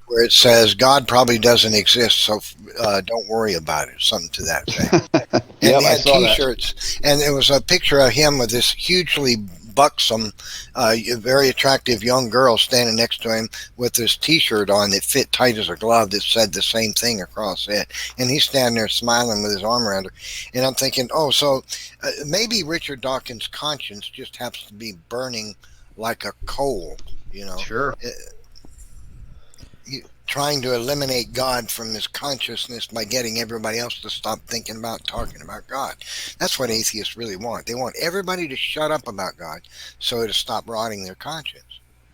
where it says God probably doesn't exist, so don't worry about it, something to that effect. And Yep, they I had saw that. T-shirts, and there was a picture of him with this hugely buxom, very attractive young girl standing next to him with this T-shirt on that fit tight as a glove that said the same thing across it, and he's standing there smiling with his arm around her, and I'm thinking, oh, so maybe Richard Dawkins' conscience just happens to be burning like a coal, you know. Sure. Uh, Trying to eliminate God from his consciousness by getting everybody else to stop thinking about talking about God. That's what atheists really want. They want everybody to shut up about God so it'll stop rotting their conscience.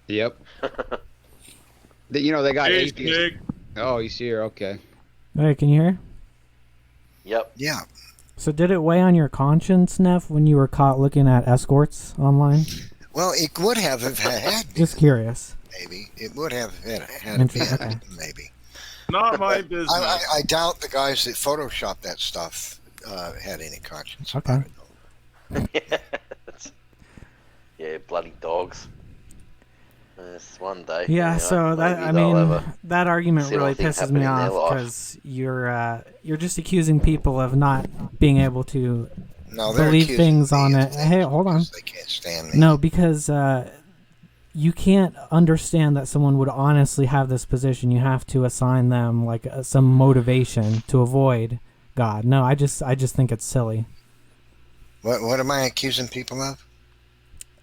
Yep. They got Hey, atheists. Snake. Oh, you see here? Okay. Hey, can you hear? Yep. Yeah. So did it weigh on your conscience, Neff, when you were caught looking at escorts online? Well, it would have if it had been, Just curious. maybe. It would have had it been, Okay. maybe. Not my business. I doubt the guys that photoshopped that stuff had any conscience Okay. about it. Yeah, bloody dogs. It's one day. Yeah, so that I mean that argument see really what things pisses happen me in their off life. because you're just accusing people of not being able to No, they're believe accusing things me on of it. things Hey, hold on. because they can't stand me. No, because you can't understand that someone would honestly have this position. You have to assign them like some motivation to avoid God. No, I just think it's silly. What am I accusing people of?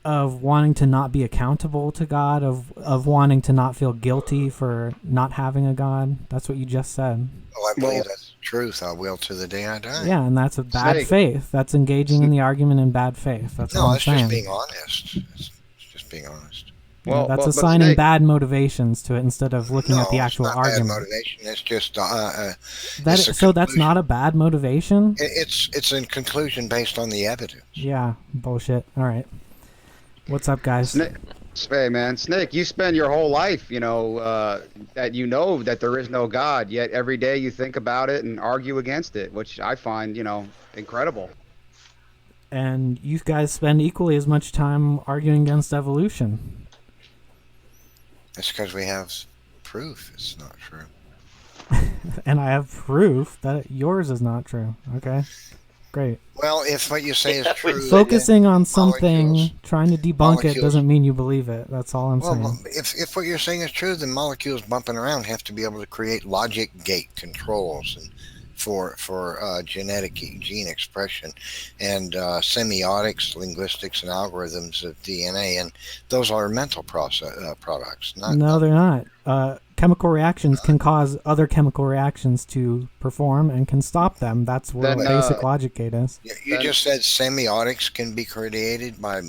Of wanting to not be accountable to God, of wanting to not feel guilty for not having a God. That's what you just said. Oh, I believe Well- that's the truth. I will to the day I die. Yeah, and that's a bad Snake. faith. That's engaging in the argument in bad faith. That's all No, I'm it's saying. just being honest. It's just being honest. Well, That's but assigning Snake, bad motivations to it instead of looking No, at the it's actual not argument. bad motivation. It's just That it's a so that's conclusion. not a bad motivation? It's a conclusion based on the evidence. Yeah, bullshit. All right. What's up, guys? Snake, hey man, Snake, you spend your whole life, that that there is no God, yet every day you think about it and argue against it, which I find, incredible. And you guys spend equally as much time arguing against evolution. It's because we have proof it's not true. And I have proof that yours is not true. Okay. Great. Well, if what you say is Yeah, we true, said- Focusing on something, molecules- trying to debunk it molecules- doesn't mean you believe it. That's all I'm well, saying. if what you're saying is true, then molecules bumping around have to be able to create logic gate controls and for genetic gene expression and semiotics, linguistics, and algorithms of DNA, and those are mental products. No, they're not. Chemical reactions can cause other chemical reactions to perform and can stop them. That's what Then, a basic logic gate is. You just said semiotics can be created by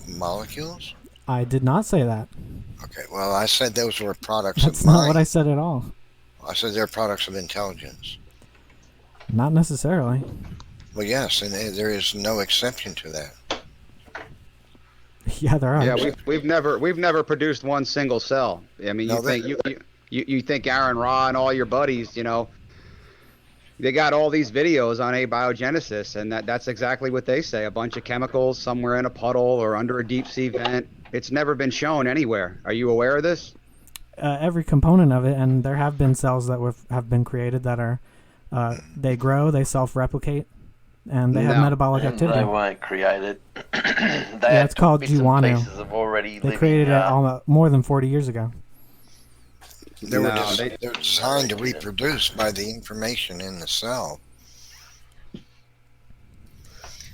molecules. I did not say that. Okay, well, I said those were products That's of not mind. what I said at all. I said they're products of intelligence. Not necessarily. Well, yes, and there is no exception to that. Yeah, there are. Yeah, we've never produced one single cell. I mean, No, you think you think Aaron Ra and all your buddies, they got all these videos on abiogenesis, and that's exactly what they say. A bunch of chemicals somewhere in a puddle or under a deep sea vent. It's never been shown anywhere. Are you aware of this? Every component of it, and there have been cells that have been created that are, they grow, they self-replicate, and they have No. metabolic And activity. they weren't created. Yeah, it's called Juano. They created it more than 40 years ago. They're they- designed to reproduce by the information in the cell.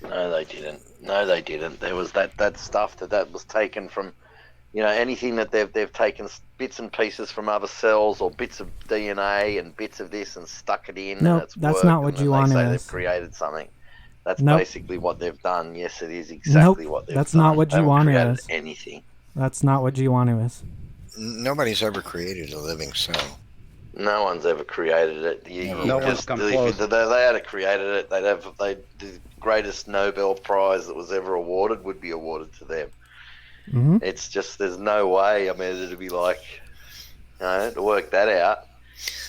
No, they didn't. No, they didn't. There was that stuff that was taken from, anything that they've taken bits and pieces from other cells or bits of DNA and bits of this and stuck it in. No, and it's that's worked, not what and then Juano they say is. they've created something. That's Nope. basically what they've done. Yes, it is exactly Nope, what they've that's done. not what They haven't Juano created is. anything. That's not what Juano is. Nobody's ever created a living cell. No one's ever created it. No one's come close. If they had created it, the greatest Nobel Prize that was ever awarded would be awarded to them. Hmm. It's just there's no way. I mean, it'd be like, to work that out.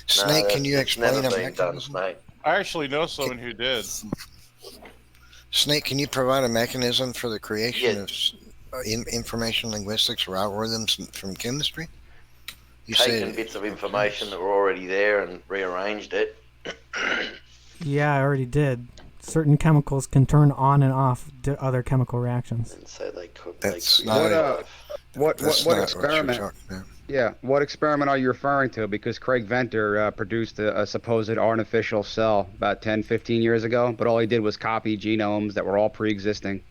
Snake, can you it's explain never a been done, mechanism? Snake. I actually know someone who did. Snake, can you provide a mechanism for the creation Yeah. of information linguistics or algorithms from chemistry? You Taken said bits of information that were already there and rearranged it. Yeah, I already did. Certain chemicals can turn on and off other chemical reactions. And so they could. That's they not- created What that's what not experiment? what you're talking about. Yeah, what experiment are you referring to? Because Craig Venter produced a supposed artificial cell about 10, 15 years ago, but all he did was copy genomes that were all pre-existing.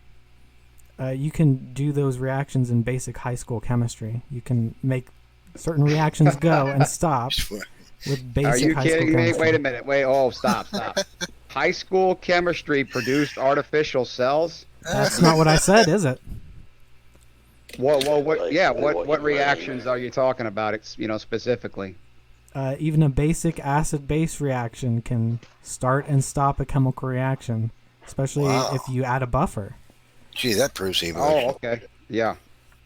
You can do those reactions in basic high school chemistry. You can make certain reactions go and stop with basic Are you high school kidding me? chemistry. Wait a minute. Wait. Oh, stop. High school chemistry produced artificial cells? That's not what I said, is it? What? Yeah. What What you reactions mean. are you talking about? Specifically. Even a basic acid-base reaction can start and stop a chemical reaction, especially Wow. if you add a buffer. Gee, that proves evolution. Oh, okay. Yeah.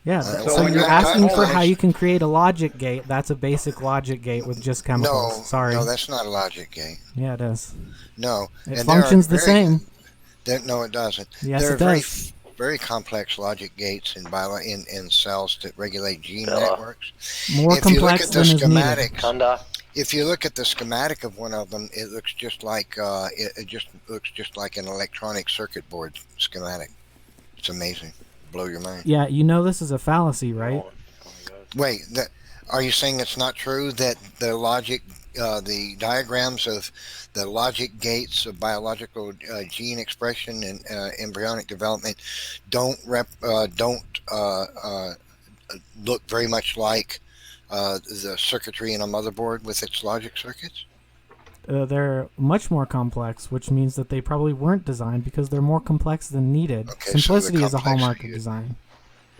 Yeah, So so when you're you're asking for calculating- how you can create a logic gate. That's a basic logic gate with just chemicals. No, Sorry. no, that's not a logic gate. Yeah, it is. No, It and there are functions the very- same. No, it doesn't. Yes, there it are very, does. very complex logic gates in cells that regulate gene Yeah. networks. More If you look complex at than the is needed. schematics, Kunda. if you look at the schematic of one of them, it looks just like it just looks just like an electronic circuit board schematic. It's amazing. Blow your mind. Yeah, you know this is a fallacy, right? Wait, are you saying it's not true that the logic, the diagrams of the logic gates of biological gene expression and embryonic development don't look very much like the circuitry in a motherboard with its logic circuits? They're much more complex, which means that they probably weren't designed because they're more complex than needed. Okay, so the Simplicity is a hallmark of complexity- design.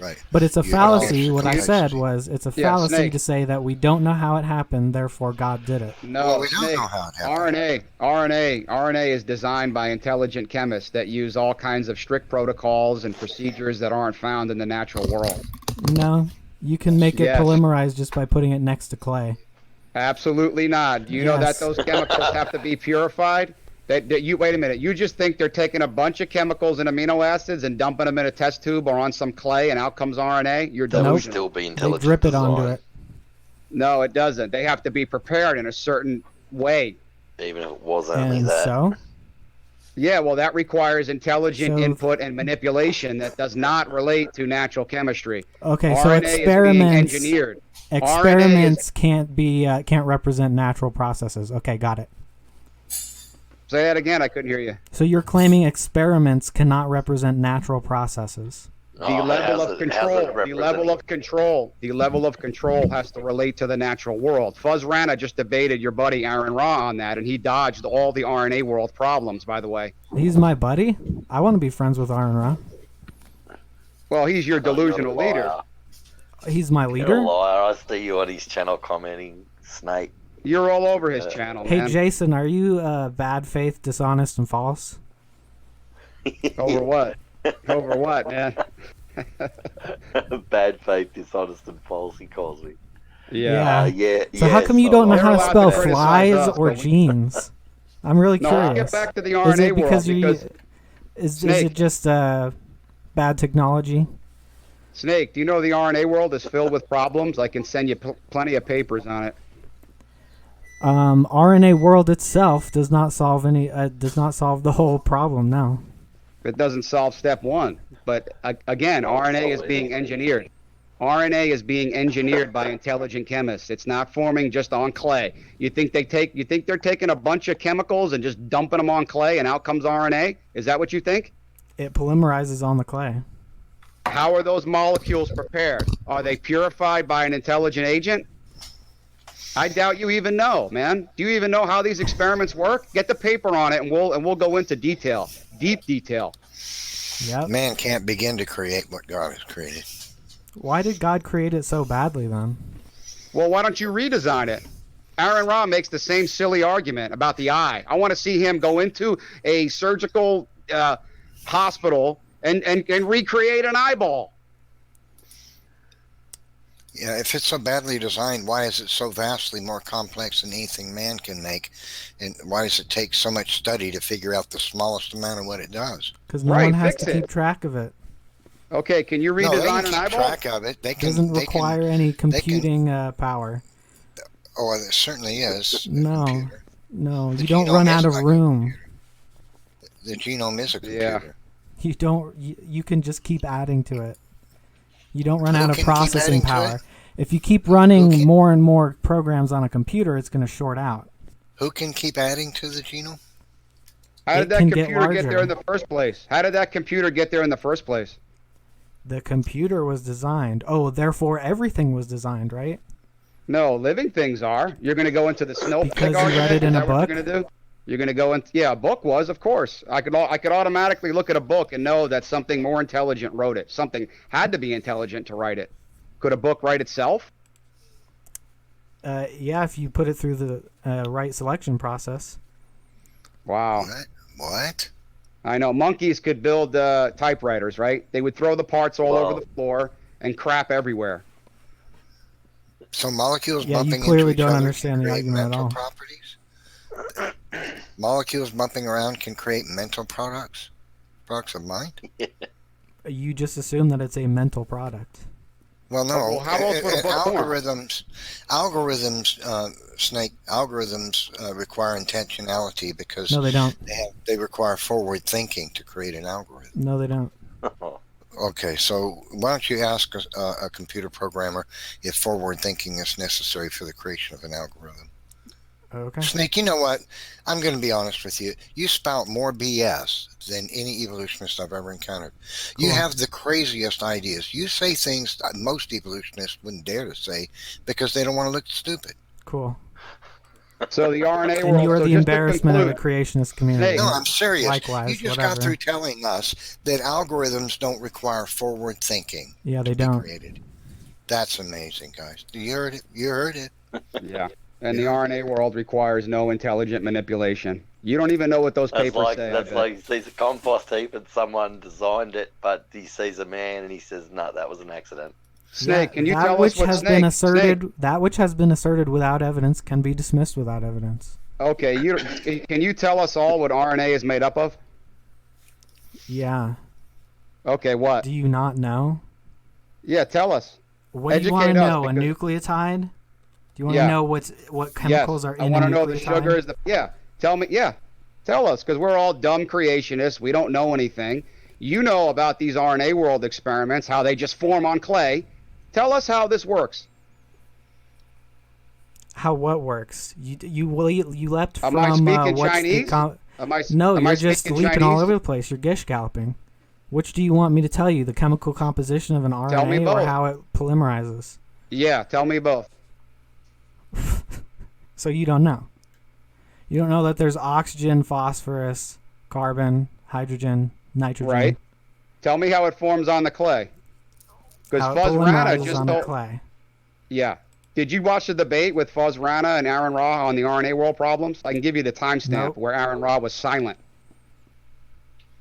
Right. But it's a You- fallacy. oh, What I complexity. said was it's a Yeah, fallacy Snake. to say that we don't know how it happened, therefore God did it. No. Well, we don't Snake. know how it happened. RNA is designed by intelligent chemists that use all kinds of strict protocols and procedures that aren't found in the natural world. No, you can make it Yes. polymerized just by putting it next to clay. Absolutely not. Do you know that Yes. those chemicals have to be purified? That you wait a minute. You just think they're taking a bunch of chemicals and amino acids and dumping them in a test tube or on some clay and out comes RNA? You're That would delusional. still be They intelligent. drip it onto design, it. No, it doesn't. They have to be prepared in a certain way. Even if it was only And that. so, Yeah, well, that requires intelligent So- input and manipulation that does not relate to natural chemistry. okay, so RNA is being experiments engineered. experiments can't represent natural processes. Okay, got it. Say that again. I couldn't hear you. So you're claiming experiments cannot represent natural processes. The Oh, level how's of it control, the level of control has to relate to the natural world. Fuzz Rana just debated your buddy Aaron Ra on that, and he dodged all the RNA world problems. By the way, He's my buddy. I want to be friends with Aaron Ra. well, he's your delusional You're a leader. liar. He's my You're a leader. liar. I see you on his channel commenting, Snake. You're all over his channel, Hey man. Jason, are you bad faith, dishonest, and false? Over what? Over what, man? Bad faith, dishonest, and false. He calls me. Yeah. Yeah. So how come you don't know They're how to allowed spell to criticize flies us, or but we- jeans? I'm really No, I'll curious. get back to the Is RNA it because world you because is Snake. it just bad technology? Snake, do you know the RNA world is filled with problems? I can send you plenty of papers on it. RNA world itself does not solve the whole problem. No. It doesn't solve step one. But again, RNA is being engineered. RNA is being engineered by intelligent chemists. It's not forming just on clay. You think they're taking a bunch of chemicals and just dumping them on clay and out comes RNA? Is that what you think? It polymerizes on the clay. How are those molecules prepared? Are they purified by an intelligent agent? I doubt you even know, man. Do you even know how these experiments work? Get the paper on it and we'll go into detail, deep detail. Yep. Man can't begin to create what God has created. Why did God create it so badly then? Well, why don't you redesign it? Aaron Ra makes the same silly argument about the eye. I want to see him go into a surgical hospital and recreate an eyeball. Yeah, if it's so badly designed, why is it so vastly more complex than anything man can make? And why does it take so much study to figure out the smallest amount of what it does? Because no Right, one has fix to it. keep track of it. Okay, can you No, they redesign can an keep eyeball? track of it. They can. Doesn't They can. require any computing power. Oh, there certainly is a No, computer. no, The you don't genome run is out of a room. The genome is a Yeah. computer. You don't. You can just keep adding to it. You don't run Who out of can keep processing adding to power. it? If you keep Who running can- more and more programs on a computer, it's going to short out. Who can keep adding to the genome? How It did that can get computer get there larger. in the first place? How did that computer get there in the first place? The computer was designed. Oh, therefore everything was designed, right? No, living things are. You're going to go into the snowflake Because you argument? read it in Is a that what book? you're going to do? You're going to go into, yeah, a book was, of course. I could automatically look at a book and know that something more intelligent wrote it. Something had to be intelligent to write it. Could a book write itself? Yeah, if you put it through the right selection process. Wow. What? I know. Monkeys could build typewriters, right? They would throw the parts all over the floor and crap everywhere. So molecules Yeah, you bumping clearly into each don't other understand can the create argument at mental all. properties? Molecules bumping around can create mental products of mind? You just assume that it's a mental product. Well, no. Well, how else would a book form? Snake algorithms require intentionality because No, they don't. they require forward thinking to create an algorithm. No, they don't. Okay, so why don't you ask a computer programmer if forward thinking is necessary for the creation of an algorithm? Okay. Snake, you know what? I'm going to be honest with you. You spout more BS than any evolutionist I've ever encountered. You Cool. have the craziest ideas. You say things that most evolutionists wouldn't dare to say because they don't want to look stupid. Cool. So the RNA And world. you are so the just to embarrassment of the conclude- creationist community. No, I'm serious. Likewise, You just whatever. got through telling us that algorithms don't require forward thinking Yeah, they to be don't. created. That's amazing, guys. You heard it. You heard it. Yeah. And the RNA world requires no intelligent manipulation. You don't even know what those That's papers like say. that's I bet. like he sees a compost heap and someone designed it, but he sees a man and he says, "No, that was an accident." Snake, Yeah, can you that tell which us what has Snake? been asserted? Snake, That which has been asserted without evidence can be dismissed without evidence. okay, can you tell us all what RNA is made up of? Yeah. Okay, what? Do you not know? Yeah, tell us. What do you want to Educate us, know? A because- nucleotide? Do you want Yeah. to know what chemicals Yes, are I in a want to nucleotide? know the sugar is the. Yeah, tell me. Yeah, tell us, because we're all dumb creationists. We don't know anything. You know about these RNA world experiments, how they just form on clay. Tell us how this works. How what works? You leapt Am from I speaking what's Chinese? the am no, you're I just speaking leaping all Chinese? over the place. You're gish galloping. Which do you want me to tell you? The chemical composition of an Tell me RNA or both. how it polymerizes? Yeah, tell me both. So you don't know. You don't know that there's oxygen, phosphorus, carbon, hydrogen, nitrogen. Right. Tell me how it forms on the clay. Because How it Fuzz Rana polymerizes just on the told. clay. Yeah. Did you watch the debate with Fuzz Rana and Aaron Ra on the RNA world problems? I can give you the timestamp Nope. where Aaron Ra was silent.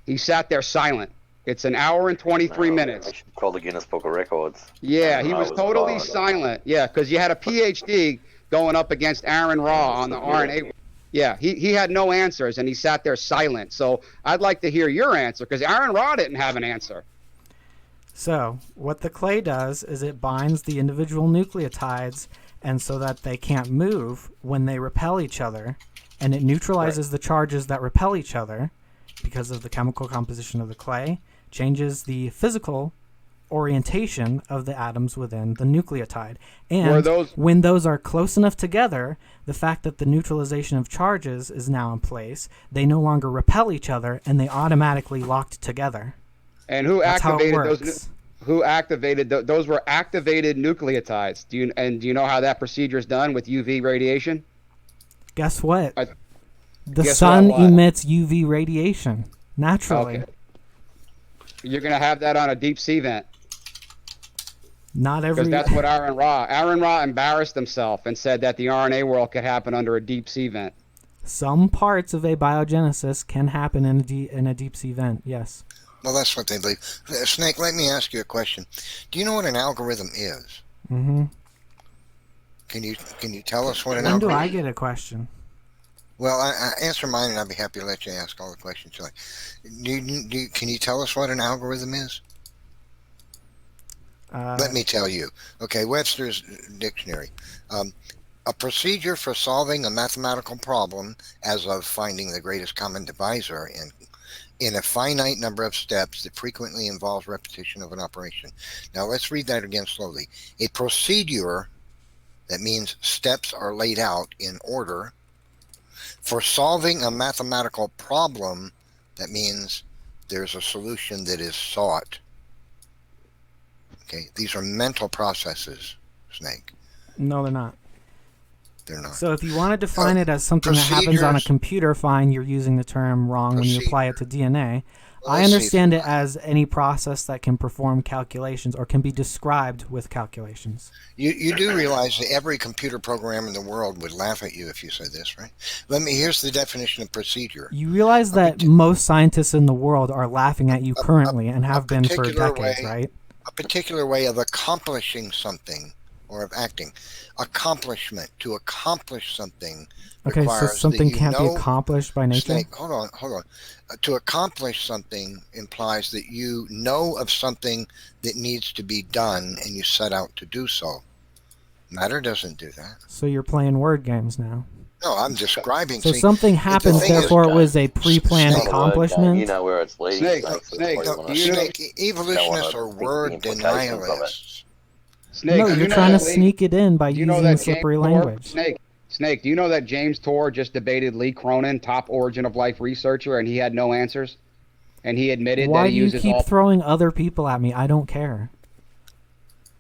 He sat there silent. It's an hour and 23 minutes. I should call the Guinness Book of Records. Yeah, Aaron he Ra was totally silent. Yeah, because you had a PhD going up against Aaron Ra on the RNA. Yeah, he had no answers, and he sat there silent. So I'd like to hear your answer, because Aaron Ra didn't have an answer. So, what the clay does is it binds the individual nucleotides, and so that they can't move when they repel each other, and it neutralizes the charges that repel each other because of the chemical composition of the clay, changes the physical orientation of the atoms within the nucleotide. And when those are close enough together, the fact that the neutralization of charges is now in place, they no longer repel each other, and they automatically locked together. And who That's how it activated works. those? Who activated those? Were activated nucleotides. Do you know how that procedure is done with UV radiation? Guess what? The Guess sun what? emits UV radiation naturally. Okay. You're gonna have that on a deep sea vent. Not every. Because that's what Aaron Ra embarrassed himself and said that the RNA world could happen under a deep sea vent. Some parts of abiogenesis can happen in a deep sea vent. Yes. Well, that's what they believe. Snake, let me ask you a question. Do you know what an algorithm is? Mm-hmm. Can you tell us what an When do algorithm I get a question? Well, I answer mine, and I'd be happy to let you ask all the questions you like. Can you tell us what an algorithm is? Let me tell you. Okay, Webster's dictionary. A procedure for solving a mathematical problem, as of finding the greatest common divisor in a finite number of steps that frequently involves repetition of an operation. Now let's read that again slowly. A procedure, that means steps are laid out in order, for solving a mathematical problem, that means there's a solution that is sought. Okay, these are mental processes, Snake. No, they're not. They're not. So if you want to define it as something that happens on a computer, fine, you're using the term wrong when you apply it to DNA. Well, I understand it as any process that can perform calculations or can be described with calculations. You do realize that every computer program in the world would laugh at you if you said this, right? Here's the definition of procedure. You realize that most scientists in the world are laughing at you currently and have been for decades, right? A particular way of accomplishing something, or of acting. Accomplishment, to accomplish something. Okay, so something can't be accomplished by nature? Snake, hold on. To accomplish something implies that you know of something that needs to be done and you set out to do so. Matter doesn't do that. So you're playing word games now. No, I'm describing. So something happens, therefore it was a pre-planned accomplishment? You know where it's leading. Snake, evolutionists are word denialists. Snake, no, you're trying to sneak it in by using slippery language. Snake, do you know that James Tour just debated Lee Cronin, top origin of life researcher, and he had no answers? And he admitted that he uses Why do you keep throwing other people at me? I don't care.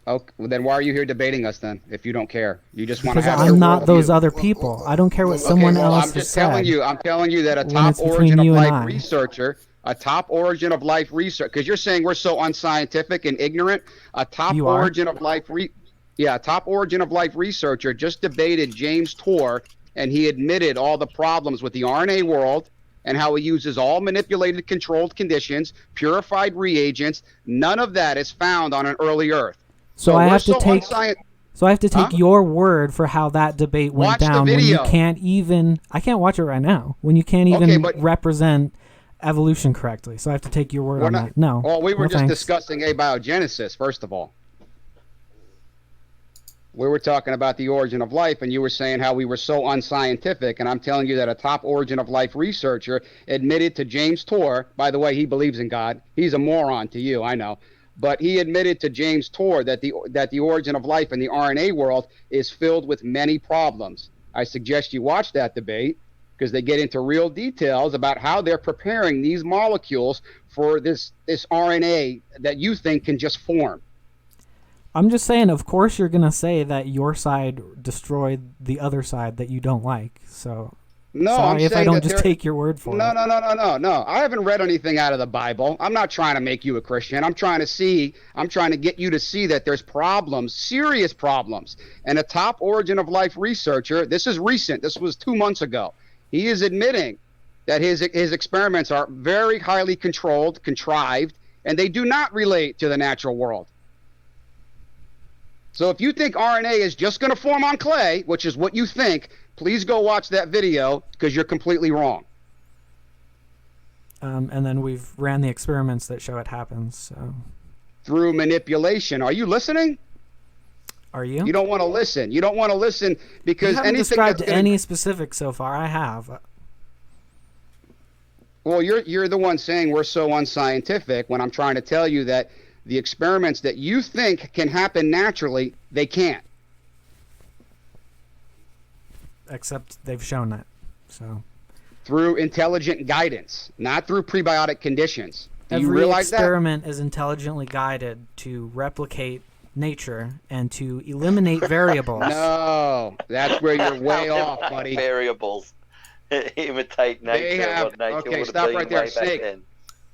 Okay, well, then why are you here debating us then, if you don't care? You just want to have Because I'm not those other people. I don't care what someone else has said. I'm telling you that a top origin of life researcher, because you're saying we're so unscientific and ignorant, a top origin of life researcher just debated James Tour, and he admitted all the problems with the RNA world and how he uses all manipulated controlled conditions, purified reagents. None of that is found on an early Earth. So I have to take your word for how that debate went down when you can't even I can't watch it right now. When you can't even represent evolution correctly. So I have to take your word on that. No. Well, we were just discussing abiogenesis, first of all. We were talking about the origin of life, and you were saying how we were so unscientific, and I'm telling you that a top origin of life researcher admitted to James Tour, by the way, he believes in God. He's a moron to you, I know. But he admitted to James Tour that the origin of life in the RNA world is filled with many problems. I suggest you watch that debate because they get into real details about how they're preparing these molecules for this RNA that you think can just form. I'm just saying, of course you're going to say that your side destroyed the other side that you don't like. So no, sorry if I don't just take your word for it. No. I haven't read anything out of the Bible. I'm not trying to make you a Christian. I'm trying to get you to see that there's problems, serious problems. And a top origin of life researcher, this is recent, this was 2 months ago, he is admitting that his experiments are very highly controlled, contrived, and they do not relate to the natural world. So if you think RNA is just going to form on clay, which is what you think, please go watch that video because you're completely wrong. And then we've ran the experiments that show it happens. So. Through manipulation. Are you listening? Are you? You don't want to listen. You don't want to listen because you haven't described any specifics so far. I have. Well, you're the one saying we're so unscientific when I'm trying to tell you that the experiments that you think can happen naturally, they can't. Except they've shown that. So through intelligent guidance, not through prebiotic conditions. Do you Every realize experiment is intelligently guided to replicate nature and to eliminate variables. No, that's where you're way off, buddy. Variables. Imitate nature. What nature okay, would stop have right been there, way back Snake. then.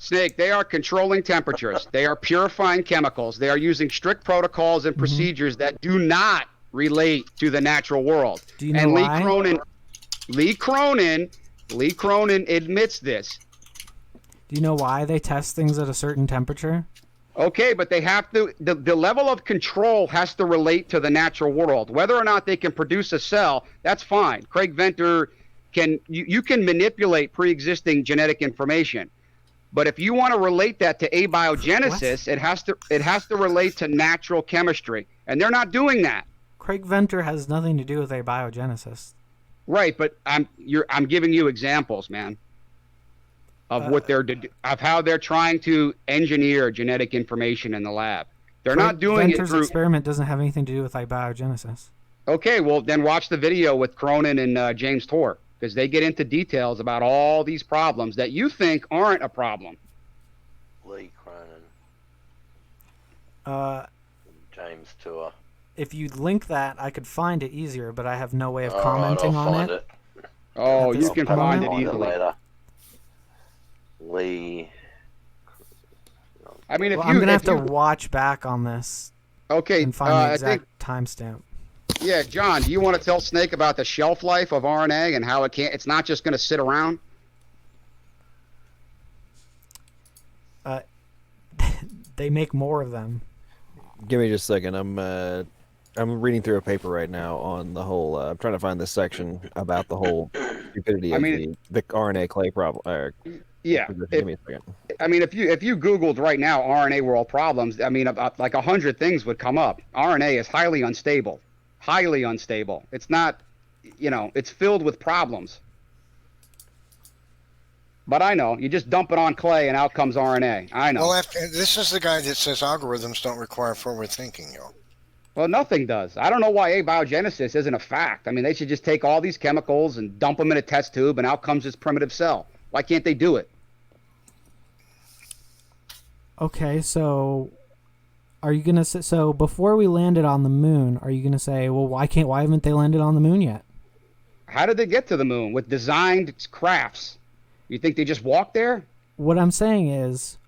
Snake, they are controlling temperatures. They are purifying chemicals. They are using strict protocols and procedures that do not relate to the natural world. Do you know why? Lee Cronin admits this. Do you know why they test things at a certain temperature? Okay, but they have to. The level of control has to relate to the natural world. Whether or not they can produce a cell, that's fine. Craig Venter you can manipulate pre-existing genetic information. But if you want to relate that to abiogenesis, it has to relate to natural chemistry, and they're not doing that. Craig Venter has nothing to do with abiogenesis. Right, but I'm giving you examples, man, of of how they're trying to engineer genetic information in the lab. They're not doing Venter's it through. experiment doesn't have anything to do with abiogenesis. Okay, well then watch the video with Cronin and James Torr, because they get into details about all these problems that you think aren't a problem. Lee Cronin, James Tour. If you link that, I could find it easier, but I have no way of All right, commenting I'll on find it. Oh, At this you can point. find it Find easily. later. Lee. I mean, if Well, you, I'm going to have if you, to watch back on this okay, and find the I exact think, timestamp. yeah, John, do you want to tell Snake about the shelf life of RNA and how it's not just going to sit around? They make more of them. Give me just a second. I'm reading through a paper right now on the whole. I'm trying to find this section about the whole stupidity of the RNA clay problem. Yeah. Give me a second. I mean, if you Googled right now RNA world problems, I mean, about like 100 things would come up. RNA is highly unstable. Highly unstable. It's not, it's filled with problems. But I know, you just dump it on clay and out comes RNA. I know. Well, this is the guy that says algorithms don't require forward thinking, yo. Well, nothing does. I don't know why abiogenesis isn't a fact. I mean, they should just take all these chemicals and dump them in a test tube and out comes this primitive cell. Why can't they do it? Okay, so are you going to say, so before we landed on the moon, are you going to say, well, why haven't they landed on the moon yet? How did they get to the moon with designed crafts? You think they just walked there? What I'm saying is,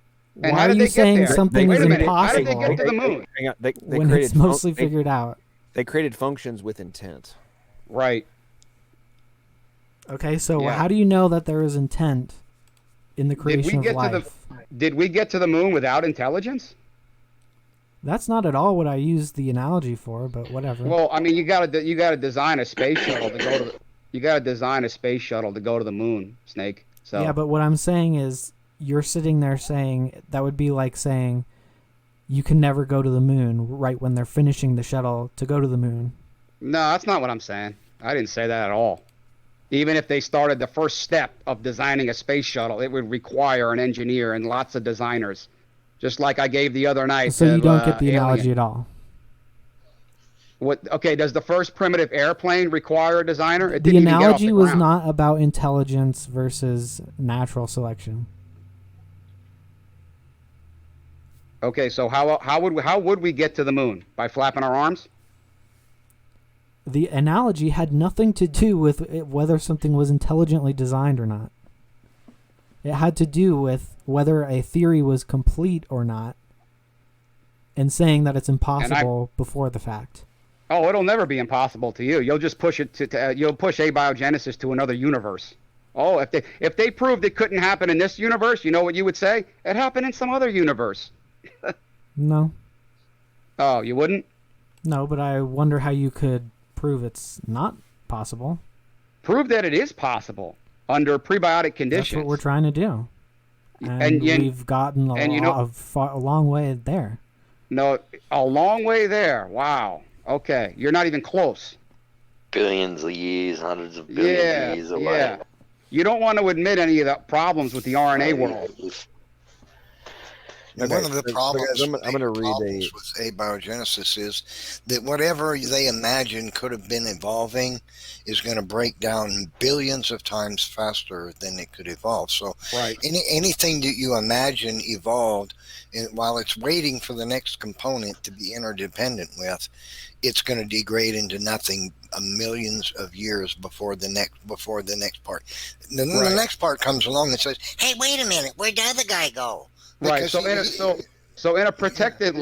And why how are did you they get saying there? something Wait is a minute. How did impossible they get to the moon? Hang on. They when created it's mostly they figured out? created functions with intent. Right. Okay, so Yeah. how do you know that there is intent in the creation of life? Did we get to the moon without intelligence? That's not at all what I used the analogy for, but whatever. Well, I mean, you got to design a space shuttle to go to the moon, Snake. So yeah, but what I'm saying is, you're sitting there saying that would be like saying you can never go to the moon right when they're finishing the shuttle to go to the moon. No, that's not what I'm saying. I didn't say that at all. Even if they started the first step of designing a space shuttle, it would require an engineer and lots of designers, just like I gave the other night. So you don't get the Alien. analogy at all. What? Okay, does the first primitive airplane require a designer? It The didn't even get off analogy the was ground. not about intelligence versus natural selection. Okay, so how would we get to the moon? By flapping our arms? The analogy had nothing to do with whether something was intelligently designed or not. It had to do with whether a theory was complete or not, and saying that it's impossible before the fact. Oh, it'll never be impossible to you. You'll just push it you'll push abiogenesis to another universe. Oh, if they proved it couldn't happen in this universe, you know what you would say? It happened in some other universe. No. Oh, you wouldn't? No, but I wonder how you could prove it's not possible. Prove that it is possible under prebiotic conditions. That's what we're trying to do. And, And we've gotten a long way there. No, a long way there. Wow. Okay, you're not even close. Billions of years, hundreds of billions of years away. Yeah. You don't want to admit any of the problems with the RNA world. And one of the problems, I'm going to read with abiogenesis is that whatever they imagine could have been evolving is going to break down billions of times faster than it could evolve. So Right. anything that you imagine evolved, and while it's waiting for the next component to be interdependent with, it's going to degrade into nothing millions of years before the next part. Then Right. the next part comes along and says, "Hey, wait a minute, where'd the other guy go?" Right. Because So in a protected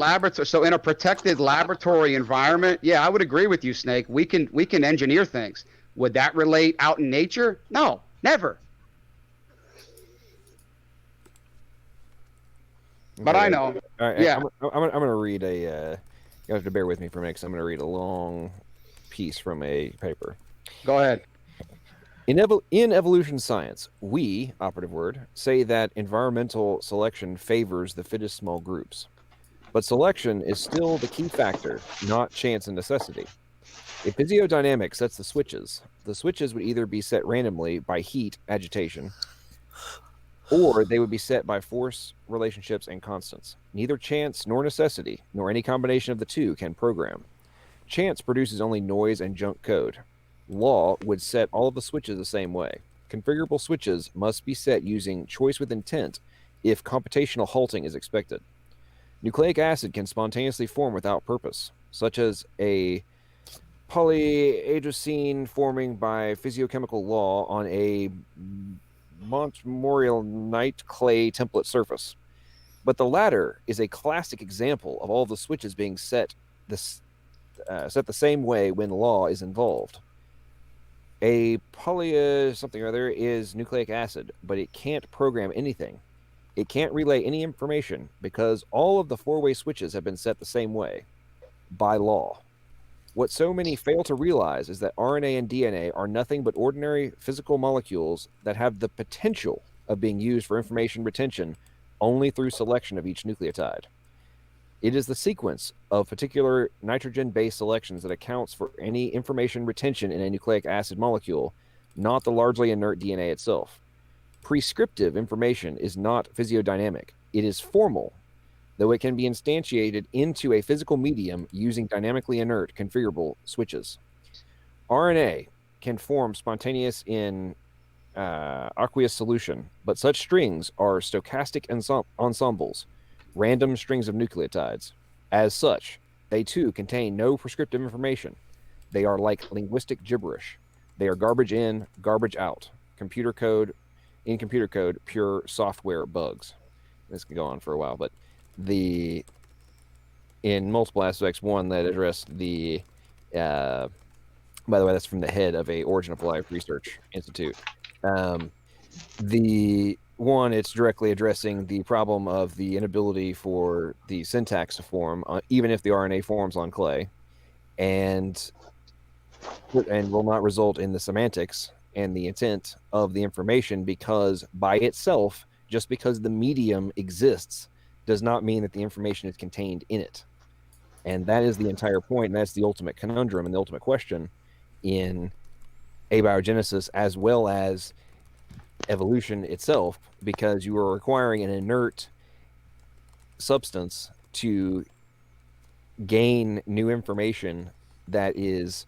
laboratory environment, yeah, I would agree with you, Snake. We can engineer things. Would that relate out in nature? No, never. But I know. All right, Yeah. I'm going to read a. You have to bear with me for a minute, 'cause I'm going to read a long piece from a paper. Go ahead. In evolution science, we, operative word, say that environmental selection favors the fittest small groups. But selection is still the key factor, not chance and necessity. If physiodynamics sets the switches would either be set randomly by heat, agitation, or they would be set by force, relationships, and constants. Neither chance nor necessity, nor any combination of the two, can program. Chance produces only noise and junk code. Law would set all of the switches the same way. Configurable switches must be set using choice with intent if computational halting is expected. Nucleic acid can spontaneously form without purpose, such as a polyhydrocene forming by physiochemical law on a Montmorillonite clay template surface. But the latter is a classic example of all the switches being set the same way when law is involved. A poly something or other is nucleic acid, but it can't program anything. It can't relay any information because all of the four-way switches have been set the same way, by law. What so many fail to realize is that RNA and DNA are nothing but ordinary physical molecules that have the potential of being used for information retention only through selection of each nucleotide. It is the sequence of particular nitrogen-based selections that accounts for any information retention in a nucleic acid molecule, not the largely inert DNA itself. Prescriptive information is not physiodynamic. It is formal, though it can be instantiated into a physical medium using dynamically inert configurable switches. RNA can form spontaneous in aqueous solution, but such strings are stochastic ensembles, random strings of nucleotides. As such, they too contain no prescriptive information. They are like linguistic gibberish. They are garbage in, garbage out. Computer code, pure software bugs. This can go on for a while, but in multiple aspects, one that addressed the, by the way, that's from the head of a Origin of Life Research Institute. The one, it's directly addressing the problem of the inability for the syntax to form, even if the RNA forms on clay, and will not result in the semantics and the intent of the information, because by itself, just because the medium exists, does not mean that the information is contained in it. And that is the entire point, and that's the ultimate conundrum and the ultimate question in abiogenesis as well as evolution itself, because you are requiring an inert substance to gain new information that is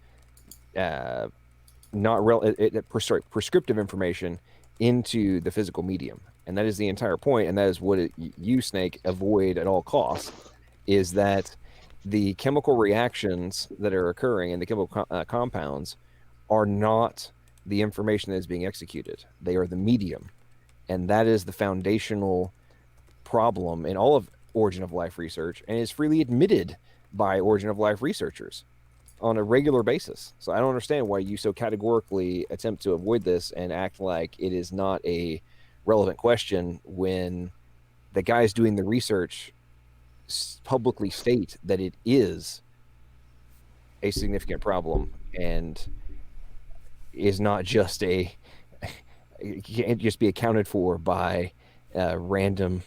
prescriptive information into the physical medium. And that is the entire point, and that is what you, Snake, avoid at all costs, is that the chemical reactions that are occurring and the chemical compounds are not the information that is being executed. They are the medium. And that is the foundational problem in all of Origin of Life research, and is freely admitted by Origin of Life researchers on a regular basis. So I don't understand why you so categorically attempt to avoid this and act like it is not a relevant question when the guys doing the research publicly state that it is a significant problem and is not just it can't just be accounted for by random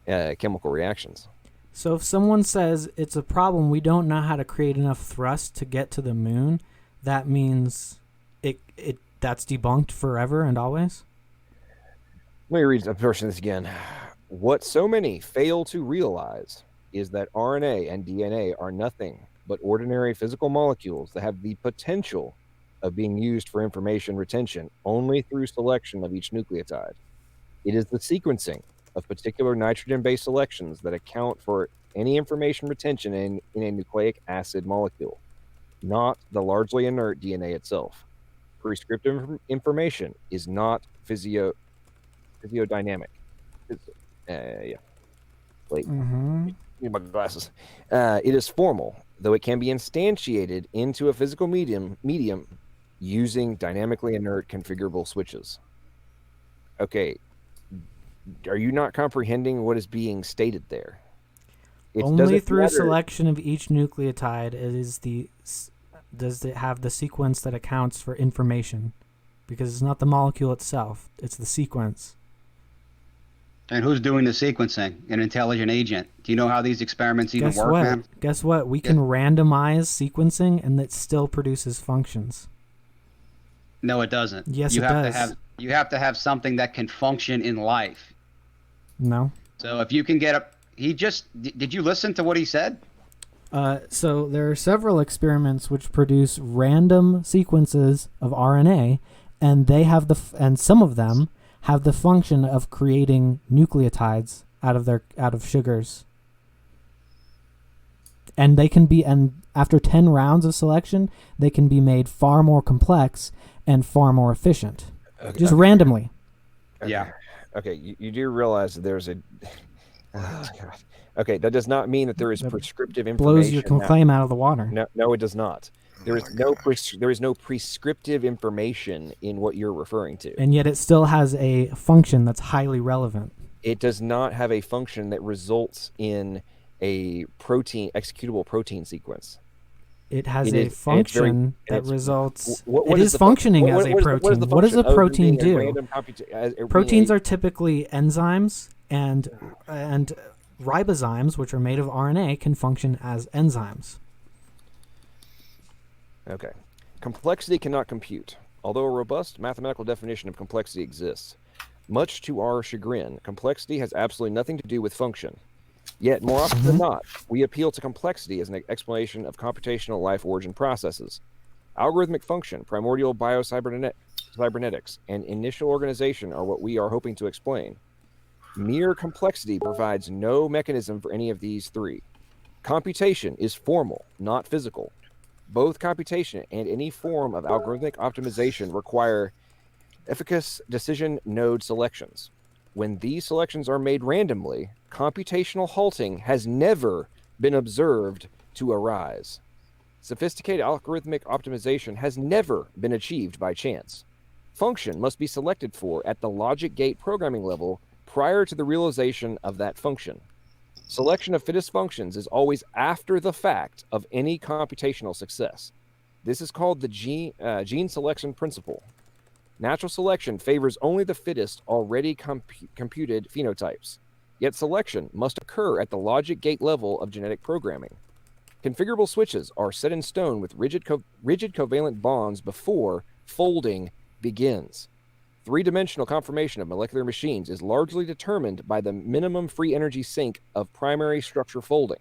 chemical reactions. So if someone says it's a problem, we don't know how to create enough thrust to get to the moon, that means that's debunked forever and always? Let me read a portion of this again. What so many fail to realize is that RNA and DNA are nothing but ordinary physical molecules that have the potential of being used for information retention only through selection of each nucleotide. It is the sequencing of particular nitrogen-based selections that account for any information retention in a nucleic acid molecule, not the largely inert DNA itself. Prescriptive information is not physiodynamic. Wait, need my glasses. It is formal, though it can be instantiated into a physical medium using dynamically inert configurable switches. Okay, are you not comprehending what is being stated there? Only through selection of each nucleotide does it have the sequence that accounts for information. because it's not the molecule itself; it's the sequence. And who's doing the sequencing? An intelligent agent. Do you know how these experiments even Guess work, what? man? Guess what? We can randomize sequencing, and it still produces functions. No, it doesn't. Yes, you it have does. To have, you have to have something that can function in life. No. So if you can get a... Did you listen to what he said? So there are several experiments which produce random sequences of RNA, and they have and some of them have the function of creating nucleotides out of sugars. And they can be, and after 10 rounds of selection, they can be made far more complex and far more efficient, just randomly. Okay. Yeah. Okay, you do realize that there's a. Oh, God. Okay, that does not mean that there is That prescriptive information. Blows your claim out of the water. No, it does not. There is no prescriptive information in what you're referring to. And yet it still has a function that's highly relevant. It does not have a function that results in a executable protein sequence. It has a function that results. What it is functioning as a protein. What does a protein do? Proteins are typically enzymes, and ribozymes, which are made of RNA, can function as enzymes. Okay. Complexity cannot compute. Although a robust mathematical definition of complexity exists, much to our chagrin, complexity has absolutely nothing to do with function. Yet, more often than not, we appeal to complexity as an explanation of computational life origin processes. Algorithmic function, primordial biocybernetics, and initial organization are what we are hoping to explain. Mere complexity provides no mechanism for any of these three. Computation is formal, not physical. Both computation and any form of algorithmic optimization require efficacious decision node selections. When these selections are made randomly, computational halting has never been observed to arise. Sophisticated algorithmic optimization has never been achieved by chance. Function must be selected for at the logic gate programming level prior to the realization of that function. Selection of fittest functions is always after the fact of any computational success. This is called the gene selection principle. Natural selection favors only the fittest already computed phenotypes. Yet selection must occur at the logic gate level of genetic programming. Configurable switches are set in stone with rigid covalent bonds before folding begins. Three-dimensional conformation of molecular machines is largely determined by the minimum free energy sink of primary structure folding.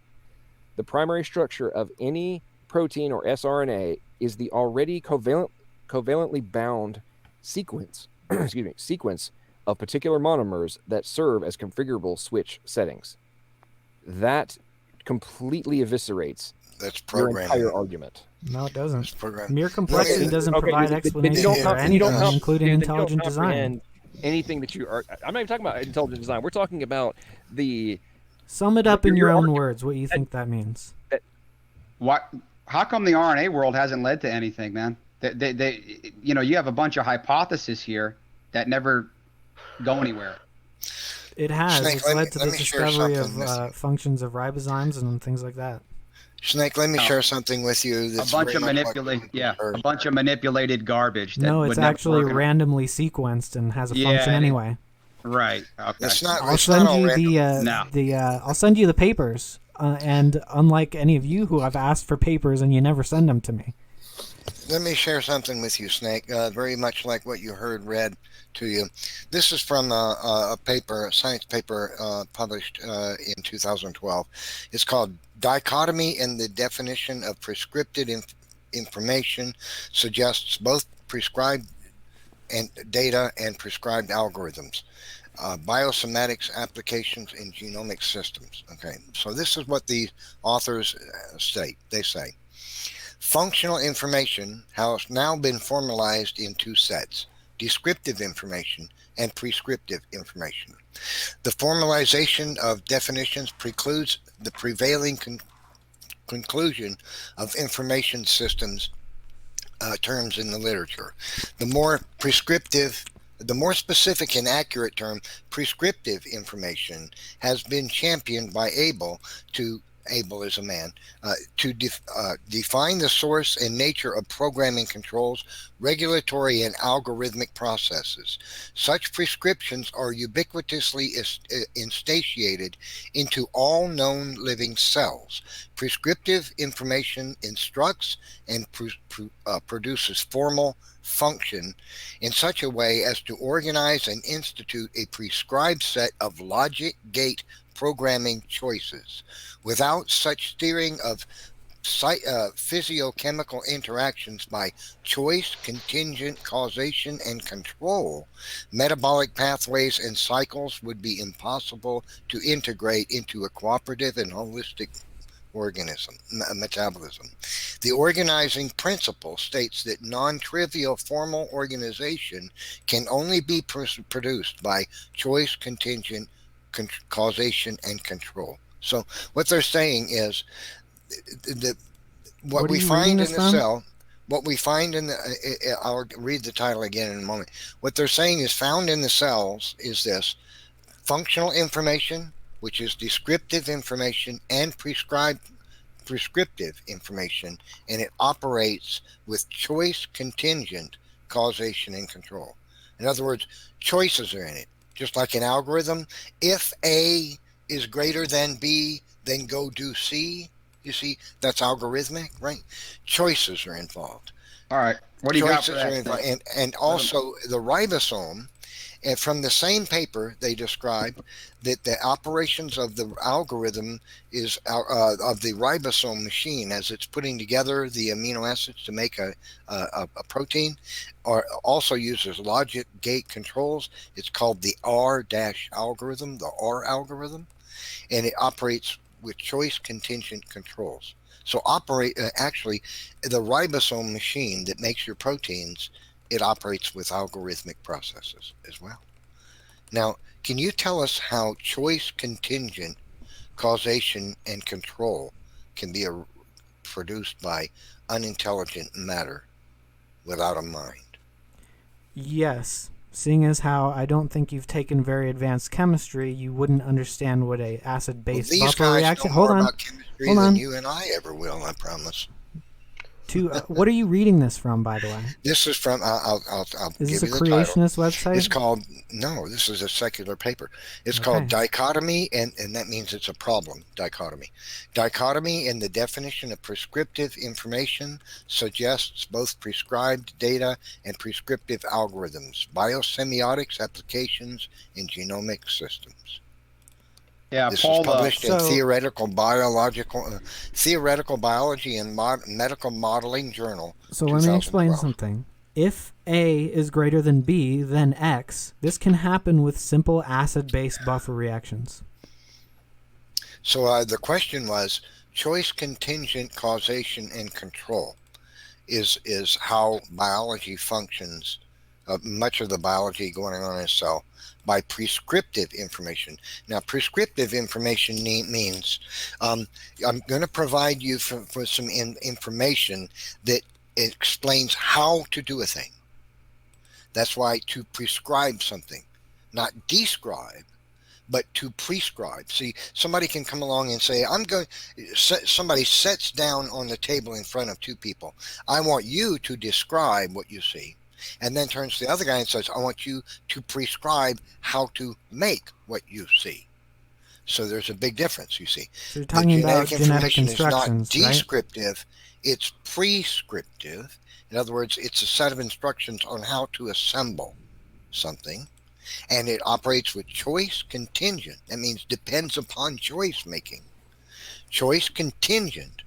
The primary structure of any protein or sRNA is the already covalently bound sequence of particular monomers that serve as configurable switch settings. That completely eviscerates your entire argument. No, it doesn't. Mere complexity doesn't provide explanation for anything, including intelligent design. Anything that you are... I'm not even talking about intelligent design. We're talking about the... Sum it up in your own words, what you think that means. How come the RNA world hasn't led to anything, man? You have a bunch of hypotheses here that never go anywhere. It has. Snake, it's led to the discovery of functions of ribozymes and things like that. Snake, let me share something with you. That's a bunch of manipulated garbage. No, it's actually randomly sequenced and has a function anyway. Right. Okay. I'll send you the papers. And unlike any of you who have asked for papers and you never send them to me. Let me share something with you, Snake. Very much like what you heard read to you. This is from a science paper published in 2012. It's called Dichotomy in the Definition of Prescriptive Information Suggests Both Prescribed Data and Prescribed Algorithms. Biosomatics Applications in Genomic Systems. Okay, so this is what the authors state. They say, functional information has now been formalized in two sets: descriptive information and prescriptive information. The formalization of definitions precludes the prevailing conclusion of information systems terms in the literature. The more specific and accurate term, prescriptive information, has been championed by Abel to Abel is a man, to define the source and nature of programming controls, regulatory and algorithmic processes. Such prescriptions are ubiquitously instantiated into all known living cells. Prescriptive information instructs and produces formal function in such a way as to organize and institute a prescribed set of logic gate programming choices. Without such steering of physiochemical interactions by choice, contingent, causation, and control, metabolic pathways and cycles would be impossible to integrate into a cooperative and holistic metabolism. The organizing principle states that non-trivial formal organization can only be produced by choice, contingent, causation, and control. So what they're saying is that what we find in the cell, what we find in the, I'll read the title again in a moment. What they're saying is found in the cells is this: functional information, which is descriptive information, and prescriptive information, and it operates with choice, contingent, causation, and control. In other words, choices are in it. Just like an algorithm, if A is greater than B, then go do C. You see, that's algorithmic, right? Choices are involved. All right. What do you got for that? Choices are involved. And also the ribosome, and from the same paper, they describe that the operations of the algorithm is of the ribosome machine as it's putting together the amino acids to make a protein, or also uses logic gate controls. It's called the R-algorithm, the R algorithm, and it operates with choice contingent controls. So actually, the ribosome machine that makes your proteins, it operates with algorithmic processes as well. Now, can you tell us how choice, contingent, causation, and control can be produced by unintelligent matter without a mind? Yes. Seeing as how I don't think you've taken very advanced chemistry, you wouldn't understand what a acid-base buffer reaction. Hold on. About chemistry than you and I ever will, I promise. What are you reading this from, by the way? This is from, I'll Is give this a you the creationist title. website? It's called, no, this is a secular paper. It's called Dichotomy, and that means it's a problem, dichotomy. Dichotomy in the definition of prescriptive information suggests both prescribed data and prescriptive algorithms, biosemiotics applications in genomic systems. Yeah, this Paul, is published in Theoretical Biology and Medical Modeling Journal. So let me explain something. If A is greater than B, then X, this can happen with simple acid-base buffer reactions. So the question was, choice, contingent, causation, and control is how biology functions, much of the biology going on in a cell, by prescriptive information. Now, prescriptive information means I'm going to provide you for some information that explains how to do a thing. That's why to prescribe something, not describe, but to prescribe. See, somebody can come along and say, somebody sits down on the table in front of two people. I want you to describe what you see. And then turns to the other guy and says, I want you to prescribe how to make what you see. So there's a big difference, you see. So you're talking about genetic instructions, is not descriptive, it's prescriptive. In other words, it's a set of instructions on how to assemble something. And it operates with choice contingent. That means depends upon choice making. Choice contingent,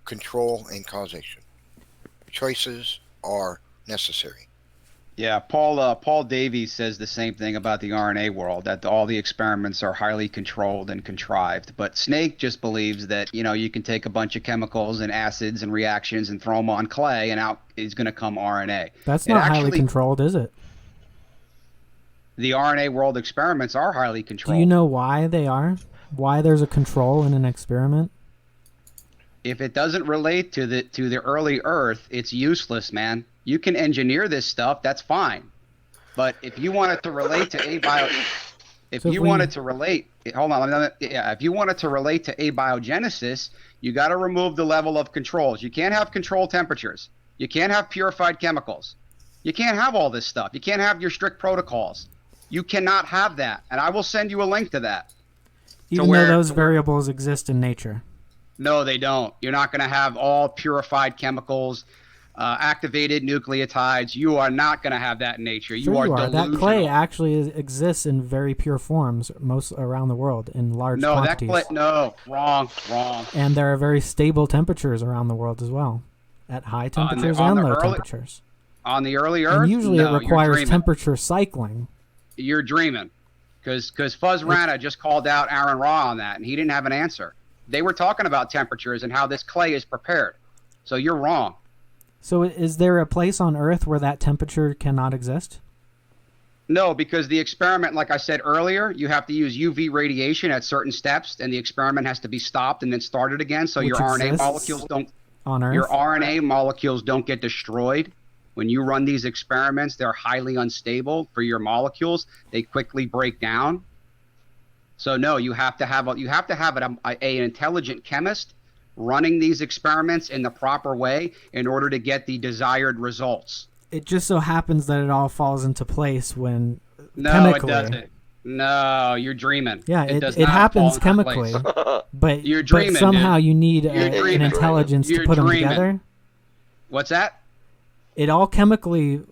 control and causation. Choices are necessary. Yeah, Paul Davies says the same thing about the RNA world, that all the experiments are highly controlled and contrived. But Snake just believes that, you can take a bunch of chemicals and acids and reactions and throw them on clay, and out is going to come RNA. That's not highly controlled, is it? The RNA world experiments are highly controlled. Do you know why they are? Why there's a control in an experiment? If it doesn't relate to the early Earth, it's useless, man. You can engineer this stuff, that's fine. But if you want it to relate to if So if you we- wanted to relate, hold on, if you wanted to relate to abiogenesis, you got to remove the level of controls. You can't have controlled temperatures. You can't have purified chemicals. You can't have all this stuff. You can't have your strict protocols. You cannot have that. And I will send you a link to that. Even though those variables exist in nature. No, they don't. You're not going to have all purified chemicals, activated nucleotides. You are not going to have that in nature. You Sure are you are. delusional. That clay actually exists in very pure forms most around the world in large quantities. Wrong. And there are very stable temperatures around the world as well, at high temperatures and low temperatures. On the early Earth? And usually No, it requires temperature cycling. You're dreaming. Because Fuzz Rana just called out Aaron Ra on that, and he didn't have an answer. They were talking about temperatures and how this clay is prepared. So you're wrong. So is there a place on Earth where that temperature cannot exist? No, because the experiment, like I said earlier, you have to use UV radiation at certain steps, and the experiment has to be stopped and then started again. So your RNA molecules don't on Earth? Your RNA molecules don't get destroyed. When you run these experiments, they're highly unstable for your molecules. They quickly break down. So no, you have to have an intelligent chemist running these experiments in the proper way in order to get the desired results. It just so happens that it all falls into place when chemically. It doesn't. No, you're dreaming. Yeah, it happens chemically, but you're dreaming, but somehow dude. you need an intelligence to put them together. What's that? It all chemically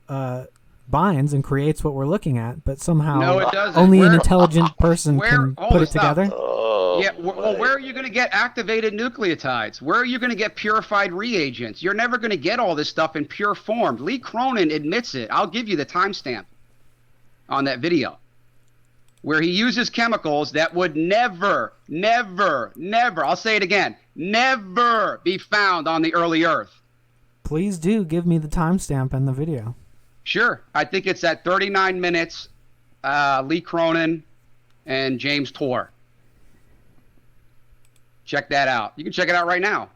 binds and creates what we're looking at, but somehow it doesn't. Only an intelligent person can put it together. Well, where are you going to get activated nucleotides? Where are you going to get purified reagents? You're never going to get all this stuff in pure form. Lee Cronin admits it. I'll give you the timestamp on that video where he uses chemicals that would never, I'll say it again, never be found on the early Earth. Please do give me the timestamp and the video. Sure. I think it's at 39 minutes, Lee Cronin and James Torr. Check that out. You can check it out right now.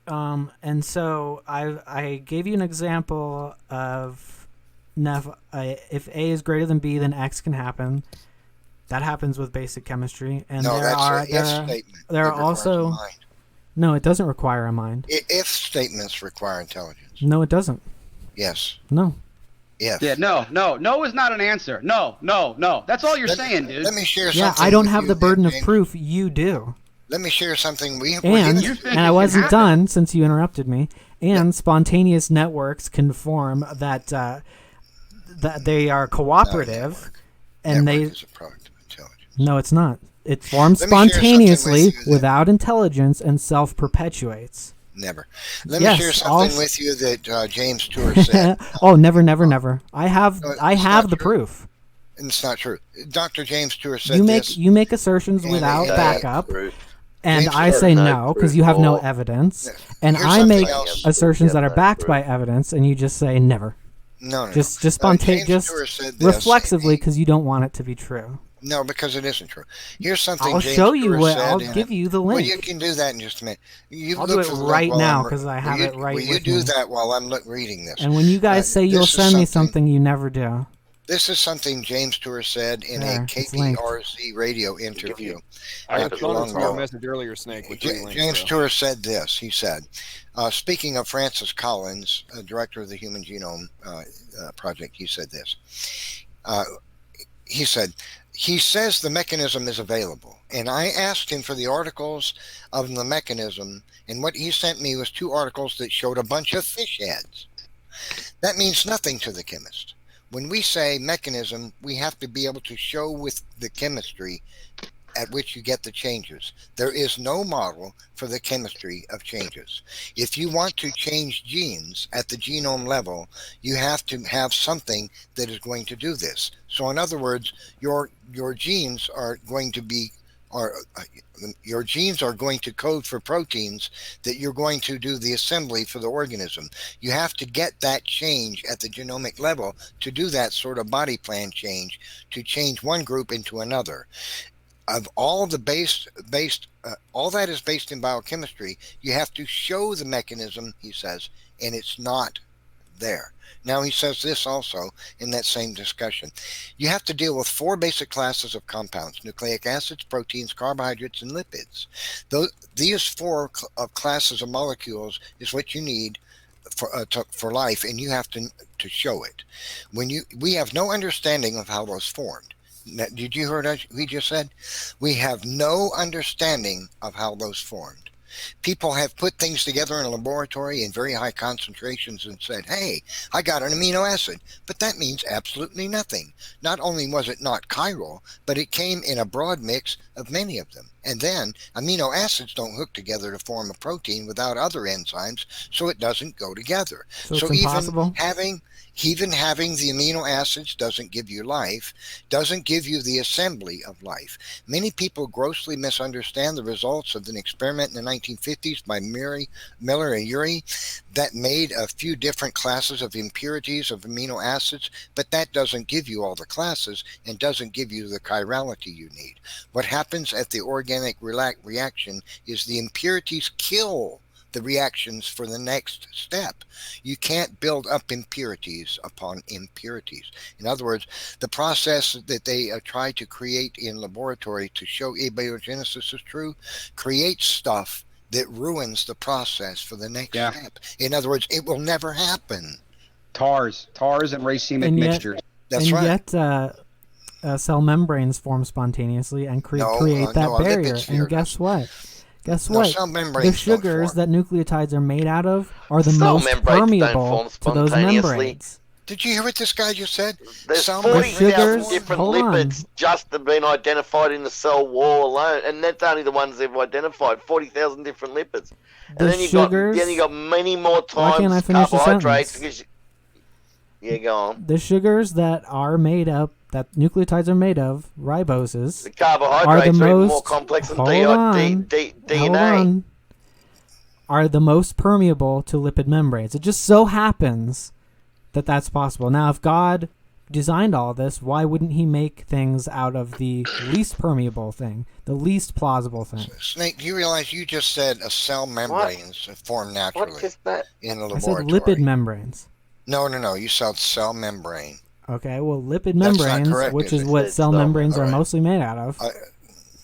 And so I gave you an example of if A is greater than B, then X can happen. That happens with basic chemistry. And no, there are also... No, it doesn't require a mind. If statements require intelligence. No, it doesn't. Yes. No. If. Yeah, no is not an answer. No. That's all you're saying, dude. Let me share something. Yeah, I don't have the burden of proof. You do. Let me share something. And I wasn't done since you interrupted me. And spontaneous networks conform that that they are cooperative, and network is a product of intelligence. No, it's not. It forms spontaneously without intelligence and self-perpetuates. Never. Let me share something with you that James Tour said. Oh, never. I have the proof. And it's not true. Dr. James Tour said you make assertions without backup, and I say no because you have no evidence, and I make assertions that are backed by evidence, and you just say never. No. Just reflexively because you don't want it to be true. No, because it isn't true. Here's something. I'll show you what. I'll give you the link. Well, you can do that in just a minute. I'll do it right now because I have it right. Will you do that while I'm reading this? And when you guys say you'll send me something, you never do. This is something James Tour said in a KPRZ radio interview. I saw a message earlier, Snake. James Tour said this. He said, speaking of Francis Collins, director of the Human Genome Project, he said this. He says the mechanism is available, and I asked him for the articles of the mechanism, and what he sent me was 2 articles that showed a bunch of fish heads. That means nothing to the chemist. When we say mechanism, we have to be able to show with the chemistry at which you get the changes. There is no model for the chemistry of changes. If you want to change genes at the genome level, you have to have something that is going to do this. So in other words, your genes are going to be your genes are going to code for proteins that you're going to do the assembly for the organism. You have to get that change at the genomic level to do that sort of body plan change, to change one group into another. Of all the all that is based in biochemistry, you have to show the mechanism, he says, and it's not there. Now he says this also in that same discussion. You have to deal with four basic classes of compounds: nucleic acids, proteins, carbohydrates, and lipids. These four classes of molecules is what you need for life, and you have to show it. We have no understanding of how those formed. Now, did you hear what we just said? We have no understanding of how those formed. People have put things together in a laboratory in very high concentrations and said, hey, I got an amino acid. But that means absolutely nothing. Not only was it not chiral, but it came in a broad mix of many of them. And then amino acids don't hook together to form a protein without other enzymes, so it doesn't go together. So it's impossible? Even having the amino acids doesn't give you life, doesn't give you the assembly of life. Many people grossly misunderstand the results of an experiment in the 1950s by Miller and Urey that made a few different classes of impurities of amino acids, but that doesn't give you all the classes and doesn't give you the chirality you need. What happens at the organic reaction is the impurities kill the reactions for the next step. You can't build up impurities upon impurities. In other words, the process that they try to create in laboratory to show abiogenesis is true creates stuff that ruins the process for the next step. In other words, it will never happen. TARS and racemic mixtures. That's right. Yet cell membranes form spontaneously and create that barrier. And guess what? Guess what? The sugars that nucleotides are made out of are the most permeable to those membranes. Did you hear what this guy just said? There's 40,000 different lipids just have been identified in the cell wall alone, and that's only the ones they've identified. 40,000 different lipids, and then you got many more times carbohydrates. Because go on. The sugars that are made up, that nucleotides are made of, riboses, the carbohydrates are even more complex than DNA. Are the most permeable to lipid membranes. It just so happens that that's possible. Now, if God designed all this, why wouldn't he make things out of the least permeable thing, the least plausible thing? Snake, do you realize you just said a cell membranes form naturally in a laboratory? I said lipid membranes. No. You said cell membrane. Okay, well, lipid membranes, which is what cell membranes are mostly made out of,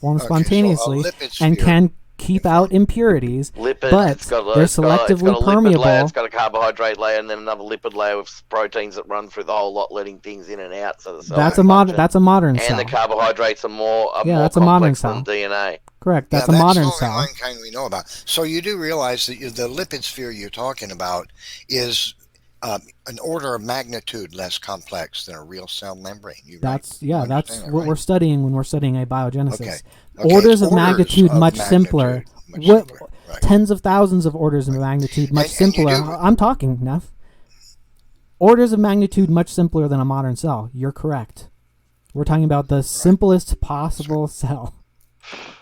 form spontaneously and can keep out impurities, but they're selectively permeable. It's got a carbohydrate layer and then another lipid layer with proteins that run through the whole lot, letting things in and out. So that's a modern cell. And the carbohydrates are more that's a modern complex cell. than DNA. Correct. That's a modern cell. That's the only kind we know about. So you do realize that the lipid sphere you're talking about is an order of magnitude less complex than a real cell membrane. That's what we're studying when we're studying abiogenesis. Orders of magnitude much simpler. Tens of thousands of orders of magnitude much simpler. I'm talking, Neff. Orders of magnitude much simpler than a modern cell. You're correct. We're talking about the simplest possible cell.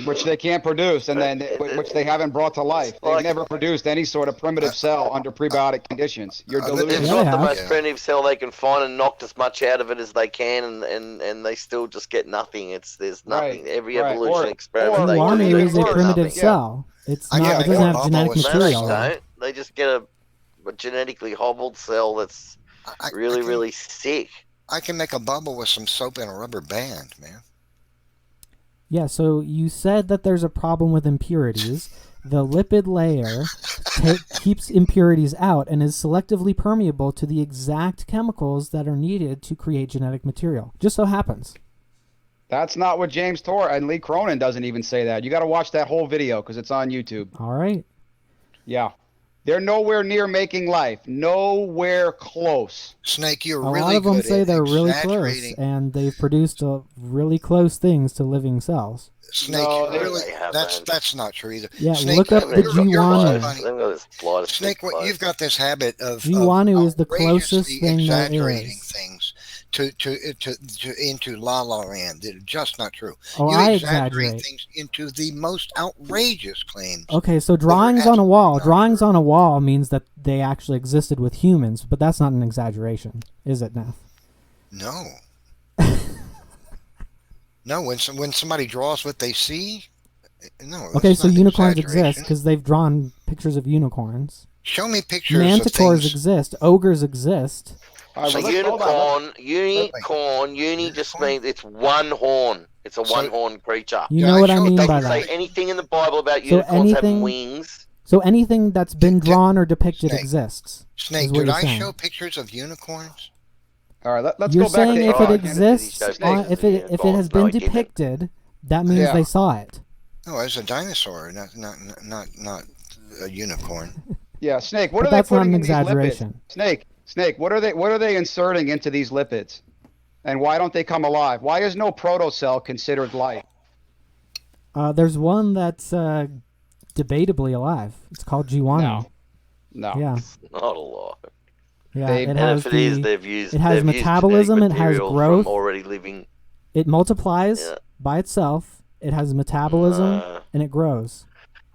Which they can't produce, and then which they haven't brought to life. They've never produced any sort of primitive cell under prebiotic conditions. You're deluded. They've got the most primitive cell they can find and knocked as much out of it as they can, and they still just get nothing. There's nothing. Every evolution experiment they do is a primitive cell. It's not. It doesn't have genetic material. They just get a genetically hobbled cell that's really sick. I can make a bubble with some soap and a rubber band, man. Yeah, so you said that there's a problem with impurities. The lipid layer keeps impurities out and is selectively permeable to the exact chemicals that are needed to create genetic material. Just so happens. That's not what James Tour and Lee Cronin doesn't even say that. You got to watch that whole video because it's on YouTube. All right. Yeah. They're nowhere near making life. Nowhere close. Snake, you're really good. A lot of them say they're really close, and they've produced really close things to living cells. Snake, that's not true either. Yeah, Snake, look up the Jiwanu. Snake, you've got this habit of Jiwanu is the closest thing there is. Things into La La Land that are just not true. You exaggerate things into the most outrageous claims. Okay, so drawings on a wall means that they actually existed with humans, but that's not an exaggeration, is it, Neff? No. No, when somebody draws what they see, no. Okay, so unicorns exist because they've drawn pictures of unicorns. Show me pictures of Manticores things. exist. Ogres exist. All right, So well, hold on. uni just means it's one horn. It's a So- one-horn creature. You Yeah, know I what I showed mean that. by Doesn't say that. anything in the Bible about So unicorns having anything- wings. So anything that's been Did- drawn or depicted Snake. exists. Snake, is what did you're I saying. show pictures of unicorns? All right, let's You're go back saying to if Right. it Abraham exists, Genesis. if it has No, been he didn't. depicted, that means Yeah. they saw it. No, as a dinosaur, not a unicorn. Yeah, Snake. What But are they that's not putting an in these lipids? exaggeration. Snake. What are they inserting into these lipids? And why don't they come alive? Why is no protocell considered life? There's one that's debatably alive. It's called G1. No. Yeah, Not a lot. yeah. They- It And has if it is, the. they've used it has they've used metabolism, genetic it has material growth. from already living. It multiplies Yeah. by itself. It has metabolism and it grows.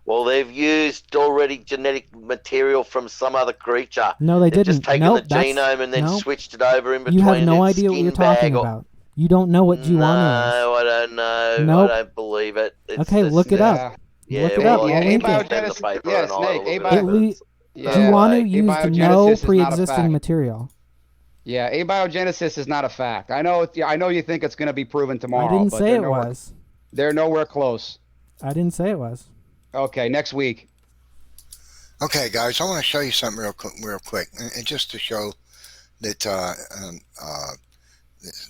Well, they've used already genetic material from some other creature. No, they They've didn't. just taken Nope, the that's- genome and then nope. switched it over in between. You have no its idea what skin you're talking bag or- about. You don't know what G1 is. No, I don't know. Nope. I don't believe it. It's Okay, just- look it up. Yeah, Look it well, up. you I'll can link it. send the Abiogenesis- paper yeah, and I'll Snake, look at abio- it, It but le- it's- Yeah. G1 like, used abiogenesis no is not a pre-existing fact. material. Yeah, abiogenesis is not a fact. I know. I know you think it's going to be proven tomorrow. I didn't but say they're it nowhere- was. They're nowhere close. I didn't say it was. Okay, next week. Okay, guys, I want to show you something real quick, and just to show that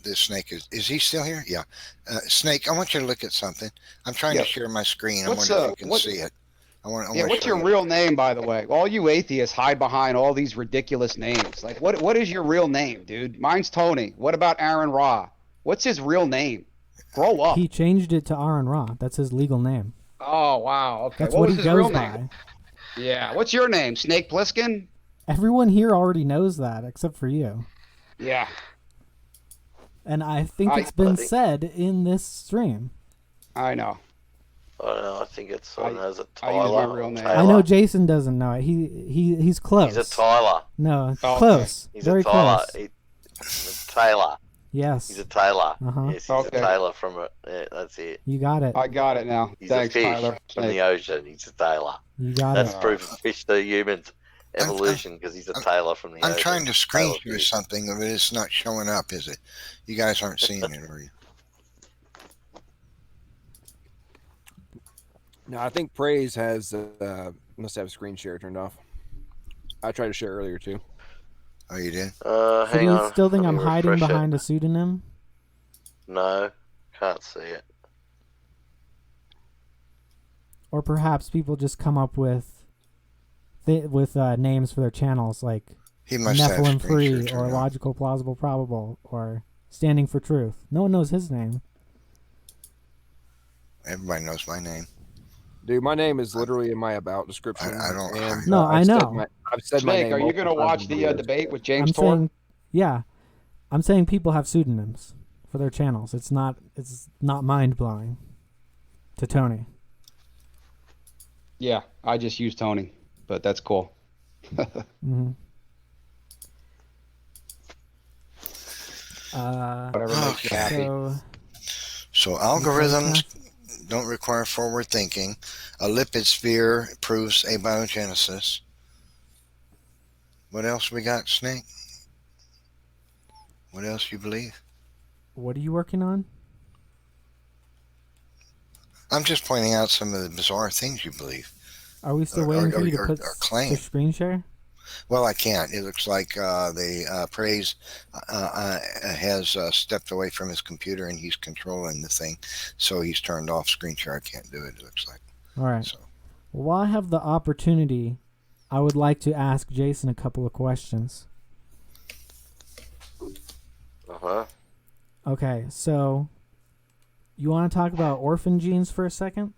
this Snake is he still here? Yeah, Snake, I want you to look at something. I'm trying Yeah. to share my screen. I What's, wonder if you can what- see it. I want Yeah, to what's show your you. real name, by the way? All you atheists hide behind all these ridiculous names. Like, what is your real name, dude? Mine's Tony. What about Aaron Ra? What's his real name? Grow up. He changed it to Aaron Ra. That's his legal name. Oh, wow. Okay. That's what what was he his real goes name? by. Yeah. What's your name? Snake Plissken? Everyone here already knows that, except for you. Yeah. And I think I- it's been think- said in this stream. I know. I don't know. I think it's someone has a I use Tyler. my real name. I Taylor. know Jason doesn't know it. He's close. He's a Tyler. No, Oh, okay. close. He's Very a Tyler. close. He's a Taylor. Yes, He's a Taylor. Uh-huh. Yes, he's Okay. a Taylor from a. Yeah, that's it. you got it. I got it now. He's Thanks, a fish Tyler. from the Snake. ocean. He's a Taylor. You got That's it. proof of fish to humans evolution because he's a Taylor from the I'm ocean. trying to screen Taylor share fish. something, but it's not showing up, is it? You guys aren't seeing it, are you? No, I think Praise has must have screen share turned off. I tried to share earlier too. Oh, you did? So Hang do you on. still think let I'm me hiding refresh it. behind a pseudonym? No, can't see it. Or perhaps people just come up with names for their channels like He must have Nephilim screen Free share or turned on. Logical Plausible Probable or Standing for Truth. No one knows his name. Everybody knows my name. Dude, my name is literally in my about description. I don't- and, No, I I've said know. I've said my Snake, name are you multiple going to times watch in the videos. debate with James I'm Tor? saying, yeah, I'm saying people have pseudonyms for their channels. It's not mind blowing to Tony. Yeah, I just used Tony, but that's cool. Mm-hmm. Whatever makes you happy. So So algorithms don't require forward thinking. A lipid sphere proves abiogenesis. What else we got, Snake? What else you believe? what are you working on? I'm just pointing out some of the bizarre things you believe. Are we still Or- waiting or- for you to or- put or claim. the screen share? Well, I can't. It looks like the Praise has stepped away from his computer and he's controlling the thing. So he's turned off screen share. I can't do it, it looks like. All right. So While I have the opportunity, I would like to ask Jason a couple of questions. Uh-huh. Okay, so you want to talk about orphan genes for a second?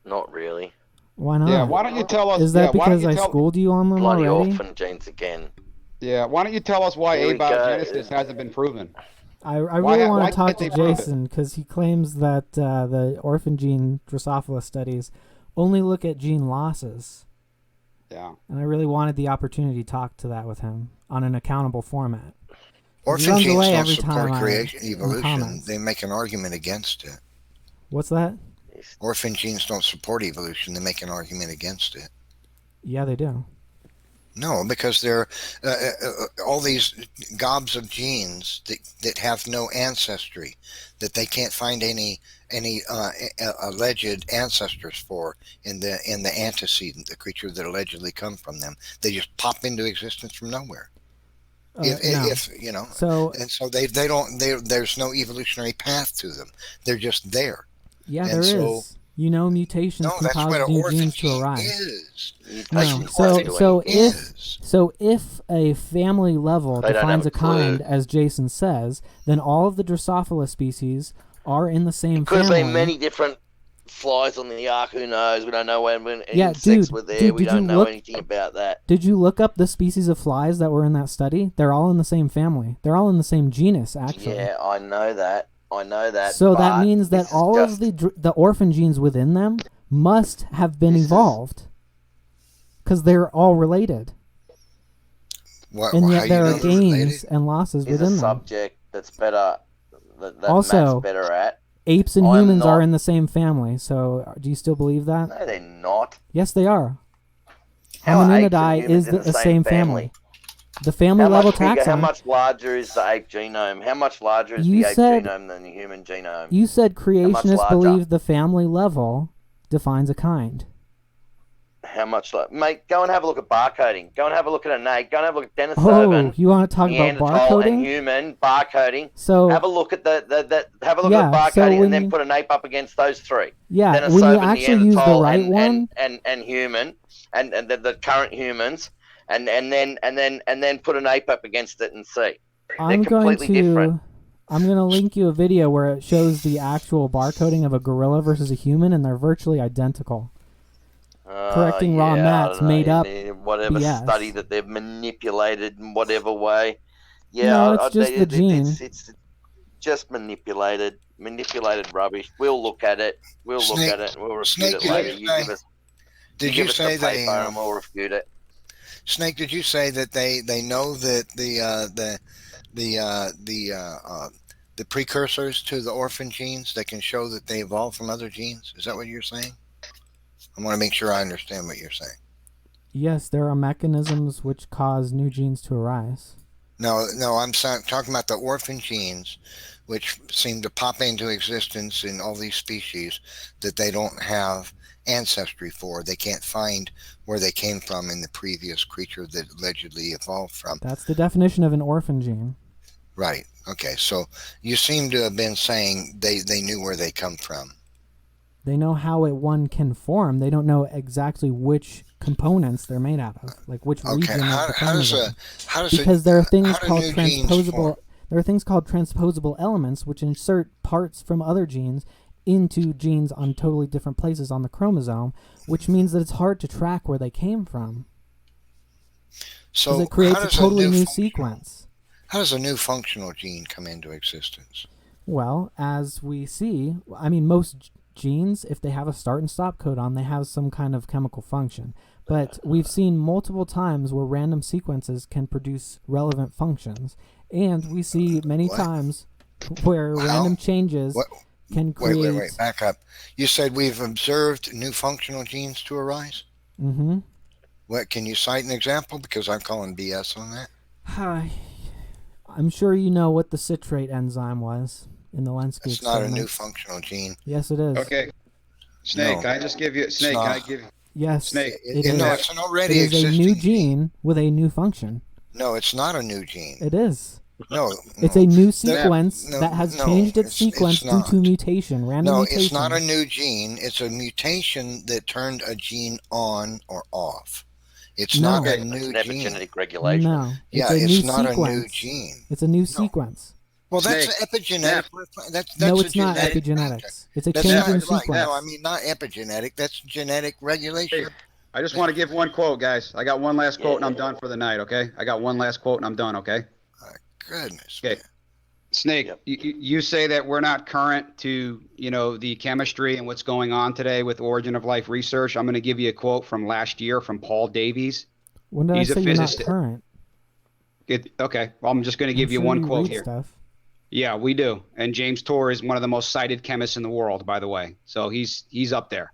Not really. Why not? Yeah, why don't you tell us? Is that yeah, why don't because you I tell, schooled you on them Bloody already? orphan genes again. Yeah, why don't you tell us why Here we go. abiogenesis hasn't been proven? I Why- really want why to talk can't to they prove it? Jason because he claims that the orphan gene Drosophila studies only look at gene losses. Yeah. And I really wanted the opportunity to talk to that with him on an accountable format. orphan runs genes away don't every support time I- creation in the evolution. comments. They make an argument against it. What's that? Orphan genes don't support evolution. They make an argument against it. Yeah, they do. No, because there are all these gobs of genes that have no ancestry, that they can't find any alleged ancestors for in the antecedent, the creature that allegedly come from them. They just pop into existence from nowhere. No. If you know, So and so they don't. There's no evolutionary path to them. They're just there. yeah, And there so is. You know, mutations no, can that's what cause an new orphan genes to gene arise. is. No. Mutations So don't do so anything. if Is. so if a family level They don't defines have a a kind, clue. as Jason says, then all of the Drosophila species are in the same Could have family. been many different flies on the ark. Who knows? We don't know when Yeah, insects dude, were there. dude, We did you don't know look- anything about that. Did you look up the species of flies that were in that study? They're all in the same family. They're all in the same genus, actually. Yeah, I know that. So that but means that this is all just- of the orphan genes within them must have been This is- evolved, because they're all related, and How yet you there know are they're gains related? and losses is a within them. subject that's better. That Also, Matt's better at. Apes and I'm humans are not- in the same family. So do you still believe that? No, they're not. Yes, they are. How are apes and Hominidae humans is in the same family. The family How level much bigger? How taxon. much larger is the ape genome? How much larger is You the ape said- genome than the human genome? You said creationists larger? believe the family level defines a kind. How much? Mate, go and have a look at barcoding. Go and have a look at an ape. Go and have a look at Oh, Denisovan, you want to talk about Neanderthal, and barcoding? human barcoding. So Have a look at have a look Yeah, at so barcoding, when and then you- put an ape up against those three. yeah, Then a when you Soviet actually use the Neanderthal right and, one, and human and the current humans and then put an ape up against it and see. I'm going completely to different. I'm going to link you a video where it shows the actual barcoding of a gorilla versus a human, and they're virtually identical. Correcting raw I mats don't know, made up whatever BS. study that they've manipulated in whatever way. No, it's just the gene. It's just manipulated rubbish. We'll look at it. We'll look Snake- at it and we'll refute Snake, it did later. you You say- give us Did give you us say the paper they? and we'll refute it. Snake, did you say that they know that the precursors to the orphan genes, they can show that they evolved from other genes? Is that what you're saying? I want to make sure I understand what you're saying. Yes, there are mechanisms which cause new genes to arise. No, I'm talking about the orphan genes, which seem to pop into existence in all these species that they don't have ancestry for. They can't find where they came from in the previous creature that allegedly evolved from. That's the definition of an orphan gene. Right. Okay. So you seem to have been saying they knew where they come from. They know how one can form. They don't know exactly which components they're made out of, like which Okay. region of the How does chromosome. because There are things how do called new genes transposable. form? There are things called transposable elements which insert parts from other genes into genes on totally different places on the chromosome, which means that it's hard to track where they came from. So Because it creates how a does totally new functional- sequence. How does a new functional gene come into existence? Well, as we see, I mean, most genes, if they have a start and stop codon, they have some kind of chemical function. But we've seen multiple times where random sequences can produce relevant functions. And we see many What? times where How? random changes What? can create... Wait. Back up. You said we've observed new functional genes to arise? Mm-hmm. What? Can you cite an example? Because I'm calling BS on that. I'm sure you know what the citrate enzyme was in the Lenski It's not a experiment. new functional gene. Yes, it is. Okay. Snake, No. can I just give you Snake, not. can I give Yes, Snake, it No, is. it's an It already is a existing new gene with a new function. No, it's not a new gene. It is. No. It's no. a new sequence no, that has no, changed its it's sequence due not. to mutation, random No, mutation. it's not a new gene. It's a mutation that turned a gene on or off. It's No. not a It's new an gene. epigenetic regulation. No, Yeah, it's a it's new not sequence. a new gene. It's a new sequence. Well, that's Snake. epigenetic. That's No, a it's not genetic epigenetics. factor. It's a That's change not in right. sequence. No, I mean not epigenetic. That's genetic regulation. Hey, I just want to give one quote, guys. I got one last quote and I'm Yeah. done for the night, okay? I got one last quote and I'm done, okay? Goodness. Okay. man. Snake, Yep. you say that we're not current to, the chemistry and what's going on today with origin of life research. I'm going to give you a quote from last year from Paul Davies. When did He's I a say you're not physicist. current? Okay, well, I'm just going to give I'm you sure one quote read here. Stuff. Yeah, we do. And James Tour is one of the most cited chemists in the world, by the way. So he's up there.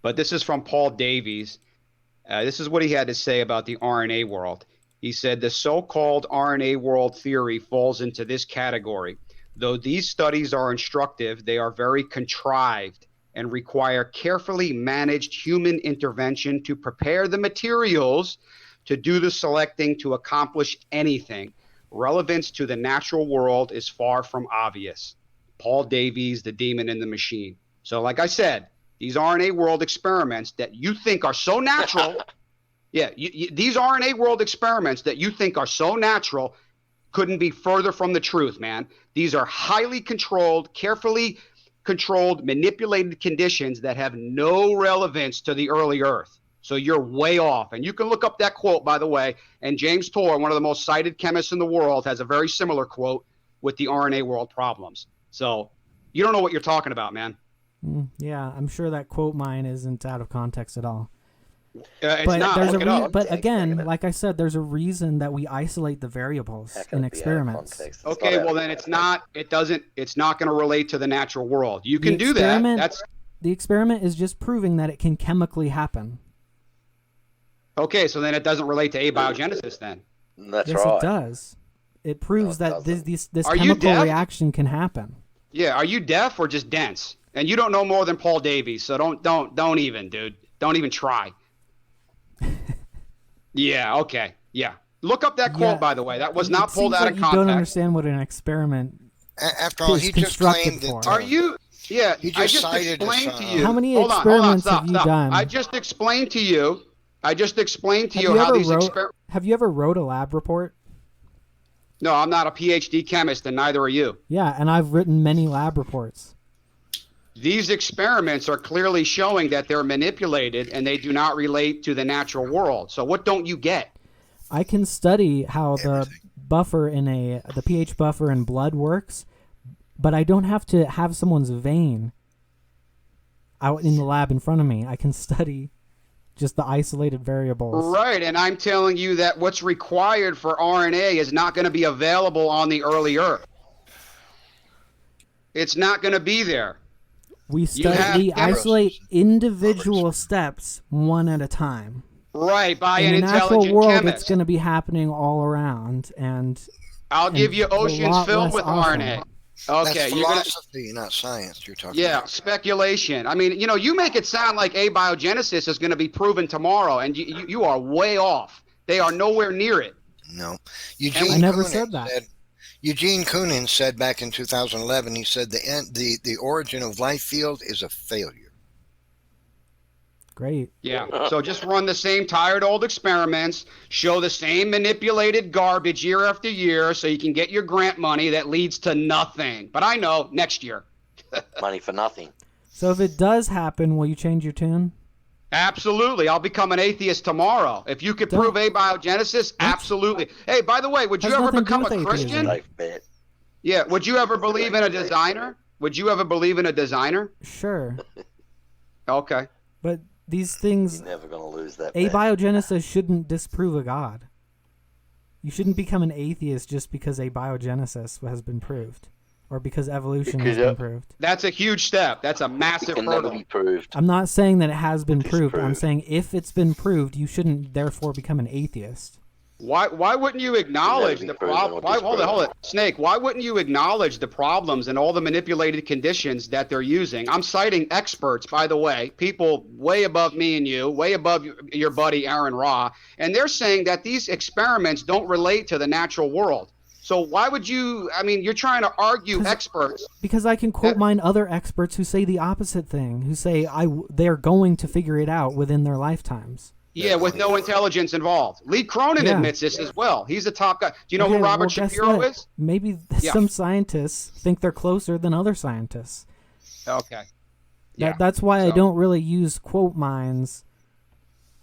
But this is from Paul Davies. This is what he had to say about the RNA world. He said the so-called RNA world theory falls into this category. Though these studies are instructive, they are very contrived and require carefully managed human intervention to prepare the materials to do the selecting to accomplish anything. Relevance to the natural world is far from obvious. Paul Davies, The Demon in the Machine. So like I said, these RNA world experiments that you think are so natural, these RNA world experiments that you think are so natural couldn't be further from the truth, man. These are highly controlled, carefully controlled, manipulated conditions that have no relevance to the early Earth. So you're way off. And you can look up that quote, by the way. And James Tour, one of the most cited chemists in the world, has a very similar quote with the RNA world problems. So you don't know what you're talking about, man. Yeah, I'm sure that quote mine isn't out of context at all. It's But not. there's Look it up. but again, like I said, there's a reason that we isolate the variables How can in it be out of experiments. context? It's Okay, not out well of then it's context. not. It's not going to relate to the natural world. You The can do that. experiment- That's The experiment is just proving that it can chemically happen. okay. So then it doesn't relate to abiogenesis then. That's Yes, right. it does. It proves No, it that this doesn't. this Are you chemical deaf? reaction can happen. Yeah. Are you deaf or just dense? And you don't know more than Paul Davies, so don't even, dude. Don't even try. Yeah. Okay. Yeah. Look up that quote, Yeah, by the way. That was It not pulled seems out like of you don't context. understand what an experiment. After all, It's he just constructed claimed that. for. Are you? Yeah. He I just just cited this, explained to you. How many Hold on, experiments stop, have you stop. done? I just explained to you. Have you how ever these experiments. Have you ever wrote a lab report? No, I'm not a PhD chemist, and neither are you. Yeah, and I've written many lab reports. These experiments are clearly showing that they're manipulated and they do not relate to the natural world. So what don't you get? I can study how the pH buffer in blood works, but I don't have to have someone's vein out in the lab in front of me. I can study just the isolated variables. Right, and I'm telling you that what's required for RNA is not going to be available on the early Earth. It's not going to be there. We have isolate individual steps one at a time. Right, by In an the natural intelligent world, chemist. it's going to be happening all around, and I'll give you a oceans lot filled less with often. RNA. That's Okay, you're gonna. philosophy, not science. You're talking Yeah, about. speculation. I mean, you make it sound like abiogenesis is going to be proven tomorrow, and you are way off. They are nowhere near it. No, I never said that. Eugene Koonin said back in 2011. He said the origin of life field is a failure. Great. Yeah. So just run the same tired old experiments, show the same manipulated garbage year after year so you can get your grant money that leads to nothing. But I know next year. Money for nothing. So if it does happen, will you change your tune? Absolutely. I'll become an atheist tomorrow. If you could Don't- prove abiogenesis, absolutely. Hey, by the way, would you Has ever nothing to do become with a atheism. Christian? Safe bet. Yeah. Would you ever believe in a designer? Would you ever believe in a designer? Sure. Okay. But these things, You're never going to lose that bet. abiogenesis shouldn't disprove a god. You shouldn't become an atheist just because abiogenesis has been proved, or because evolution has been proved. That's a huge step. That's a It massive can never hurdle. be proved. I'm not saying that it has been proved. I'm Disproved. saying if it's been proved, you shouldn't therefore become an atheist. Why wouldn't you acknowledge Never the be proven problem? or Hold disproven. it, Snake. Why wouldn't you acknowledge the problems and all the manipulated conditions that they're using? I'm citing experts, by the way, people way above me and you, way above your buddy Aaron Ra, and they're saying that these experiments don't relate to the natural world. So why would you? I mean, you're trying to argue experts. Because I can quote mine other experts who say the opposite thing, who say they're going to figure it out within their lifetimes. Yeah, with no intelligence involved. Lee Cronin Yeah. admits this as well. He's a top guy. Do you know Okay, who Robert well, guess Shapiro what? is? Maybe Yeah. some scientists think they're closer than other scientists. Okay. Yeah. That's why I So- don't really use quote mines,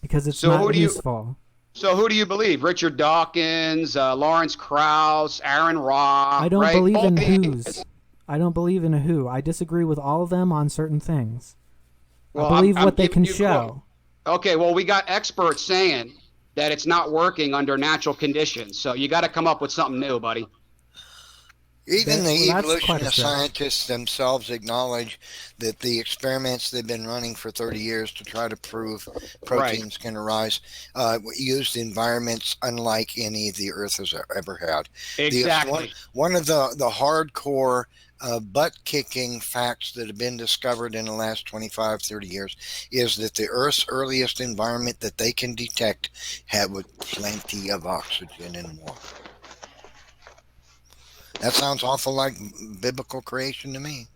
because it's So who not do you- useful. So who do you believe? Richard Dawkins, Lawrence Krauss, Aaron Ra. I don't right? believe All in these- who's. I don't believe in a who. I disagree with all of them on certain things. Well, I believe I'm what they giving can you show. quote. Okay, well, we got experts saying that it's not working under natural conditions. So you got to come up with something new, buddy. Even the Well, that's quite a evolutionist stretch. scientists themselves acknowledge that the experiments they've been running for 30 years to try to prove proteins can arise used environments unlike any the Earth has ever had. Exactly. One of the hardcore butt-kicking facts that have been discovered in the last 25, 30 years is that the Earth's earliest environment that they can detect had with plenty of oxygen and water. That sounds awful like biblical creation to me.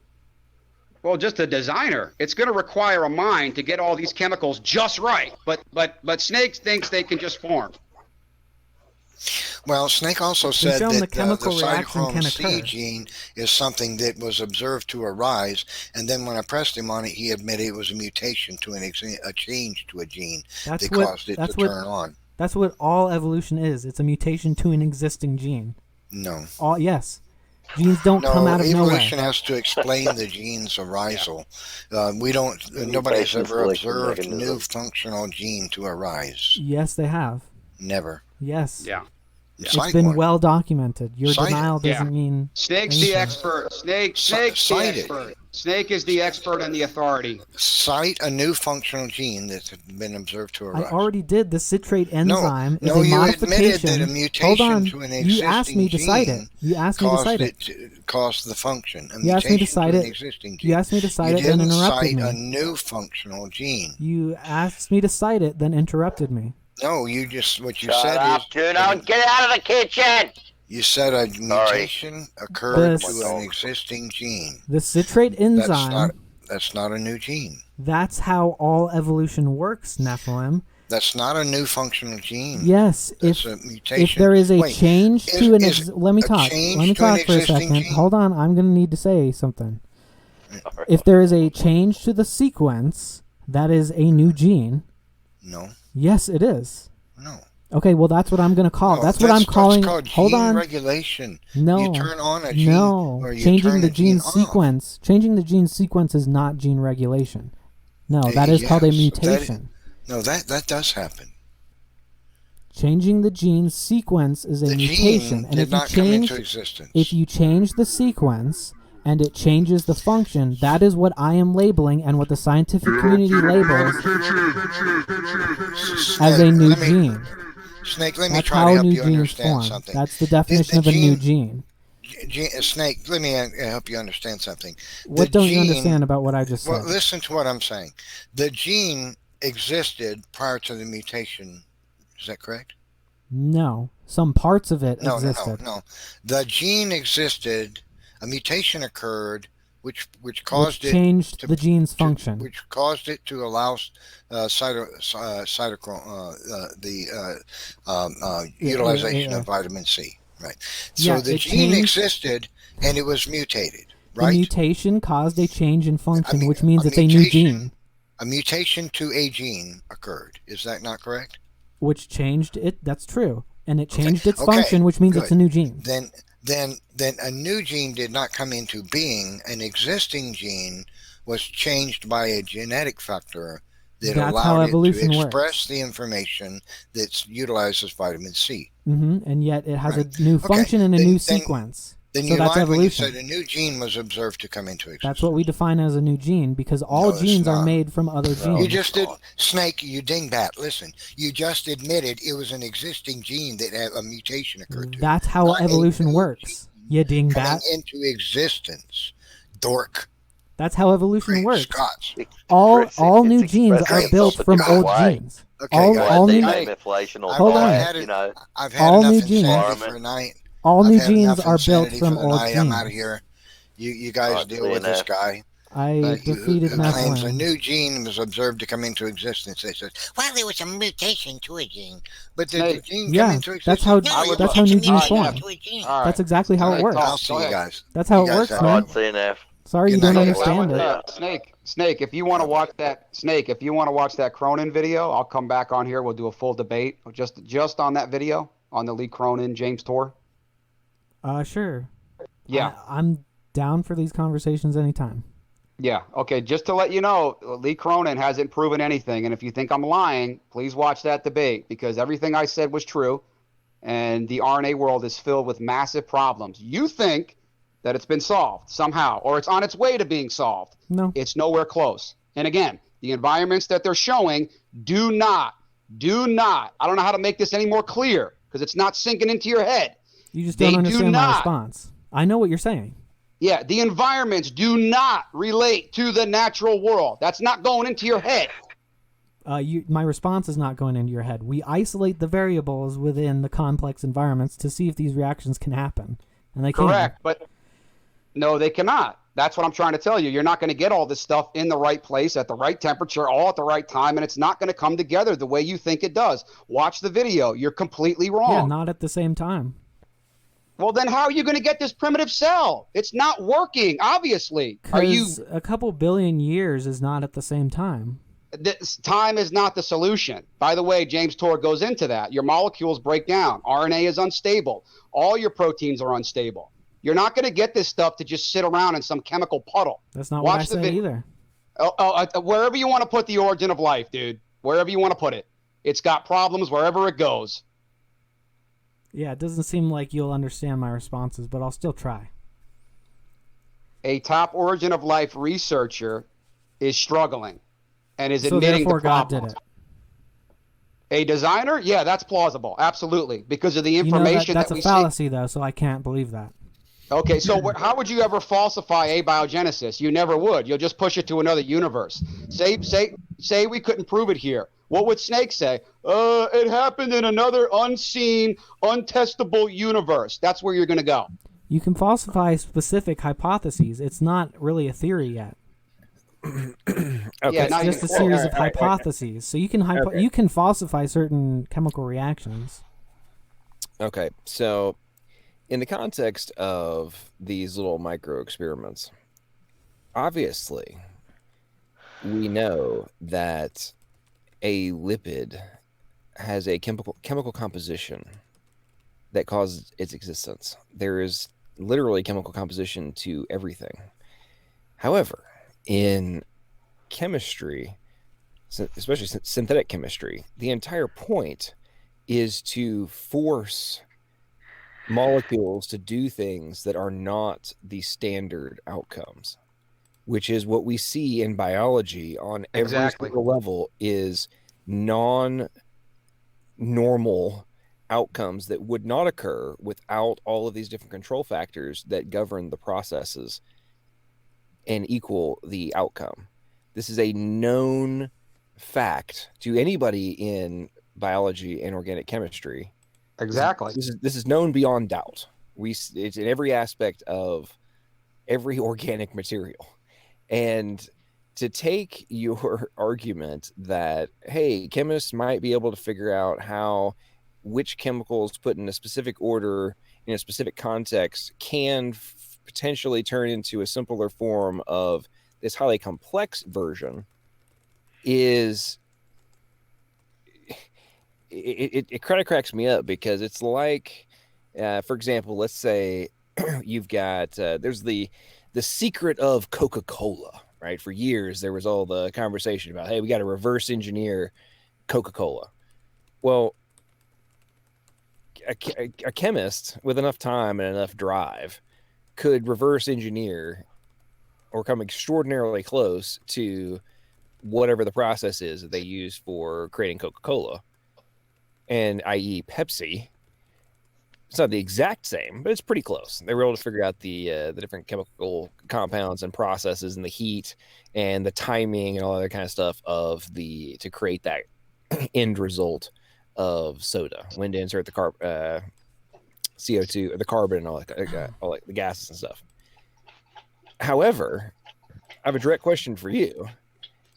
Well, just a designer. It's going to require a mind to get all these chemicals just right. But Snake thinks they can just form. Well, Snake also It's been said shown that the chemical the reaction cytochrome can C occur. gene is something that was observed to arise, and then when I pressed him on it, he admitted it was a mutation to a change to a gene that caused it to turn on. That's what all evolution is. It's a mutation to an existing gene. No. Yes. Genes don't come out of nowhere. Evolution has to explain the gene's arisal. We don't. Nobody's Mutation ever selection observed mechanism. new functional gene to arise. Yes, they have. Never. Yes. Yeah. It's Cite been one. well documented. Your Cite it. denial doesn't Yeah. mean Snake's the anything. expert. Snake's the Cite it. expert. Snake is the expert and the authority. Cite a new functional gene that's been observed to I arise. already did. The citrate enzyme No, is a you modification. admitted that a mutation Hold on. to an You asked me to existing cite it. gene You asked me to cite it. caused the function. A You asked me to mutation cite an it. existing gene. You asked me to cite You it, then didn't interrupted cite a me. new functional gene. You asked me to cite it, then interrupted me. No, you just what you Shut said up, is Juno, and get out of the kitchen! you said a mutation occurred to an existing gene. The citrate enzyme. That's not a new gene. That's how all evolution works, Nephilim. That's not a new functional gene. Yes, That's a mutation. if there is a Wait, change is- to an is let me a talk. change Let me to an talk for a existing second. gene? Hold on, I'm going to need to say something. If there is a change to the sequence, that is a new gene. No. Yes, it is. No. Okay, well that's what I'm going to call. No, that's what I'm calling. That's called Hold gene on. regulation. No. You turn on a gene No. or you Changing turn the a gene gene sequence. Changing the gene sequence is not gene regulation. No, that is called a Yes, mutation. That does happen. Changing the gene sequence is a The mutation, gene and did if you not come change, into existence. if you change the sequence and it changes the function, that is what I am labeling and what the scientific community labels as a new gene. Snake, let me That's try how to help new you genes understand form. something. That's the definition of a new gene. Snake, let me help you understand something. What don't you understand about what I just said? Well, listen to what I'm saying. The gene existed prior to the mutation. Is that correct? No, some parts of it No, existed. no. The gene existed. A mutation occurred, which caused Which it changed to- the gene's to- function. which caused it to allow utilization of vitamin C. Right. So Yeah, the it gene changed- existed, and it was mutated. The Right. mutation caused a change in function, which means a it's a new mutation- gene, A mutation to a gene occurred. Is that not correct? which changed it. That's true, and it Okay. changed its Okay, function, which means it's good. a new gene. Then a new gene did not come into being. An existing gene was changed by a genetic factor that That's how allowed it evolution to works. express the information that utilizes vitamin C. And yet it has Right. a new Okay, function and a then- new then- sequence. Then So you that's lied when you evolution. said a new gene was observed to come into existence. That's what we define as a new gene, because all No, it's genes are not. made from other genes. You just did, Snake, you dingbat. Listen, you just admitted it was an existing gene that had a mutation occurred to. That's how Not a evolution new works. You coming dingbat. into existence. Dork. That's how evolution Great works. Scots. All new genes are Great built from Scott. old Way. genes. Okay, All, guys. all new methylation or Hold on. diet, you know. I've had all enough new insanity genes- for a night. all I've new had genes enough are built insanity from for the old night. genes. I'm out of here. You guys Alright, deal with this DNF. guy. I who defeated claims a Nephilim. new gene was observed to come into existence. They said, well, there was a mutation to a gene. But did the Snake. gene Yeah, come into existence? that's how- No, it that's was how a new genes mutation form. to a gene. All right. That's exactly how it works. I'll see you guys. That's how You it guys works, have a man. good one. CNF. Sorry you Good don't night. understand it. Snake, if you want to watch that Cronin video, I'll come back on here. We'll do a full debate just on that video on the Lee Cronin James tour. Sure. Yeah. I'm down for these conversations anytime. Yeah. Okay. Just to let you know, Lee Cronin hasn't proven anything. And if you think I'm lying, please watch that debate, because everything I said was true. And the RNA world is filled with massive problems. You think that it's been solved somehow, or it's on its way to being solved. No. It's nowhere close. And again, the environments that they're showing do not, I don't know how to make this any more clear because it's not sinking into your head. You just don't understand my response. I know what you're saying. Yeah, the environments do not relate to the natural world. That's not going into your head. My response is not going into your head. We isolate the variables within the complex environments to see if these reactions can happen. And they can. Correct, but no, they cannot. That's what I'm trying to tell you. You're not going to get all this stuff in the right place at the right temperature, all at the right time, and it's not going to come together the way you think it does. Watch the video. You're completely wrong. Yeah, not at the same time. Well, then how are you going to get this primitive cell? It's not working, obviously. Because a couple billion years is not at the same time. This time is not the solution. By the way, James Tour goes into that. Your molecules break down. RNA is unstable. All your proteins are unstable. You're not going to get this stuff to just sit around in some chemical puddle. That's not what I said either. Wherever you want to put the origin of life, dude. Wherever you want to put it. It's got problems wherever it goes. Yeah, it doesn't seem like you'll understand my responses, but I'll still try. A top origin of life researcher is struggling and is So admitting therefore the problem. God did it. A designer? Yeah, that's plausible. Absolutely. Because of the information that's that we a fallacy, though, so I can't believe that. Okay, so how would you ever falsify abiogenesis? You never would. You'll just push it to another universe. Say we couldn't prove it here. What would Snake say? It happened in another unseen, untestable universe. That's where you're going to go. You can falsify specific hypotheses. It's not really a theory yet. Okay. Yeah, It's just a series of hypotheses. So you can you can falsify certain chemical reactions. Okay, so in the context of these little micro experiments, obviously, we know that a lipid has a chemical composition that causes its existence. There is literally chemical composition to everything. However, in chemistry, especially synthetic chemistry, the entire point is to force molecules to do things that are not the standard outcomes, which is what we see in biology on every single level, is non-normal outcomes that would not occur without all of these different control factors that govern the processes and equal the outcome. This is a known fact to anybody in biology and organic chemistry. Exactly. This is known beyond doubt. It's in every aspect of every organic material. And to take your argument that, hey, chemists might be able to figure out which chemicals put in a specific order in a specific context can potentially turn into a simpler form of this highly complex version is it kind of cracks me up, because it's like, for example, let's say you've got there's the secret of Coca-Cola, right? For years there was all the conversation about, hey, we got to reverse engineer Coca-Cola. Well, a chemist with enough time and enough drive could reverse engineer or come extraordinarily close to whatever the process is that they use for creating Coca-Cola, and i.e. Pepsi. It's not the exact same, but it's pretty close. They were able to figure out the different chemical compounds and processes and the heat and the timing and all that kind of stuff to create that end result of soda. When to insert the CO2 or the carbon and all the gases and stuff. However, I have a direct question for you.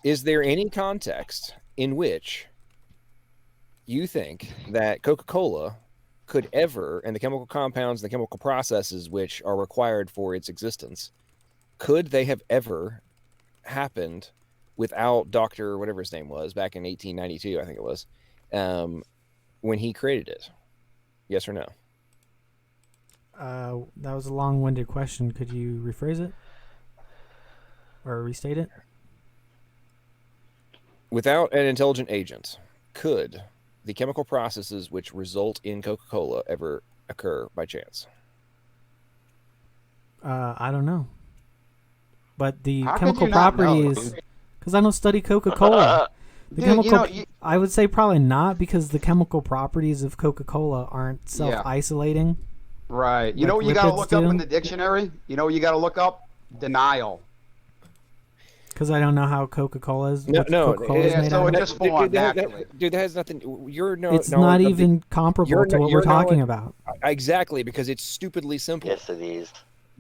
Is there any context in which you think that Coca-Cola could ever, and the chemical compounds and the chemical processes which are required for its existence, could they have ever happened without Dr. whatever his name was back in 1892, I think it was, when he created it? Yes or no? That was a long-winded question. Could you rephrase it? Or restate it? Without an intelligent agent, could the chemical processes which result in Coca-Cola ever occur by chance? I don't know. But the How could chemical you not know, properties, dude? because I don't study Coca-Cola. The Dude, chemical, I would say probably not, because the chemical properties of Coca-Cola aren't self-isolating. Right. You Like know what you got to lipids look up do? in the dictionary? You know what you got to look up? Denial. Because I don't know how Coca-Cola is. No, what no, Coca-Cola is Yeah, made so out it of. just formed naturally. Dude, that has nothing. It's not even comparable to what we're talking about. Exactly, because it's stupidly simple. Yes, it is.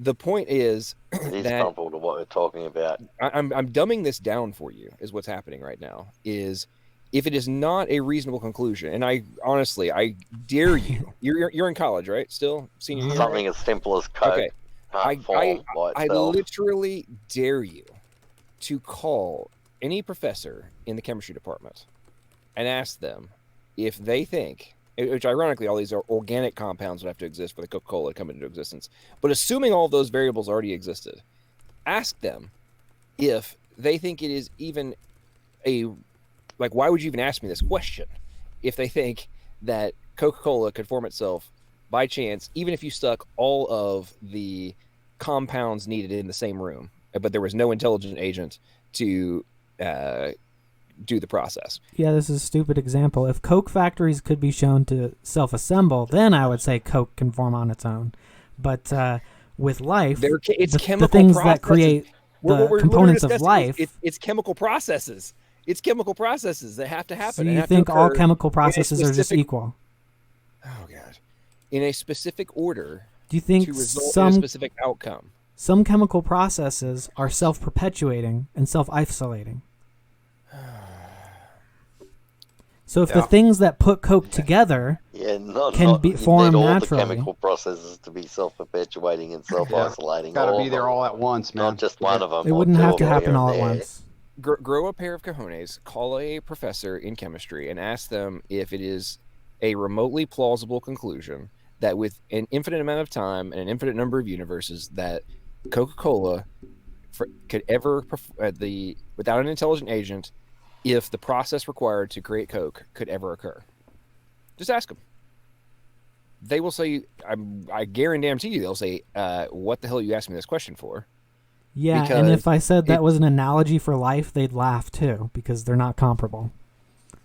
The point is It is that comparable to what we're talking about. I'm dumbing this down for you. Is what's happening right now. Is if it is not a reasonable conclusion, and I honestly, I dare you. You're in college, right? Still senior year. Something as simple as Coke. Okay. Can't form by I itself. literally dare you to call any professor in the chemistry department and ask them if they think, which ironically all these are organic compounds would have to exist for the Coca-Cola to come into existence, but assuming all of those variables already existed, ask them if they think it is even why would you even ask me this question if they think that Coca-Cola could form itself by chance, even if you stuck all of the compounds needed in the same room, but there was no intelligent agent to do the process. Yeah, this is a stupid example. If Coke factories could be shown to self-assemble, then I would say Coke can form on its own. But with life, It's the chemical things processes. that create What the we're components of discussing life. It's chemical processes. It's chemical processes that have to happen. So and you have to think all occur chemical in a processes are just specific- equal? Oh god! In a specific order Do you think to result in a some specific outcome. chemical processes are self-perpetuating and self-isolating? So if the things that put Coke together Yeah, can be you formed need all naturally. the chemical processes to be self-perpetuating and self-isolating. Got to all be of there them. all at once, man. Not just one of them. it or wouldn't two have of to them happen here all and at there. once. Grow a pair of cojones, call a professor in chemistry, and ask them if it is a remotely plausible conclusion that with an infinite amount of time and an infinite number of universes that Coca-Cola could ever without an intelligent agent, if the process required to create Coke could ever occur. Just ask them. They will say, I guarantee you, they'll say, "What the hell are you asking me this question for?" Yeah, Because and if I said that was an analogy for life, they'd laugh too, because they're not comparable.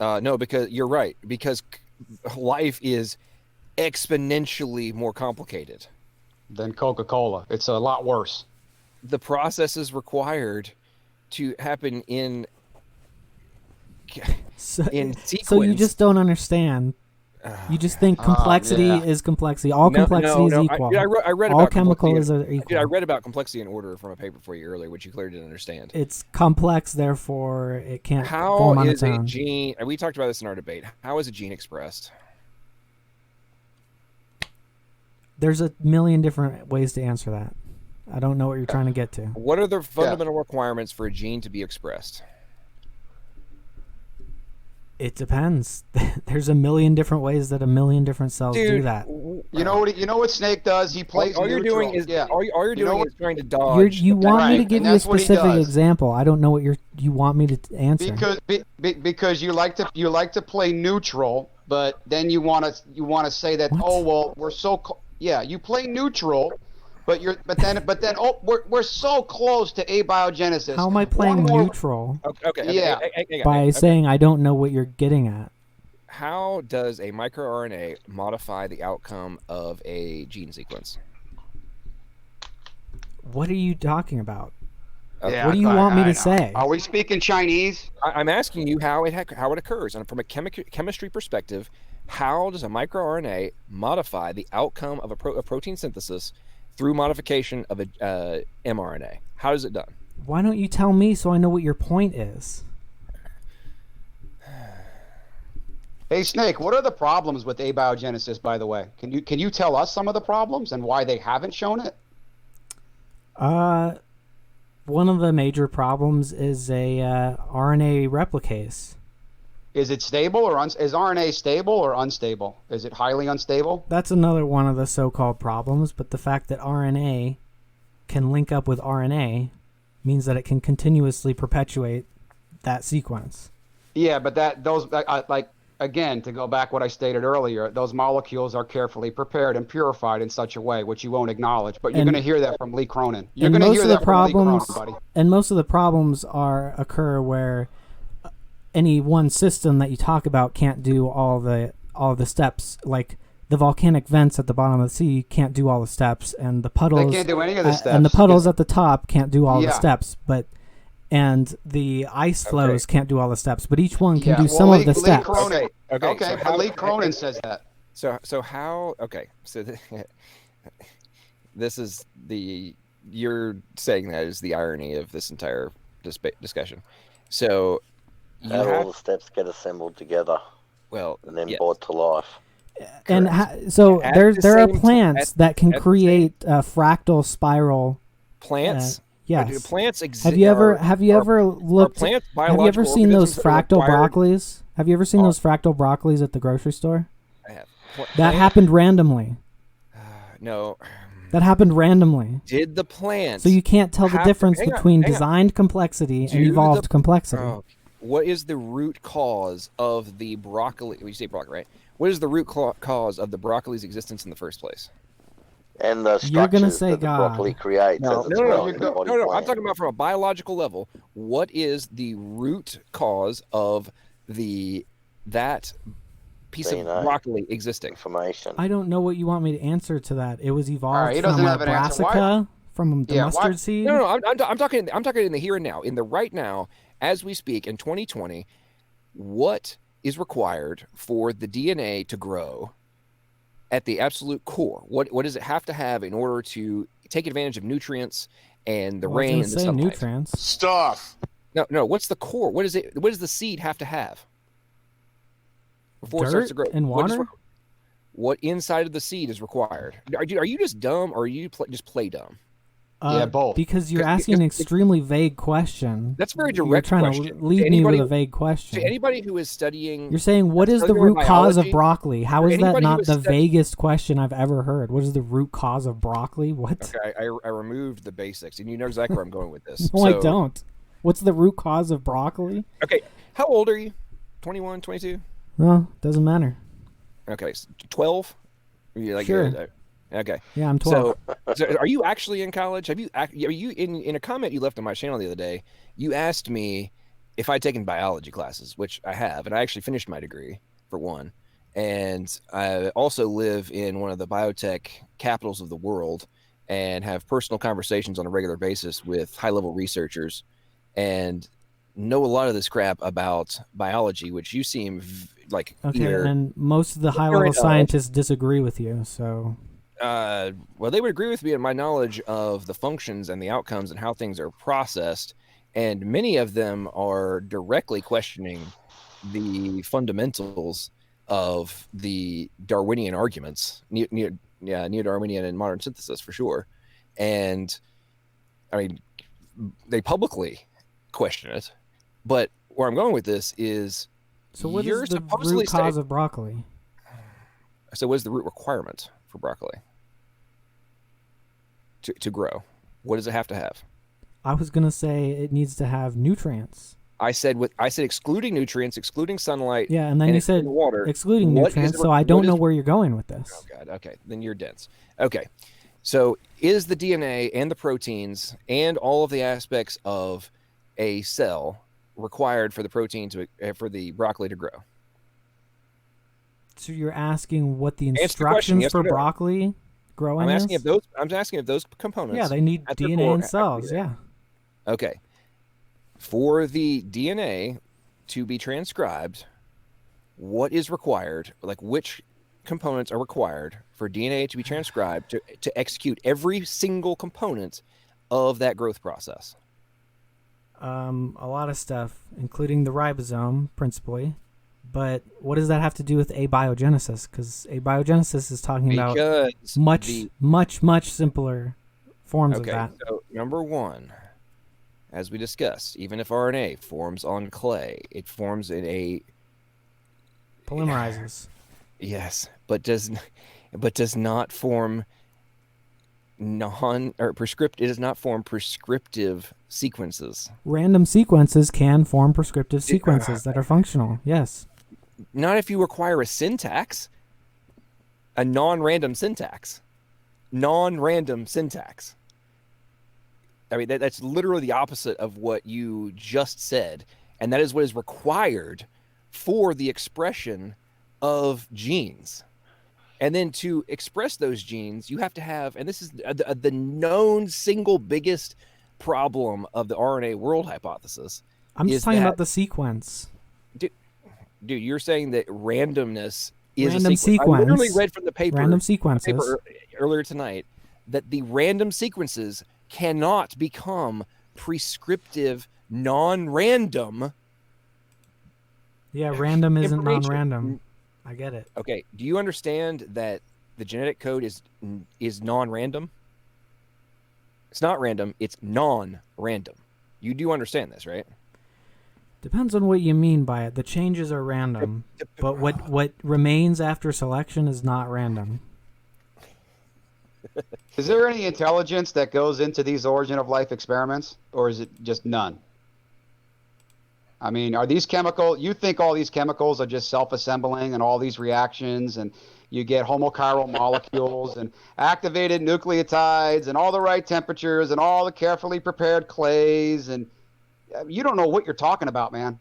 No, because you're right. Because life is exponentially more complicated. Than Coca-Cola. It's a lot worse. The processes required to happen in So, sequence. so you just don't understand. You just think complexity yeah. is complexity. All complexity is equal. I read All about chemicals complexity. are equal. Dude, I read about complexity in order from a paper for you earlier, which you clearly didn't understand. It's complex, therefore it can't form How on is its a own. gene? And we talked about this in our debate. How is a gene expressed? There's a million different ways to answer that. I don't know what you're trying to get to. What are the fundamental requirements for a gene to be expressed? It depends. There's a million different ways that a million different cells do that. You know what Snake does? He plays all you're neutral. doing is yeah. all you're You know doing what- is trying to dodge. You want me to Right, give and you a that's what he specific does. example. I don't know what you want me to answer. Because you like to play neutral, but then you want to say that What? we're so you play neutral, but then we're so close to abiogenesis. How am I playing One more- neutral Okay. Yeah. by saying I don't know what you're getting at? How does a microRNA modify the outcome of a gene sequence? What are you talking about? Yeah, What do you want me I to know. say? Are we speaking Chinese? I'm asking you how it occurs, and from a chemistry perspective, how does a microRNA modify the outcome of a protein synthesis through modification of a mRNA? How is it done? Why don't you tell me so I know what your point is? Hey Snake, what are the problems with abiogenesis, by the way? Can you tell us some of the problems and why they haven't shown it? One of the major problems is a RNA replicase. Is it stable or is RNA stable or unstable? Is it highly unstable? That's another one of the so-called problems, but the fact that RNA can link up with RNA means that it can continuously perpetuate that sequence. Yeah, but again, to go back what I stated earlier, those molecules are carefully prepared and purified in such a way, which you won't acknowledge. But you're And- going to hear that from Lee Cronin. You're and going to most hear of the that from Lee problems, Cronin, buddy. and most of the problems occur where any one system that you talk about can't do all the steps. Like the volcanic vents at the bottom of the sea can't do all the steps, and the puddles They can't do any of the steps. and the puddles at the top can't do all the Yeah. steps. And the ice flows can't do all the steps, but each one can Yeah, do well, some Lee- of the Lee steps. Cronin- Okay, Okay, so but how- Lee Cronin says that. So how? Okay, so this is you're saying that is the irony of this entire discussion. So you How have, all the steps get assembled together well, and then yes. brought to life. And so At there the are same plants at- that can at the create a fractal spiral. plants. Yes. Plants exist. Have you ever looked? Plants Have you ever biological seen those organisms that are fractal required- broccolis? Have you ever seen those fractal broccolis at the grocery store? I have. That happened randomly. No. That happened randomly. Did the plant? So you can't tell the have to- difference hang on, between hang on. designed complexity Do and evolved the- complexity. Oh, what is the root cause of the broccoli? Well, you say broccoli, right? What is the root cause of the broccoli's existence in the first place? And the You're gonna structures say that the God. broccoli creates No, as it's no, growing in the body I'm plan. talking about from a biological level. What is the root cause of that piece of DNA. broccoli existing? Information. I don't know what you want me to answer to that. It was evolved All right, he from doesn't a have an answer. Why- brassica, from the Yeah, why- mustard seed. No, I'm talking in the here and now, in the right now, as we speak in 2020. What is required for the DNA to grow at the absolute core? What does it have to have in order to take advantage of nutrients and the Well, I was rain gonna and the say sunlight? nutrients. Stuff. No. What's the core? What does the seed have to have before it starts to Dirt grow? and water. What inside of the seed is required? Are you just dumb, or are you just play dumb? Yeah, both. Because you're Because- asking an because- extremely vague question. That's a very You're direct trying question. to lead To me with anybody- a vague question. To anybody who is studying, You're saying, what is the cellular root cause of biology, broccoli? How or is that anybody who not is the studying- vaguest question I've ever heard? What is the root cause of broccoli? What? okay, I removed the basics, and you know exactly where I'm going with this. No, I So- don't. What's the root cause of broccoli? Okay, how old are you? 21, 22? No, doesn't matter. Okay, 12? Sure. Okay. Yeah, I'm 12. So are you actually in college? Are you in a comment you left on my channel the other day? You asked me if I'd taken biology classes, which I have, and I actually finished my degree for one. And I also live in one of the biotech capitals of the world and have personal conversations on a regular basis with high-level researchers and know a lot of this crap about biology, which you seem like Okay, either and most of the high-level ignorant of. scientists disagree with you, so... well, they would agree with me in my knowledge of the functions and the outcomes and how things are processed, and many of them are directly questioning the fundamentals of the Darwinian arguments, neo-Darwinian and modern synthesis for sure. And I mean, they publicly question it. But where I'm going with this is, So what you're is the supposedly root cause saying- of broccoli? So what is the root requirement for broccoli to grow? What does it have to have? I was going to say it needs to have nutrients. I said excluding nutrients, excluding sunlight. Yeah, and then you said excluding water. excluding What is nutrients, the- so I what don't is- know where you're going with this. Oh God. Okay, then you're dense. Okay, so is the DNA and the proteins and all of the aspects of a cell required for the protein for the broccoli to grow? So you're asking what the Answer the question, instructions yes for or no. broccoli growing I'm asking is? if those components. Yeah, they need at their DNA core and have to be cells, there. yeah. Okay. For the DNA to be transcribed, what is required? Like, which components are required for DNA to be transcribed to execute every single component of that growth process? A lot of stuff, including the ribosome, principally. But what does that have to do with abiogenesis? Because abiogenesis is talking about Because much simpler forms of okay, that. so number one, as we discussed, even if RNA forms on clay, it forms in a Polymerizes. yes, but does not form it does not form prescriptive sequences. Random sequences can form prescriptive sequences that are functional. Yes. Not if you require a syntax, a non-random syntax. Non-random syntax. I mean, that's literally the opposite of what you just said, and that is what is required for the expression of genes. And then to express those genes, you have to have, and this is the known single biggest problem of the RNA world hypothesis. I'm just talking about the sequence. Dude, you're saying that randomness is Random a sequence. I literally read from the paper, random sequences. Earlier tonight that the random sequences cannot become prescriptive non-random. Yeah, random isn't non-random. I get it. Okay, do you understand that the genetic code is non-random? It's not random, it's non-random. You do understand this, right? Depends on what you mean by it. The changes are random, but what remains after selection is not random. Is there any intelligence that goes into these origin of life experiments, or is it just none? I mean, are these you think all these chemicals are just self-assembling and all these reactions, and you get homochiral molecules and activated nucleotides and all the right temperatures and all the carefully prepared clays, and you don't know what you're talking about, man.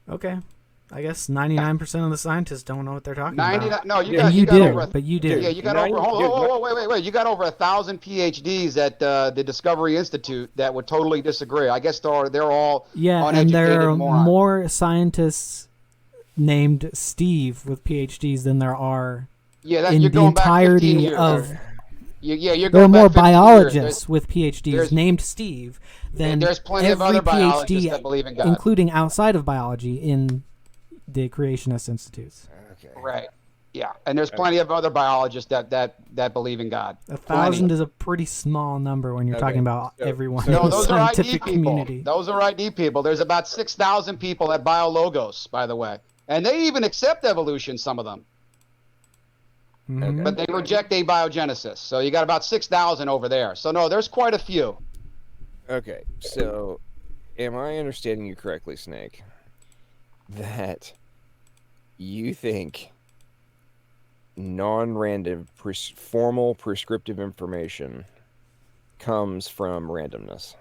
Okay. I guess 99% of the scientists don't know what they're talking about. No, you do, but you do. Yeah, you got wait. You got over 1,000 PhDs at the Discovery Institute that would totally disagree. I guess they're all uneducated and there are morons. more scientists named Steve with PhDs than there are in the entirety of. There are more biologists with PhDs named Steve than there's plenty of other biologists that believe in God, including outside of biology in the Creationist institutes. Okay. Right. Yeah, and there's plenty of other biologists that believe in God. 1,000 is a pretty small number when you're talking about everyone in the those scientific are ID community. People. Those are ID people. There's about 6,000 people at BioLogos, by the way, and they even accept evolution. Some of them. Mm-hmm. But they reject abiogenesis. So you got about 6,000 over there. So no, there's quite a few. Okay, so am I understanding you correctly, Snake, that you think non-random formal prescriptive information comes from randomness?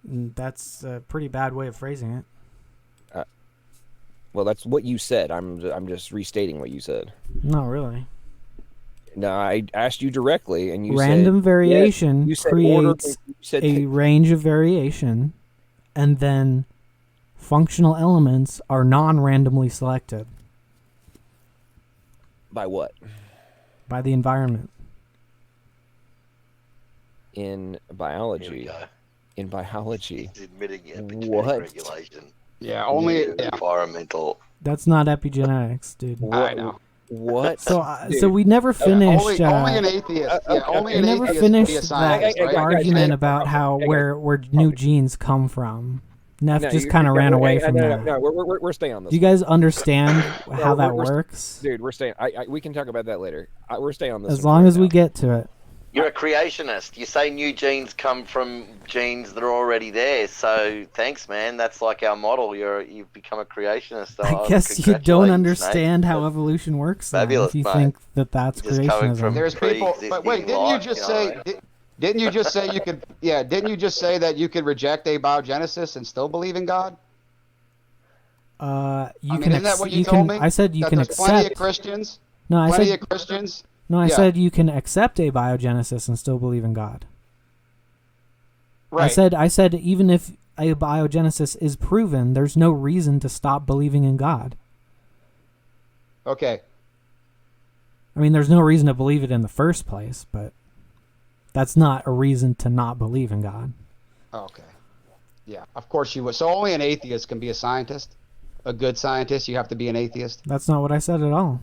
That's a pretty bad way of phrasing it. Well, that's what you said. I'm just restating what you said. No, really. No, I asked you directly, and you random said variation yes, creates a range of variation, and then functional elements are non-randomly selected. By what? By the environment. In biology. In biology. He's admitting What? regulation. Yeah, only environmental. That's not epigenetics, dude. I know. What? So we never finished. Only an atheist. We never finished that argument about how where new genes come from. Neff just kind of ran away from that. No, we're staying on this. Do you guys understand how that works? Dude, we're staying. We can talk about that later. We're staying on this. As long as we get to it. You're a creationist. You say new genes come from genes that are already there. So thanks, man. That's like our model. You've become a creationist. I guess you don't understand how evolution works. Fabulous, if you mate. think that that's creationism. There's people. But wait, didn't you just say? Didn't you just say you could? Yeah, didn't you just say that you could reject abiogenesis and still believe in God? Isn't that what you told me? I said you can accept. Plenty of Christians. No, I plenty said of Christians. No, I said you can accept abiogenesis and still believe in God. Right. I said even if abiogenesis is proven, there's no reason to stop believing in God. Okay. I mean, there's no reason to believe it in the first place, but that's not a reason to not believe in God. Okay. Yeah, of course you would. So only an atheist can be a scientist? A good scientist, you have to be an atheist? That's not what I said at all.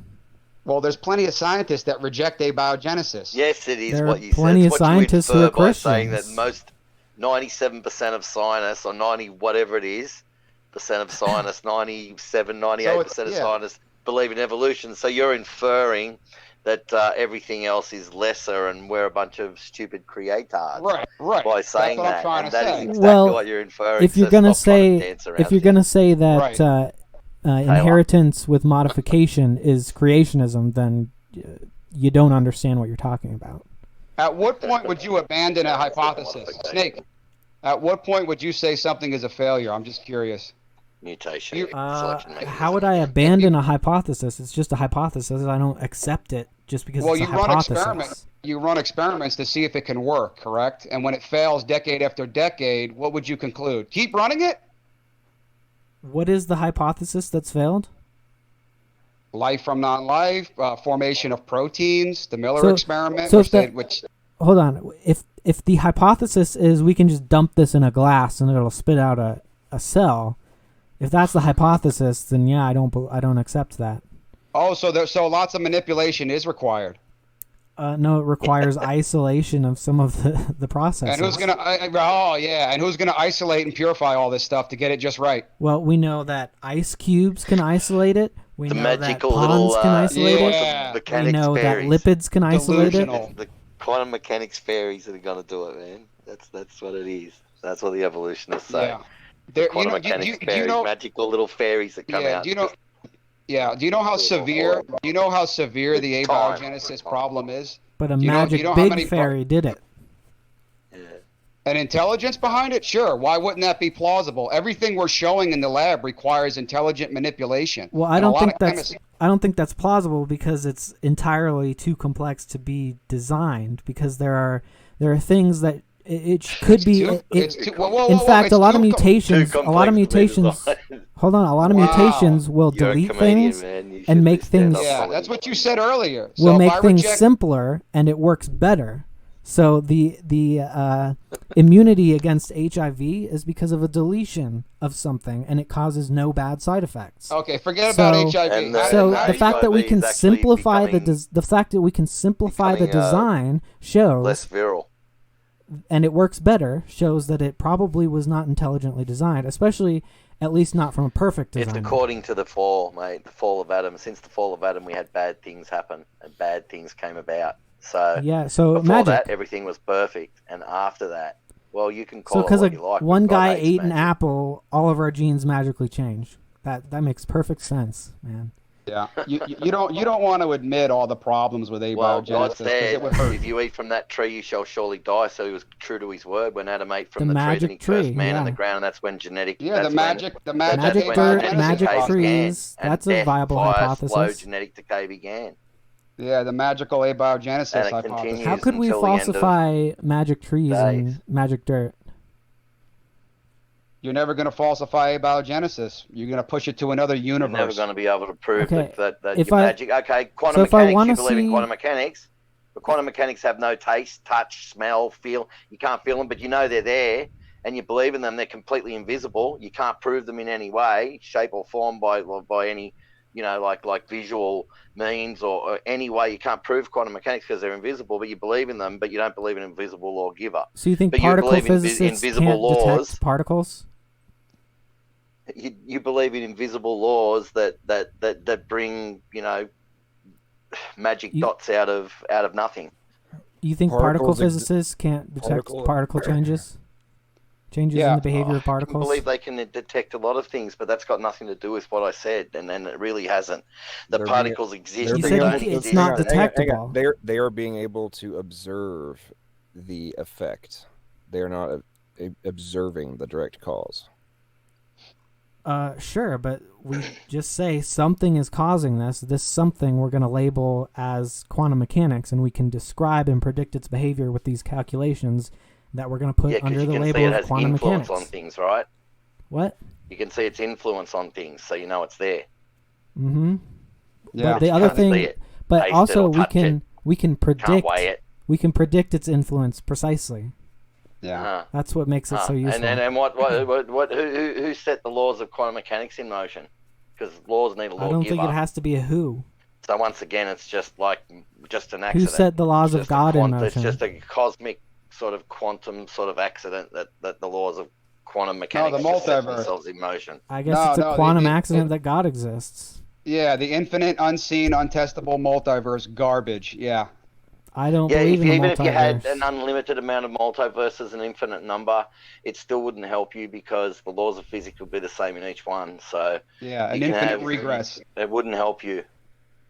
Well, there's plenty of scientists that reject abiogenesis. Yes, it is there what are you plenty said. of scientists who are Christians. Saying that most 97% of scientists, or 90 whatever it is, percent of scientists, 97, 98% of scientists believe in evolution. So you're inferring that everything else is lesser and we're a bunch of stupid creators. Right. By That's saying what I'm that, trying and to that is say. exactly Well, what you're inferring. if you're so gonna stop trying to say dance around if you're things. gonna say that Right. inheritance with modification is creationism, then you don't understand what you're talking about. At what point would you abandon a hypothesis? Snake, at what point would you say something is a failure? I'm just curious. Mutation. How Selection would I abandon a hypothesis? It's just a hypothesis. I don't accept it just because Well, it's a you run hypothesis. experiments. You run experiments to see if it can work, correct? And when it fails decade after decade, what would you conclude? Keep running it? What is the hypothesis that's failed? Life from non-life, formation of proteins, the Miller So- experiment, so which if that- which Hold on. If the hypothesis is we can just dump this in a glass and it'll spit out a cell, if that's the hypothesis, then yeah, I don't accept that. so lots of manipulation is required. No, it requires isolation of some of the processes. And who's gonna? And who's gonna isolate and purify all this stuff to get it just right? Well, we know that ice cubes can isolate it. We The know that magical ponds little can isolate it. Yeah. We mechanics know that fairies. lipids can isolate it. Delusional. The quantum mechanics fairies that are going to do it, man. That's what it is. That's what the evolutionists say. Yeah. There, Quantum mechanics fairies, magical little fairies that come out. Do you know how severe? Do you know how severe the With time. abiogenesis problem is? But a Do you know- magic do you know how big many fairy did it. Yeah. An intelligence behind it? Sure. Why wouldn't that be plausible? Everything we're showing in the lab requires intelligent manipulation. Well, I And a don't lot think of that's chemists- I don't think that's plausible because it's entirely too complex to be designed. Because there are things that could be. In fact, a lot of mutations. A lot of mutations. Hold on, a lot of Wow. mutations will You're a delete comedian, things man. You and should make just stand things- up Yeah, for that's it. what you said earlier. will So make if I things reject- simpler and it works better. So the immunity against HIV is because of a deletion of something, and it causes no bad side effects. Okay, forget about So- HIV. And, So and the fact that we HIV can is actually simplify becoming the fact that we can simplify the becoming, design shows, less virile. and it works better, shows that it probably was not intelligently designed, especially at least not from a perfect It's design. according to the fall, mate. The fall of Adam. Since the fall of Adam, we had bad things happen, and bad things came about. So Yeah, so before magic. that, everything was perfect, and after that, well, you can call So it because what you like. one but God guy hates ate an magic. apple, all of our genes magically change. That makes perfect sense, man. Yeah, you don't want to admit all the problems with Well, abiogenesis God because said, it would hurt. if you eat from that tree, you shall surely die. So he was true to his word when Adam ate from The the tree, then magic he cursed tree, man in yeah. the ground, and that's when genetic. Yeah, the that's magic when Magic abiogenesis dirt, genetic magic decay trees. began, That's and a death viable via slow hypothesis. genetic decay began. Yeah, the magical abiogenesis And it hypothesis. continues. How could we until the end of falsify magic trees and days. magic dirt? You're never going to falsify abiogenesis. You're going to push it to another You're never universe. going to be able to prove Okay, that if your I- magic. Okay, quantum so if I mechanics. wanna You believe in see- quantum mechanics, but quantum mechanics have no taste, touch, smell, feel. You can't feel them, but you know they're there, and you believe in them. They're completely invisible. You can't prove them in any way, shape, or form by any, like visual means or any way. You can't prove quantum mechanics because they're invisible, but you believe in them, but you don't believe in invisible lawgiver. So you think But you particle believe in physicists invisible can't laws. detect particles? You believe in invisible laws that bring magic You- dots out of nothing. You think particle Particles physicists can't detect particle changes? Changes in Yeah. the behavior of I particles? believe they can detect a lot of things, but that's got nothing to do with what I said, and it really hasn't. The They're particles exist. they're You They said don't you- it's exist. not Hang on, detectable. They are being able to observe the effect. They are not observing the direct cause. Sure, but we just say something is causing this. This something we're going to label as quantum mechanics, and we can describe and predict its behavior with these calculations that we're going to put Yeah, because under you the can see label it of has quantum influence mechanics. on things, right? What? You can see its influence on things, so you know it's there. Mm-hmm. Yeah. But the You other can't see thing, it, but taste it, also or we touch can Can't predict weigh it. we can predict its influence precisely. Yeah. Uh-huh. That's what makes it so Uh, useful. and who set the laws of quantum mechanics in motion? Because laws need a I don't think lawgiver. it has to be a who. So once again, it's just an Who accident. set the laws It's of just God in It's motion? just a cosmic sort of quantum sort of accident that the laws of quantum mechanics the just set multiverse. themselves in motion. I guess No, it's a no, quantum accident that God exists. Yeah, the infinite, unseen, untestable multiverse garbage. Yeah. I don't Yeah, believe in the even if you had multiverse. an unlimited amount of multiverses, an infinite number, it still wouldn't help you because the laws of physics would be the same in each one. So Yeah, an you can infinite have regress. it wouldn't help you.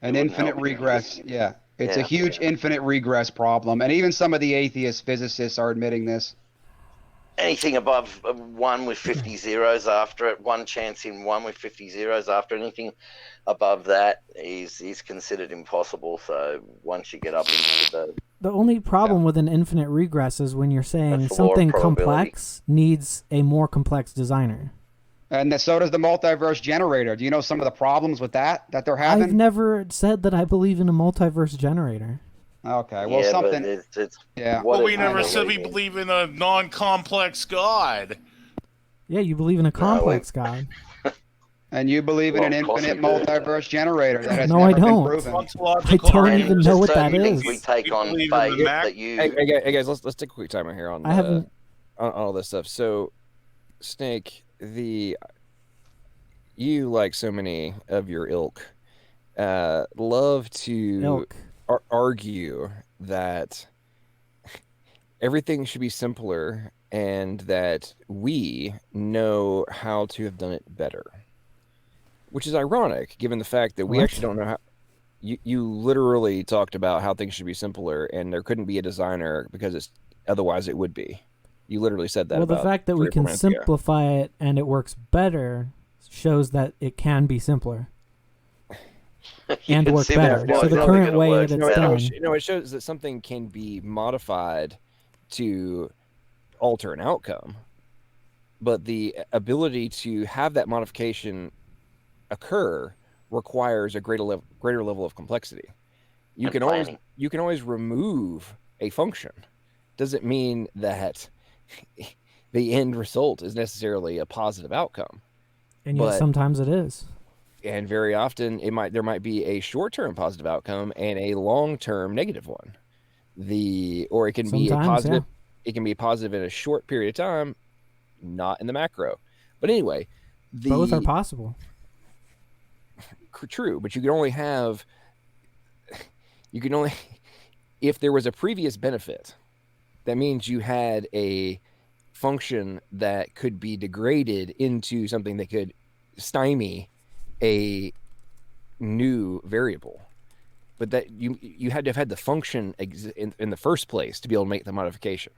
An wouldn't infinite help you. regress. Yeah. It's a Yeah. huge infinite regress problem. And even some of the atheist physicists are admitting this. Anything above 1 with 50 zeros after it, one chance in 1 with 50 zeros after, anything above that is considered impossible. So once you get up into The only problem with an infinite regress is when you're saying That's the law of something probability. complex needs a more complex designer. And so does the multiverse generator. Do you know some of the problems with that they're having? I've never said that I believe in a multiverse generator. Okay, well, yeah, something. but it's Yeah. what Well, we it never know. said we really believe in a non-complex God. Yeah, you believe in a complex God. And you believe in Well, an of course infinite we do. multiverse generator that has No, I never been don't. proven. I Ontological don't And even just know what that certain things is. we take We on believe in faith the Mac- that you. Hey guys, let's take a quick timer here on I haven't. on all this stuff. So, Snake, you, like so many of your ilk, love to Ilk. argue that everything should be simpler and that we know how to have done it better. Which is ironic, given the fact that we What? actually don't know how. You literally talked about how things should be simpler, and there couldn't be a designer because otherwise it would be. You literally said that. Well, the about fact that 3 we or 4 can minutes ago. simplify it and it works better shows that it can be simpler you and can work see better. why So the it's current gonna way work that it's better. done. It shows that something can be modified to alter an outcome, but the ability to have that modification occur requires a greater level of complexity. You And can planning. always remove a function. Doesn't mean that the end result is necessarily a positive outcome. And yet But- sometimes it is. And very often there might be a short-term positive outcome and a long-term negative one. Or it can be a Sometimes, positive. It can be positive in a short period of time, not in the macro. But anyway, Both are possible. True, but you can only if there was a previous benefit, that means you had a function that could be degraded into something that could stymie a new variable. But that you had to have had the function in the first place to be able to make the modification.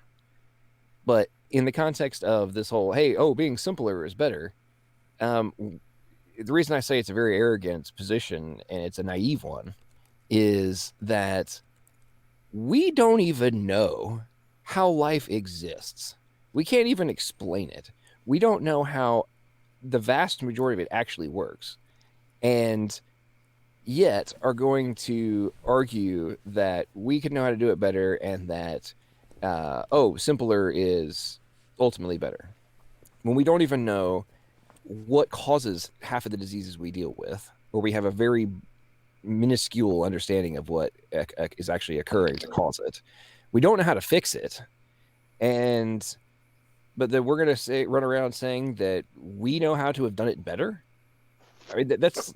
But in the context of this whole, being simpler is better, the reason I say it's a very arrogant position and it's a naive one is that we don't even know how life exists. We can't even explain it. We don't know how the vast majority of it actually works. And yet are going to argue that we could know how to do it better and that, simpler is ultimately better. When we don't even know what causes half of the diseases we deal with, or we have a very minuscule understanding of what is actually occurring to cause it. We don't know how to fix it. But then we're going to run around saying that we know how to have done it better. I mean, that's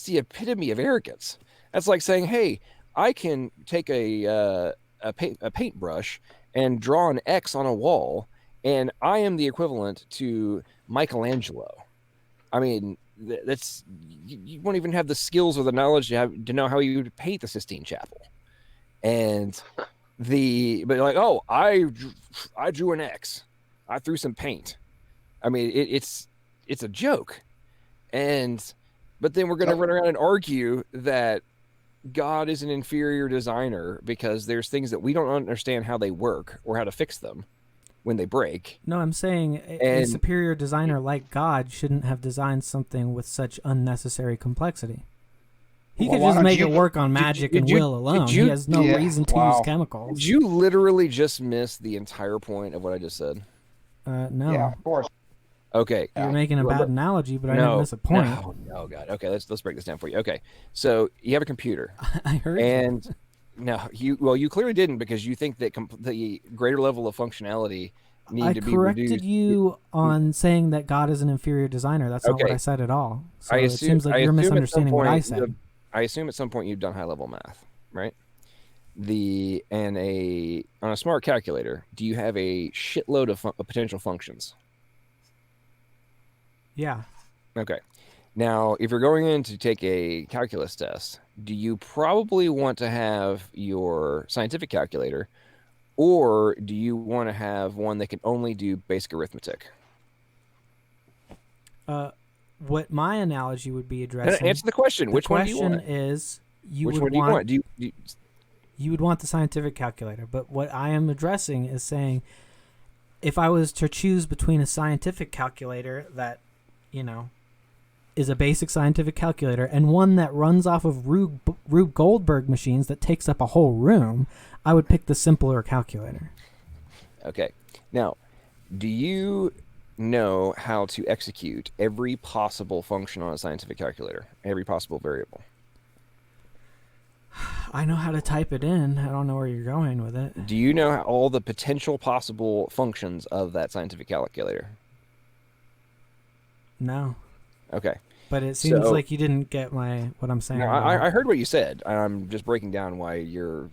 the epitome of arrogance. That's like saying, hey, I can take a paintbrush and draw an X on a wall, and I am the equivalent to Michelangelo. I mean, you won't even have the skills or the knowledge to know how you would paint the Sistine Chapel. But like, I drew an X. I threw some paint. I mean, it's a joke. But then we're going to run around and argue that God is an inferior designer because there's things that we don't understand how they work or how to fix them when they break. No, I'm saying a superior designer like God shouldn't have designed something with such unnecessary complexity. He could just make it work on magic and will alone. He has no reason to use chemicals. Did you literally just miss the entire point of what I just said? No. Yeah, of course. Okay. You're making a bad analogy, but I didn't miss a point. No, God. Okay, let's break this down for you. Okay, so you have a computer. I heard you. No, you clearly didn't because you think that the greater level of functionality need I to be corrected reduced. you on saying that God is an inferior designer. That's not what Okay. I said at all. So I it assume, seems like you're at some misunderstanding what I point said. I assume at some point you've done high level math, right? On a smart calculator, do you have a shitload of potential functions? Yeah. Okay. Now, if you're going in to take a calculus test, do you probably want to have your scientific calculator, or do you want to have one that can only do basic arithmetic? What my analogy would be addressing. Answer the question. The Which one do you question want? is, Which one do you want? you would want the scientific calculator. But what I am addressing is saying, if I was to choose between a scientific calculator that, is a basic scientific calculator and one that runs off of Rube Goldberg machines that takes up a whole room, I would pick the simpler calculator. Okay. Now, do you know how to execute every possible function on a scientific calculator? Every possible variable? I know how to type it in. I don't know where you're going with it. Do you know all the potential possible functions of that scientific calculator? No. Okay. But it seems like you didn't get what I'm saying. No, I heard what you said. I'm just breaking down why your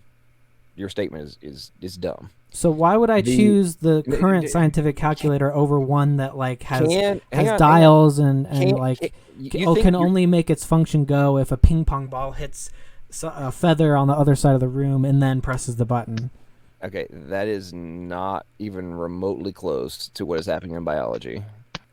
statement is dumb. So why would I choose the current scientific calculator over one that has dials and can only make its function go if a ping pong ball hits a feather on the other side of the room and then presses the button? Okay, that is not even remotely close to what is happening in biology.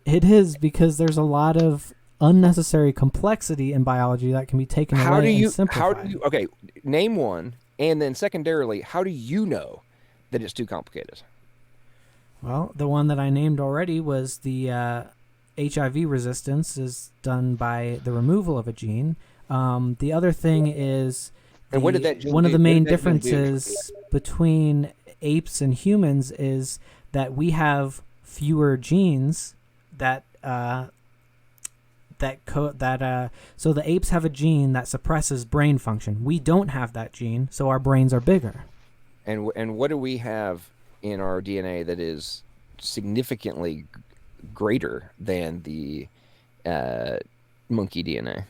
It is, because there's a lot of unnecessary complexity in biology that can be taken away and simplified. Okay, name one, and then secondarily, how do you know that it's too complicated? Well, the one that I named already was the HIV resistance is done by the removal of a gene. The other thing is what did that gene one of do? the main What did that gene do? differences between apes and humans is that we have fewer genes that so the apes have a gene that suppresses brain function. We don't have that gene, so our brains are bigger. And what do we have in our DNA that is significantly greater than the monkey DNA?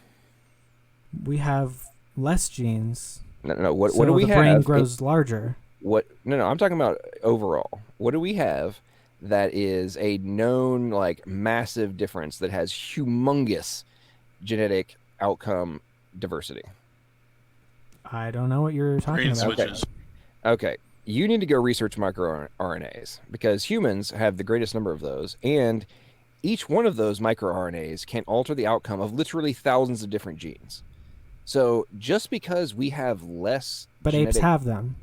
We have less genes. No. What so do we have? The brain grows larger. No. I'm talking about overall. What do we have that is a known massive difference that has humongous genetic outcome diversity? I don't know what you're talking about. Switches. Okay. You need to go research microRNAs, because humans have the greatest number of those, and each one of those microRNAs can alter the outcome of literally thousands of different genes. So just because we have less apes have them.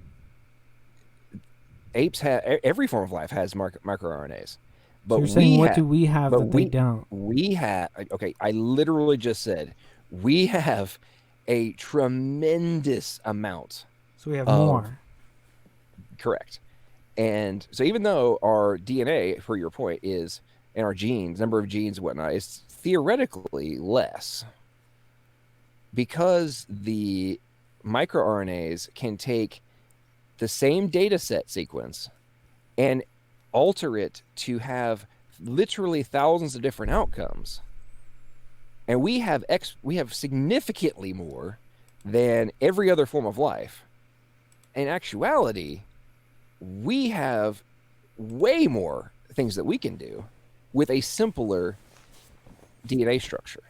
Apes have, every form of life has microRNAs. But so you're saying what do we have that they don't? We have, okay, I literally just said, we have a tremendous amount. So we have more. Correct. And so even though our DNA, for your point, is, and our genes, number of genes and whatnot, is theoretically less, because the microRNAs can take the same data set sequence and alter it to have literally thousands of different outcomes. And we have significantly more than every other form of life. In actuality, we have way more things that we can do with a simpler DNA structure.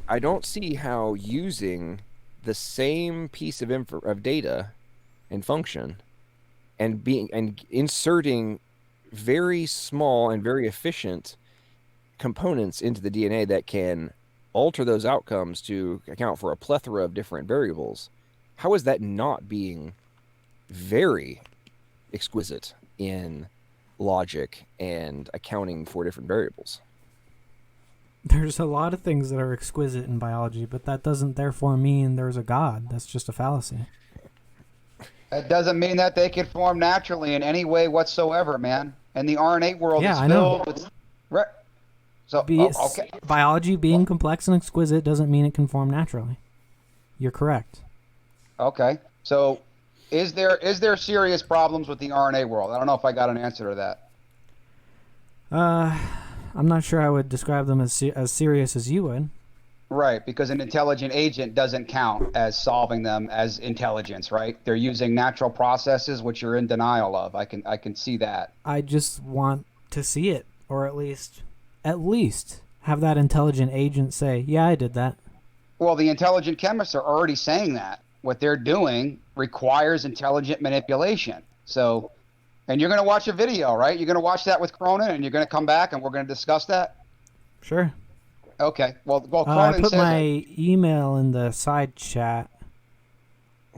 I don't see how using the same piece of data and function and inserting very small and very efficient components into the DNA that can alter those outcomes to account for a plethora of different variables, how is that not being very exquisite in logic and accounting for different variables? There's a lot of things that are exquisite in biology, but that doesn't therefore mean there's a God. That's just a fallacy. It doesn't mean that they can form naturally in any way whatsoever, man. And the RNA world is filled with... So, okay. Biology being complex and exquisite doesn't mean it can form naturally. You're correct. Okay. So Is there serious problems with the RNA world? I don't know if I got an answer to that. I'm not sure I would describe them as serious as you would. Right, because an intelligent agent doesn't count as solving them as intelligence, right? They're using natural processes, which you're in denial of. I can see that. I just want to see it, or at least have that intelligent agent say, "Yeah, I did that." Well, the intelligent chemists are already saying that. What they're doing requires intelligent manipulation. So, and you're going to watch a video, right? You're going to watch that with Cronin, and you're going to come back, and we're going to discuss that? Sure. Okay. Well, Cronin I put says my email in the side chat.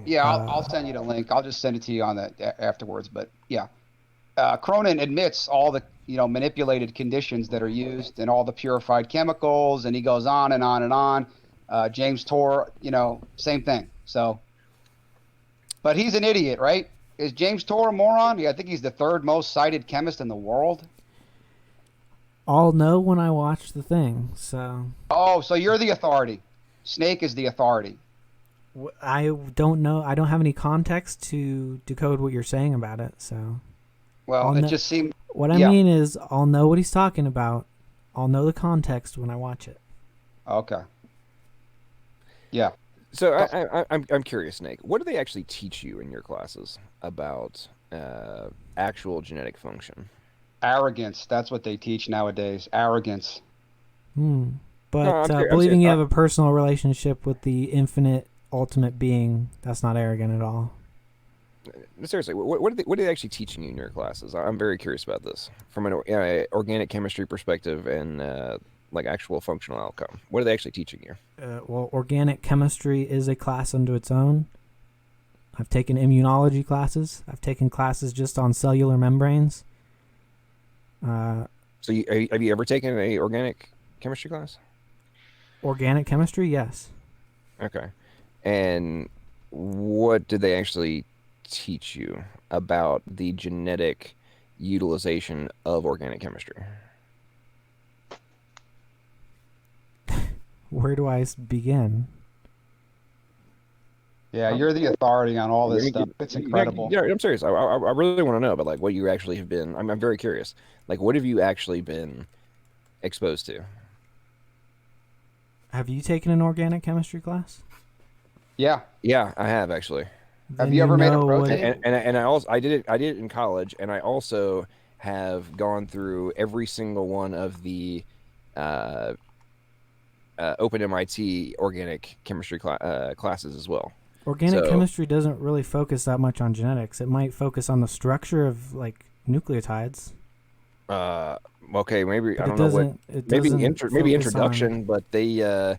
Yeah, I'll send you the link. I'll just send it to you on that afterwards. But yeah, Cronin admits all the manipulated conditions that are used and all the purified chemicals, and he goes on and on and on. James Tour, same thing. So, but he's an idiot, right? Is James Tour a moron? Yeah, I think he's the third most cited chemist in the world. I'll know when I watch the thing. So. Oh, so you're the authority. Snake is the authority. I don't know. I don't have any context to decode what you're saying about it. So. Well, it just seemed. What I mean is, I'll know what he's talking about. I'll know the context when I watch it. Okay. Yeah. So I'm curious, Snake. What do they actually teach you in your classes about actual genetic function? Arrogance. That's what they teach nowadays. Arrogance. But believing you have a personal relationship with the infinite ultimate being, that's not arrogant at all. Seriously, what are they actually teaching you in your classes? I'm very curious about this from an organic chemistry perspective and like actual functional outcome. What are they actually teaching you? Well, organic chemistry is a class unto its own. I've taken immunology classes. I've taken classes just on cellular membranes. So have you ever taken an organic chemistry class? Organic chemistry, yes. Okay. And what did they actually teach you about the genetic utilization of organic chemistry? Where do I begin? Yeah, you're the authority on all this stuff. It's incredible. Yeah, I'm serious. I really want to know about like what you actually have been. I'm very curious. Like, what have you actually been exposed to? Have you taken an organic chemistry class? Yeah. Yeah, I have actually. Have you ever made a protein? And I did it in college, and I also have gone through every single one of the Open MIT organic chemistry classes as well. Organic chemistry doesn't really focus that much on genetics. It might focus on the structure of like nucleotides. Okay, maybe I don't know what. Maybe introduction, but they.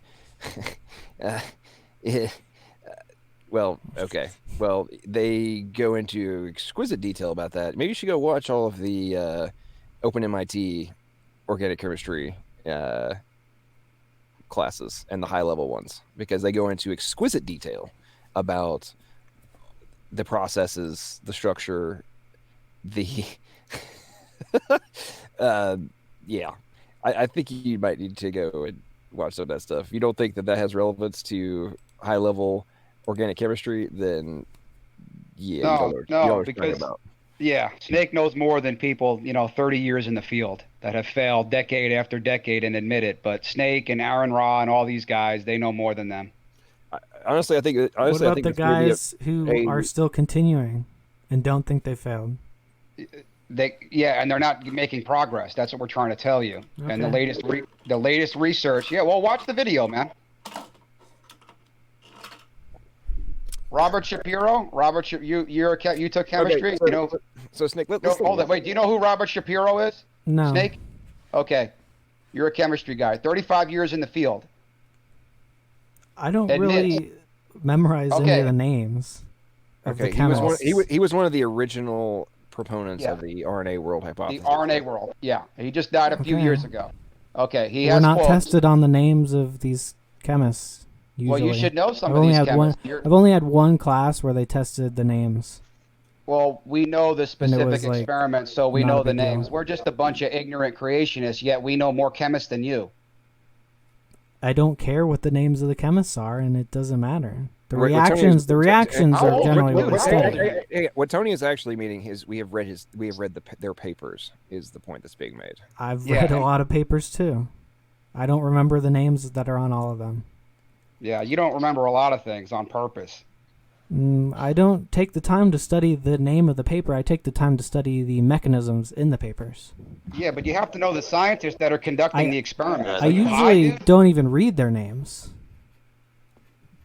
Well, okay. Well, they go into exquisite detail about that. Maybe you should go watch all of the Open MIT organic chemistry classes and the high-level ones, because they go into exquisite detail about the processes, the structure, the... yeah. I think you might need to go and watch some of that stuff. If you don't think that has relevance to high-level organic chemistry, then yeah, because Snake knows more than people 30 years in the field that have failed decade after decade and admit it. But Snake and Aaron Ra and all these guys, they know more than them. Honestly, I think. What about the guys who are still continuing and don't think they failed? And they're not making progress. That's what we're trying to tell you. Okay. And the latest research. Yeah, well, watch the video, man. Robert Shapiro. You took chemistry. Okay, so Snake. Hold on. Wait. Do you know who Robert Shapiro is? No. Snake. Okay. You're a chemistry guy. 35 years in the field. I don't really memorize any of the names. Okay. He was one of the original proponents of the RNA world hypothesis. The RNA world. Yeah. He just died a few years ago. Okay. We're not tested on the names of these chemists. Usually. Well, you should know some of these chemists. I've only had one class where they tested the names. Well, we know the specific experiments, so we know the names. We're just a bunch of ignorant creationists, yet we know more chemists than you. I don't care what the names of the chemists are, and it doesn't matter. The What reactions are Oh, generally wait, what we wait, study. What Tony is actually meaning is we have read their papers is the point that's being made. I've Yeah, read a and- lot of papers too. I don't remember the names that are on all of them. Yeah, you don't remember a lot of things on purpose. I don't take the time to study the name of the paper. I take the time to study the mechanisms in the papers. Yeah, but you have to know the scientists that are conducting the experiment. I I usually don't even read their names.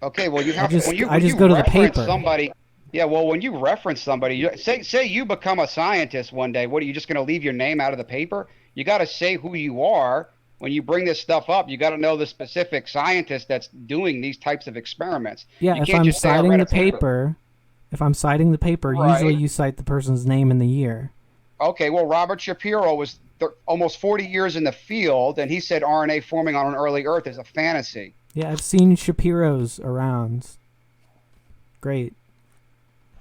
Okay, well, you have just- to, when you, I when just you go to the reference paper. somebody. Yeah, well, when you reference somebody, say you become a scientist one day. What are you just going to leave your name out of the paper? You got to say who you are when you bring this stuff up. You got to know the specific scientist that's doing these types of experiments. Yeah, You if can't I'm just say, "I citing read the a paper." paper, usually Right. you cite the person's name and the year. Okay, well, Robert Shapiro was almost 40 years in the field, and he said RNA forming on an early Earth is a fantasy. Yeah, I've seen Shapiro's around. Great.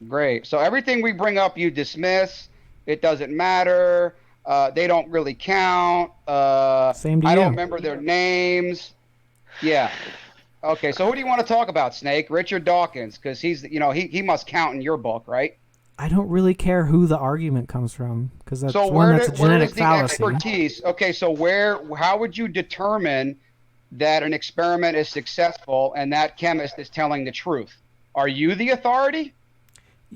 Great. So everything we bring up, you dismiss. It doesn't matter. They don't really count. Same to I you. don't remember their names. Yeah. Okay. So who do you want to talk about, Snake? Richard Dawkins, because he's, he must count in your book, right? I don't really care who the argument comes from because that's So one that's a where genetic does the fallacy. expertise? Okay. So how would you determine that an experiment is successful and that chemist is telling the truth? Are you the authority?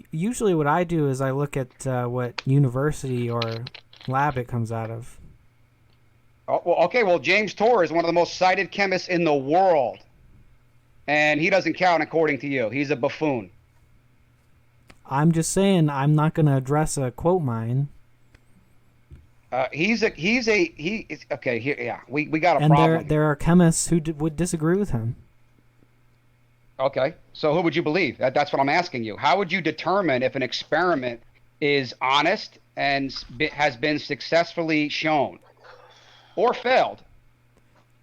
Usually what I do is I look at what university or lab it comes out of. Oh, well, okay. Well, James Tour is one of the most cited chemists in the world, and he doesn't count according to you. He's a buffoon. I'm just saying I'm not going to address a quote mine. Okay. Here, yeah. We got a And problem. there are chemists who would disagree with him. Okay. So who would you believe? That's what I'm asking you. How would you determine if an experiment is honest and has been successfully shown or failed?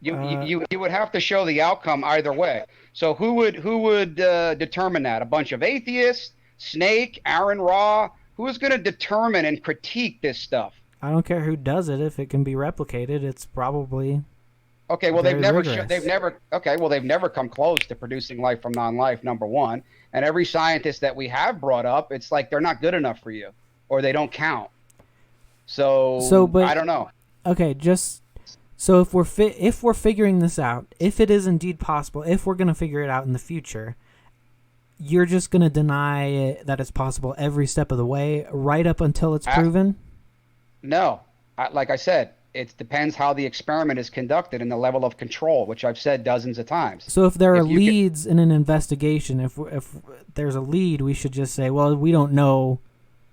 You would have to show the outcome either way. So who would determine that? A bunch of atheists, Snake, Aaron Ra? Who is going to determine and critique this stuff? I don't care who does it. If it can be replicated, it's probably Okay, well very they've rigorous. never come close to producing life from non-life, number one. And every scientist that we have brought up, it's like they're not good enough for you, or they don't count. But I don't know. Okay, just so if we're figuring this out, if it is indeed possible, if we're going to figure it out in the future, you're just going to deny it, that it's possible every step of the way, right up until it's proven? No, like I said, it depends how the experiment is conducted and the level of control, which I've said dozens of times. So if there are leads in an investigation, if there's a lead, we should just say, well, we don't know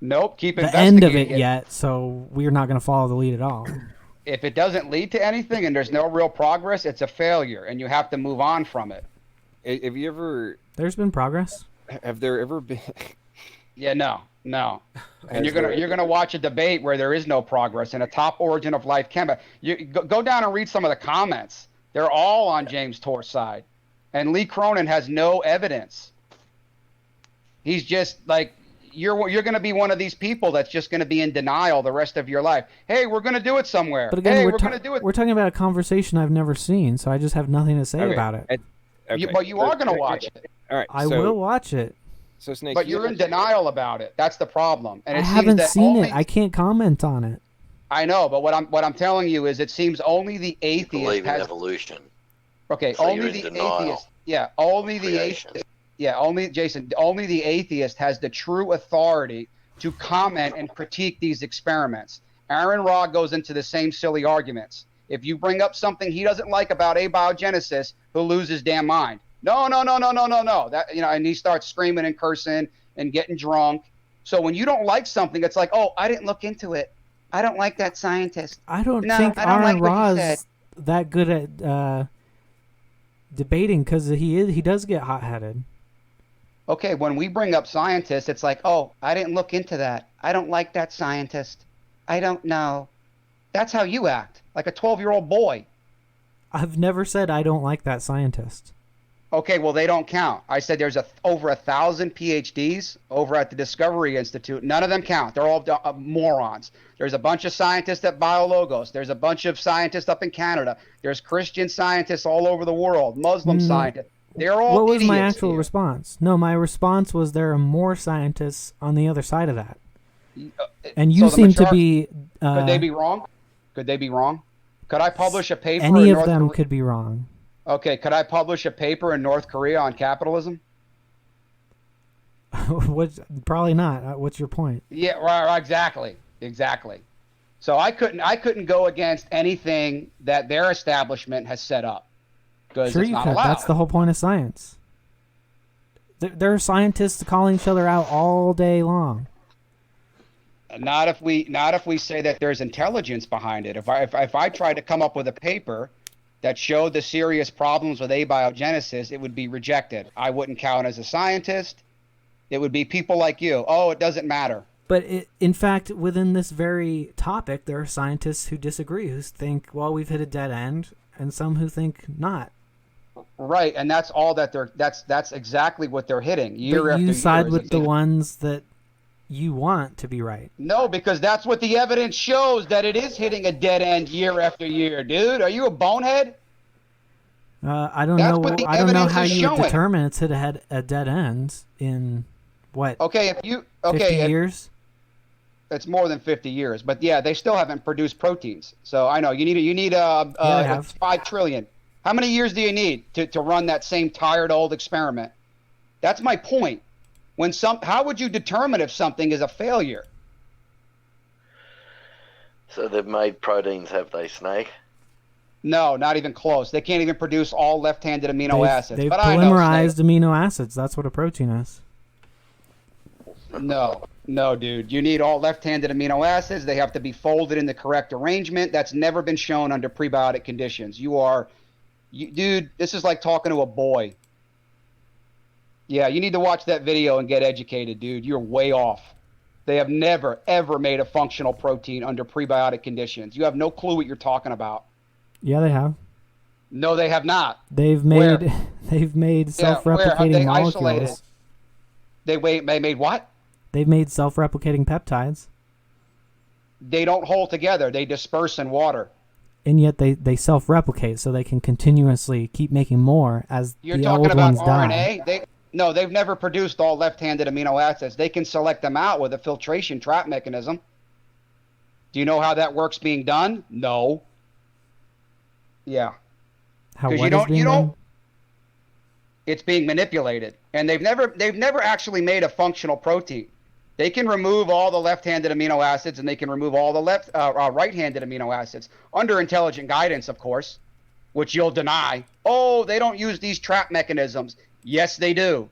Nope, keep the end of investigating it yet, so we're not going to follow the lead at all. If it doesn't lead to anything and there's no real progress, it's a failure, and you have to move on from it. Have you ever? There's been progress. Have there ever been? Yeah, no. And you're gonna watch a debate where there is no progress in a top origin of life chemist. You go down and read some of the comments. They're all on James Tour's side, and Lee Cronin has no evidence. He's just like you're going to be one of these people that's just going to be in denial the rest of your life. Hey, we're going to do it somewhere. But again, hey, we're going to do it. We're talking about a conversation I've never seen, so I just have nothing to say about it. But you are going to watch it. All right, I will watch it. So Snake, but you're in denial about it. That's the problem. And I haven't seen it. I can't comment on it. I know, but what I'm telling you is, it seems only the atheist believe in has evolution. Okay, So only you're the in denial. atheist. Yeah, only the Creation. atheist. Yeah, only Jason. Only the atheist has the true authority to comment and critique these experiments. Aaron Ra goes into the same silly arguments. If you bring up something he doesn't like about abiogenesis, he'll lose his damn mind. No. That and he starts screaming and cursing and getting drunk. So when you don't like something, it's like, oh, I didn't look into it. I don't like that scientist. I don't think Aaron Ra is that good at debating, because he does get hot-headed. Okay, when we bring up scientists, it's like, oh, I didn't look into that. I don't like that scientist. I don't know. That's how you act, like a 12-year-old boy. I've never said I don't like that scientist. Okay, well, they don't count. I said there's over 1,000 PhDs over at the Discovery Institute. None of them count. They're all morons. There's a bunch of scientists at BioLogos. There's a bunch of scientists up in Canada. There's Christian scientists all over the world, Muslim scientists. They're all What was my idiots actual here. response? No, my response was there are more scientists on the other side of that. And So you the seem to majority- be... Could they be wrong? Could they be wrong? Could I publish a paper any in of North them Korea? could be wrong. Okay, could I publish a paper in North Korea on capitalism? Probably not. What's your point? Yeah, right, exactly. So I couldn't go against anything that their establishment has set up because Sure it's you not could. allowed. That's the whole point of science. There are scientists calling each other out all day long. Not if we say that there's intelligence behind it. If I tried to come up with a paper that showed the serious problems with abiogenesis, it would be rejected. I wouldn't count as a scientist. It would be people like you. Oh, it doesn't matter. But in fact, within this very topic, there are scientists who disagree, who think, well, we've hit a dead end, and some who think not. Right, and that's all that that's exactly what they're hitting year But after you year. side with the ones that you want to be right. No, because that's what the evidence shows, that it is hitting a dead end year after year, dude. Are you a bonehead? I don't That's know. what the I don't know evidence how is you would showing. determine it's hit a dead end in what? Okay, 50 years. It's more than 50 years, but yeah, they still haven't produced proteins. So I know you need they have. 5 trillion. How many years do you need to run that same tired old experiment? That's my point. How would you determine if something is a failure? So they've made proteins, have they, Snake? No, not even close. They can't even produce all left-handed amino acids. They've But I know, polymerized amino acids. That's what a protein is. No, dude. You need all left-handed amino acids. They have to be folded in the correct arrangement. That's never been shown under prebiotic conditions. Dude, this is like talking to a boy. Yeah, you need to watch that video and get educated, dude. You're way off. They have never, ever made a functional protein under prebiotic conditions. You have no clue what you're talking about. Yeah, they have. No, they have not. They've made self-replicating molecules. They made what? They've made self-replicating peptides. They don't hold together. They disperse in water. And yet they self-replicate, so they can continuously keep making more as You're the talking old about ones RNA? die. They've never produced all left-handed amino acids. They can select them out with a filtration trap mechanism. Do you know how that work's being done? No. Yeah. How 'Cause what is being done? It's being manipulated, and they've never actually made a functional protein. They can remove all the left-handed amino acids, and they can remove all the right-handed amino acids under intelligent guidance, of course, which you'll deny. Oh, they don't use these trap mechanisms. Yes, they do.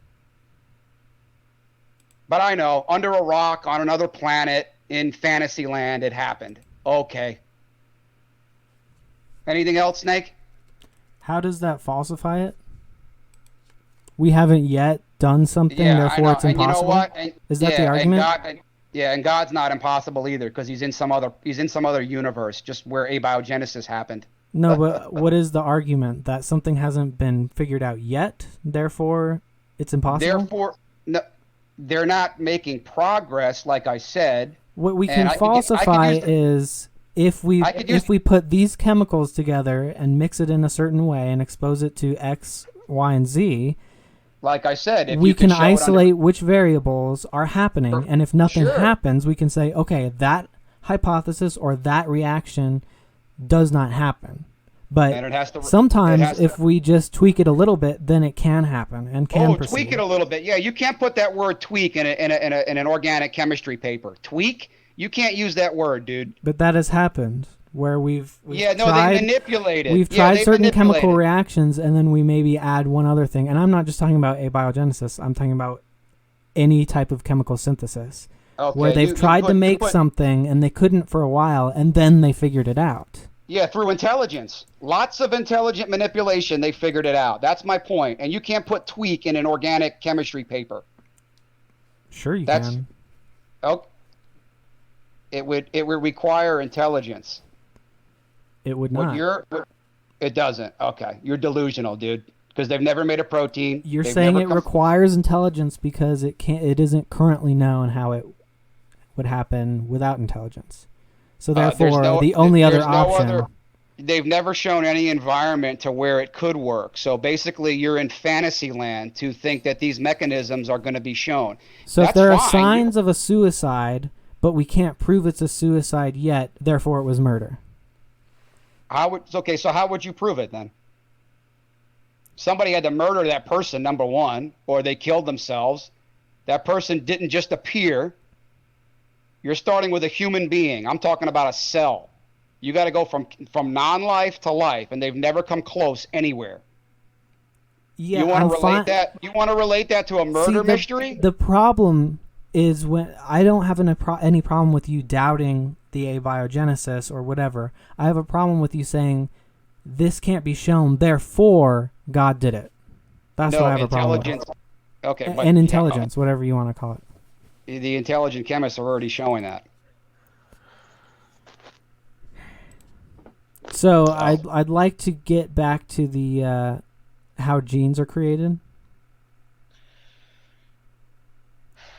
But I know, under a rock on another planet in Fantasyland, it happened. Okay. Anything else, Snake? How does that falsify it? We haven't yet done something, Yeah, I therefore know. it's And you know impossible. what? Is that the argument? And God's not impossible either, because he's in some other universe, just where abiogenesis happened. No, but what is the argument? That something hasn't been figured out yet, therefore it's impossible? Therefore, no, they're not making progress, like I said. What we And can falsify is if we put these chemicals together and mix it in a certain way and expose it to X, Y, and Z, like I said, if we you could can show it isolate which variables are happening. And if nothing happens, we can say, okay, that hypothesis or that reaction does not happen. But And it has to- sometimes if we just tweak it a little bit, then it can happen and can proceed. Tweak it a little bit. Yeah, you can't put that word tweak in an organic chemistry paper. Tweak? You can't use that word, dude. But that has happened where we've they tried, manipulate it. We've Yeah, tried they certain manipulate chemical it. reactions, and then we maybe add one other thing. And I'm not just talking about abiogenesis. I'm talking about any type of chemical synthesis, where they've tried to make something and they couldn't for a while, and then they figured it out. Yeah, through intelligence. Lots of intelligent manipulation, they figured it out. That's my point. And you can't put tweak in an organic chemistry paper. Sure you can. Oh, it would require intelligence. It would not. It doesn't. Okay. You're delusional, dude. Because they've never made a protein. You're saying it requires intelligence because it isn't currently known how it would happen without intelligence. So therefore, the only other option they've never shown any environment to where it could work. So basically, you're in fantasy land to think that these mechanisms are going to be shown. So if That's there are fine. signs of a suicide, but we can't prove it's a suicide yet, therefore it was murder. So how would you prove it then? Somebody had to murder that person, number one, or they killed themselves. That person didn't just appear. You're starting with a human being. I'm talking about a cell. You got to go from non-life to life, and they've never come close anywhere. Yeah, You want to relate that? You want to relate that to a murder mystery? The problem is when I don't have any problem with you doubting the abiogenesis or whatever. I have a problem with you saying this can't be shown, therefore God did it. That's what I have a problem with. Okay, and intelligence, whatever you want to call it. The intelligent chemists are already showing that. So I'd like to get back to the how genes are created.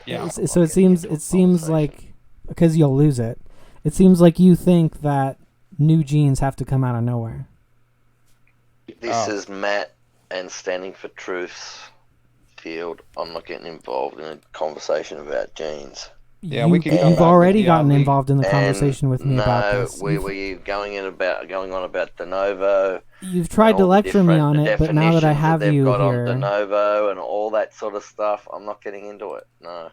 Yeah. So it seems like, because you'll lose it. It seems like you think that new genes have to come out of nowhere. This is Matt and Standing for Truth's field. I'm not getting involved in a conversation about genes. Yeah, we can. You've already gotten involved in the conversation with me about this. No, were you going on about de novo? You've tried to lecture me on it, but now that I have you got here, on de novo and all that sort of stuff, I'm not getting into it. No,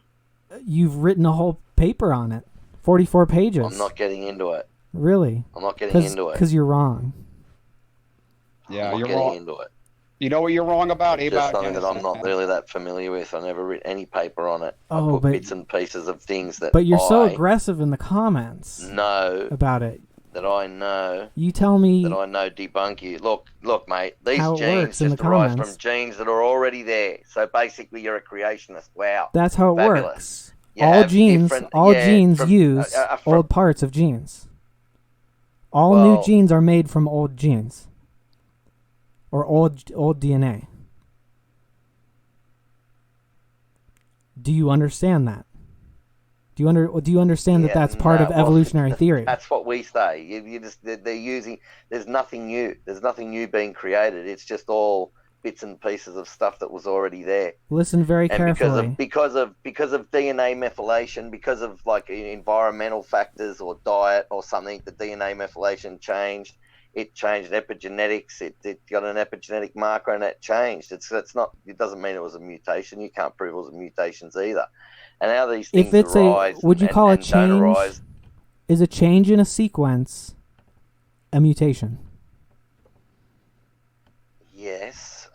you've written a whole paper on it, 44 pages. I'm not getting into it. Really? I'm not getting into it because you're wrong. Yeah, you're wrong. Into it. You know what you're wrong about? It's just something that I'm not really that familiar with. I never read any paper on it. I put bits and pieces of things that. But you're so aggressive in the comments. No. About it. That I know. You tell me. That I know debunk you. Look, mate. These how genes just arise from genes that are already there. So basically, you're a creationist. Wow. That's how it works. All genes use old parts of genes. All new genes are made from old genes. Or old DNA. Do you understand that? Do you understand that that's part of evolutionary theory? That's what we say. They're using. There's nothing new. There's nothing new being created. It's just all bits and pieces of stuff that was already there. Listen very carefully. Because of DNA methylation, because of like environmental factors or diet or something, the DNA methylation changed. It changed epigenetics. It got an epigenetic marker, and that changed. It's not. It doesn't mean it was a mutation. You can't prove it was a mutations either. And how these things arise. Would you call a change? Is a change in a sequence a mutation? Yes.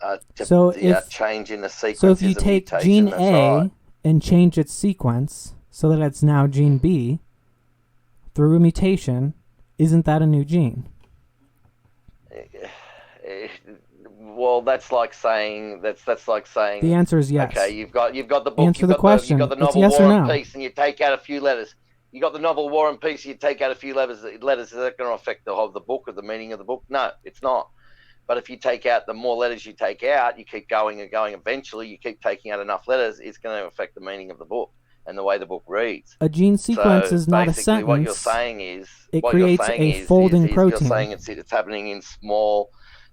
Change in a sequence. So if you take gene A and change its sequence so that it's now gene B through a mutation, isn't that a new gene? Well, that's like saying the answer is yes. Okay, you've got the book. Answer the question. You've got the novel yes War or and no. Peace, and you take out a few letters. You got the novel War and Peace, and you take out a few letters. Is that going to affect the book or the meaning of the book? No, it's not. But if you take out, the more letters you take out, you keep going and going. Eventually, you keep taking out enough letters, it's going to affect the meaning of the book and the way the book reads. A gene sequence is not a sentence. What you're saying is it creates a folding protein. You're saying it's happening in small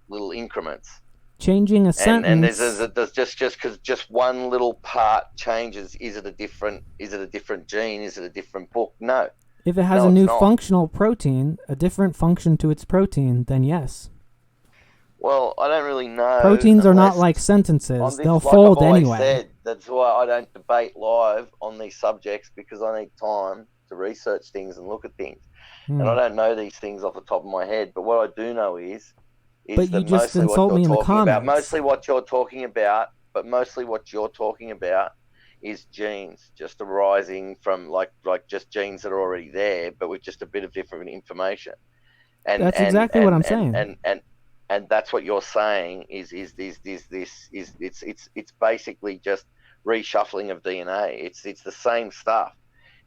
little increments. Changing a sentence, and there's just because just one little part changes. Is it a different gene? Is it a different book? No. If it has a new functional protein, a different function to its protein, then yes. Well, I don't really know. Proteins are not like sentences; they'll fold anyway. That's why I don't debate live on these subjects, because I need time to research things and look at things, and I don't know these things off the top of my head. But what I do know is but you just insult me in the comments. Mostly what you're talking about is genes just arising from like just genes that are already there, but with just a bit of different information. And that's exactly what I'm saying. And that's what you're saying is it's basically just reshuffling of DNA. It's the same stuff.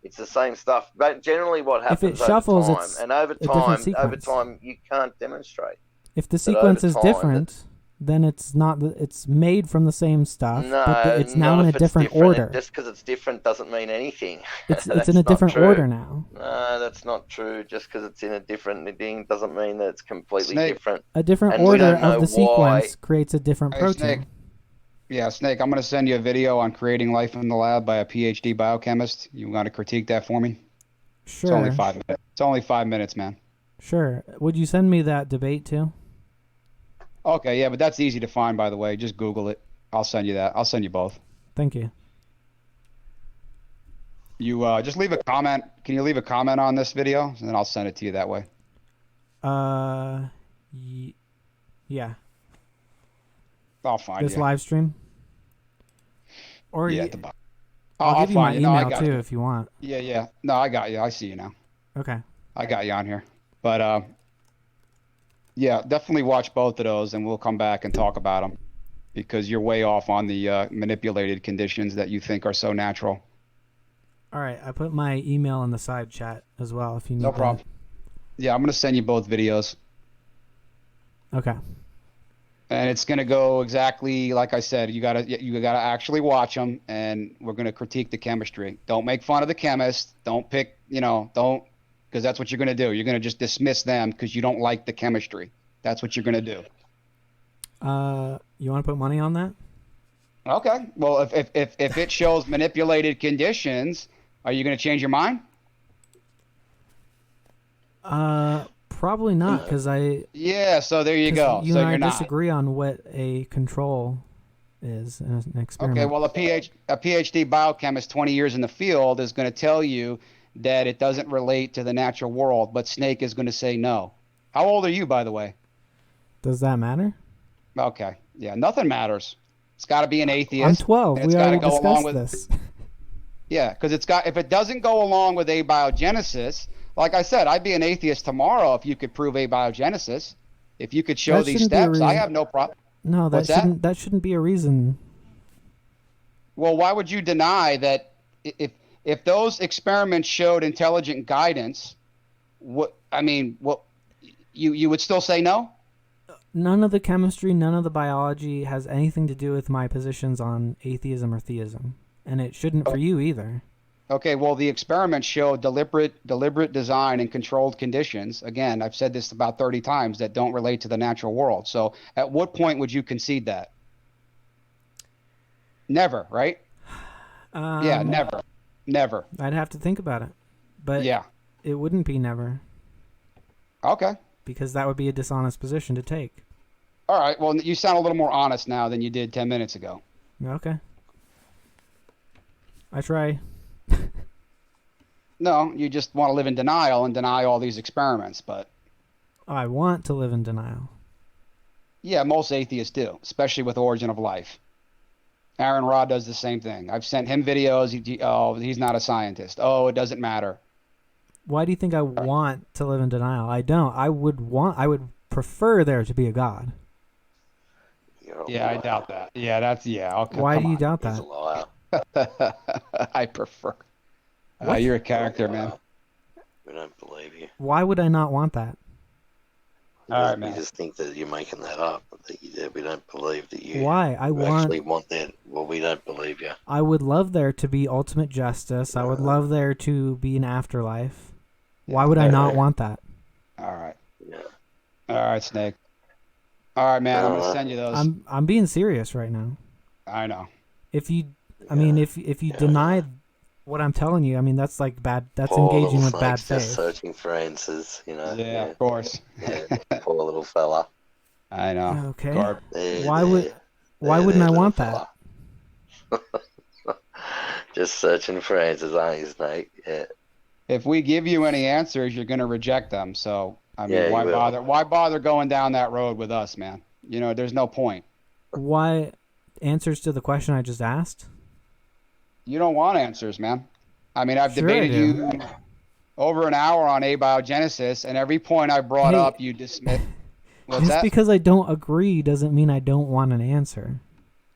It's the same stuff. But generally, what happens over time, you can't demonstrate. If the sequence is different, then it's not. It's made from the same stuff, but No, it's now not in a if it's different different. order. Just because it's different doesn't mean anything. It's That's in a not different true. order now. No, that's not true. Just because it's in a different thing doesn't mean that it's completely Snake. different. A different And we order don't know of the why. sequence creates a different Hey, protein. Snake. Yeah, Snake, I'm going to send you a video on creating life in the lab by a PhD biochemist. You want to critique that for me? Sure. It's only 5 minutes. It's only 5 minutes, man. Sure. Would you send me that debate too? Okay, yeah, but that's easy to find, by the way. Just Google it. I'll send you that. I'll send you both. Thank you. You just leave a comment. Can you leave a comment on this video? And then I'll send it to you that way. Yeah. I'll find This you. live stream. Or Yeah, at the bottom. I'll give you my find you. No, I email got too you. if you want. Yeah. No, I got you. I see you now. Okay. I got you on here. But yeah, definitely watch both of those, and we'll come back and talk about them because you're way off on the manipulated conditions that you think are so natural. All right. I put my email in the side chat as well if you need No that. problem. Yeah, I'm gonna send you both videos, Okay. and it's gonna go exactly like I said. You gotta actually watch them, and we're gonna critique the chemistry. Don't make fun of the chemist. Don't pick. Don't, because that's what you're gonna do. You're gonna just dismiss them because you don't like the chemistry. That's what you're gonna do. You want to put money on that? Okay. Well, if it shows manipulated conditions, are you going to change your mind? Probably not, because Yeah. So there you go. You So and I you're not. disagree on what a control is in an experiment. Okay. Well, a PhD biochemist, 20 years in the field, is going to tell you that it doesn't relate to the natural world, but Snake is going to say no. How old are you, by the way? Does that matter? Okay. Yeah. Nothing matters. It's got to be an atheist. I'm 12. and We it's gotta already go along discussed with, this. Yeah, because if it doesn't go along with abiogenesis, like I said, I'd be an atheist tomorrow if you could prove abiogenesis. If you could show That these shouldn't be a steps, I reason. have no problem. No, What's that? That shouldn't be a reason. Well, why would you deny that if those experiments showed intelligent guidance? You would still say no? None of the chemistry, none of the biology has anything to do with my positions on atheism or theism, and it shouldn't for you either. Okay, well, the experiments show deliberate design and controlled conditions. Again, I've said this about 30 times that don't relate to the natural world. So at what point would you concede that? Never, right? Yeah, never. Never. I'd have to think about it, but Yeah. it wouldn't be never, Okay. because that would be a dishonest position to take. All right. Well, you sound a little more honest now than you did 10 minutes ago. Okay. I try. No, you just want to live in denial and deny all these experiments. But I want to live in denial. yeah, most atheists do, especially with origin of life. Aaron Ra does the same thing. I've sent him videos. He's not a scientist. Oh, it doesn't matter. Why do you think I want to live in denial? I don't. I would prefer there to be a God. Yeah, I doubt that. Yeah, okay. Why do you doubt He's a that? liar. I prefer. What? You're a character, man. We don't believe you. Why would I not want that? All right, We man. just think that you're making that up. That we don't believe that you Why? actually want that. Well, we don't believe you. I would love there to be ultimate justice. I would love there to be an afterlife. Why would I not want that? All right. Yeah. All right, Snake. All right, man. I'm gonna send you those. I'm being serious right now. I know. If you deny what I'm telling you, I mean that's like bad. That's Poor engaging little with bad Snake's just faith. searching for answers, Yeah, of course. Yeah, poor little fella. I know. Okay. There, Why there. would why There, wouldn't I little want that? fella. Just searching for answers, aren't you, Snake? Yeah. If we give you any answers, you're gonna reject them. So I mean, Yeah, you why will. bother? Why bother going down that road with us, man? There's no point. Why answers to the question I just asked? You don't want answers, man. I mean, I've Sure I debated do. you over an hour on abiogenesis, and every point I brought Hey. up, you dismiss. What's Just that? because I don't agree doesn't mean I don't want an answer.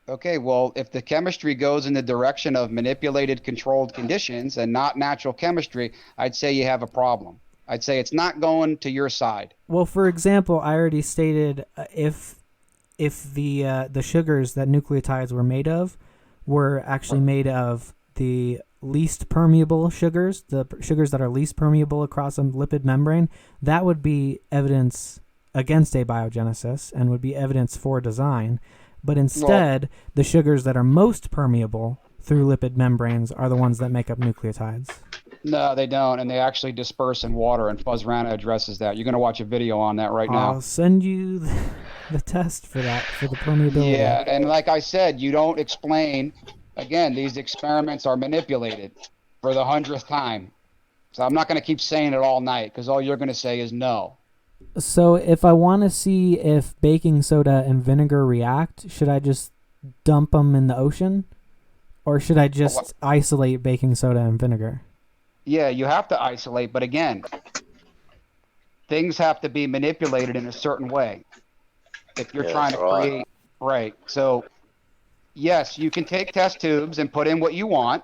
Okay, well, if the chemistry goes in the direction of manipulated, controlled conditions and not natural chemistry, I'd say you have a problem. I'd say it's not going to your side. Well, for example, I already stated if if the sugars that nucleotides were made of were actually made of the least permeable sugars, the sugars that are least permeable across a lipid membrane, that would be evidence against abiogenesis and would be evidence for design. But instead, the sugars that are most permeable through lipid membranes are the ones that make up nucleotides. No, they don't, and they actually disperse in water, and Fuzz Rana addresses that. You're going to watch a video on that right now. I'll send you the test for that, for the permeability. Yeah, and like I said, you don't explain. Again, these experiments are manipulated for the 100th time. So I'm not going to keep saying it all night, because all you're going to say is no. So if I want to see if baking soda and vinegar react, should I just dump them in the ocean? Or should I just isolate baking soda and vinegar? Yeah, you have to isolate, but again, things have to be manipulated in a certain way. If you're trying to create, right. So, yes, you can take test tubes and put in what you want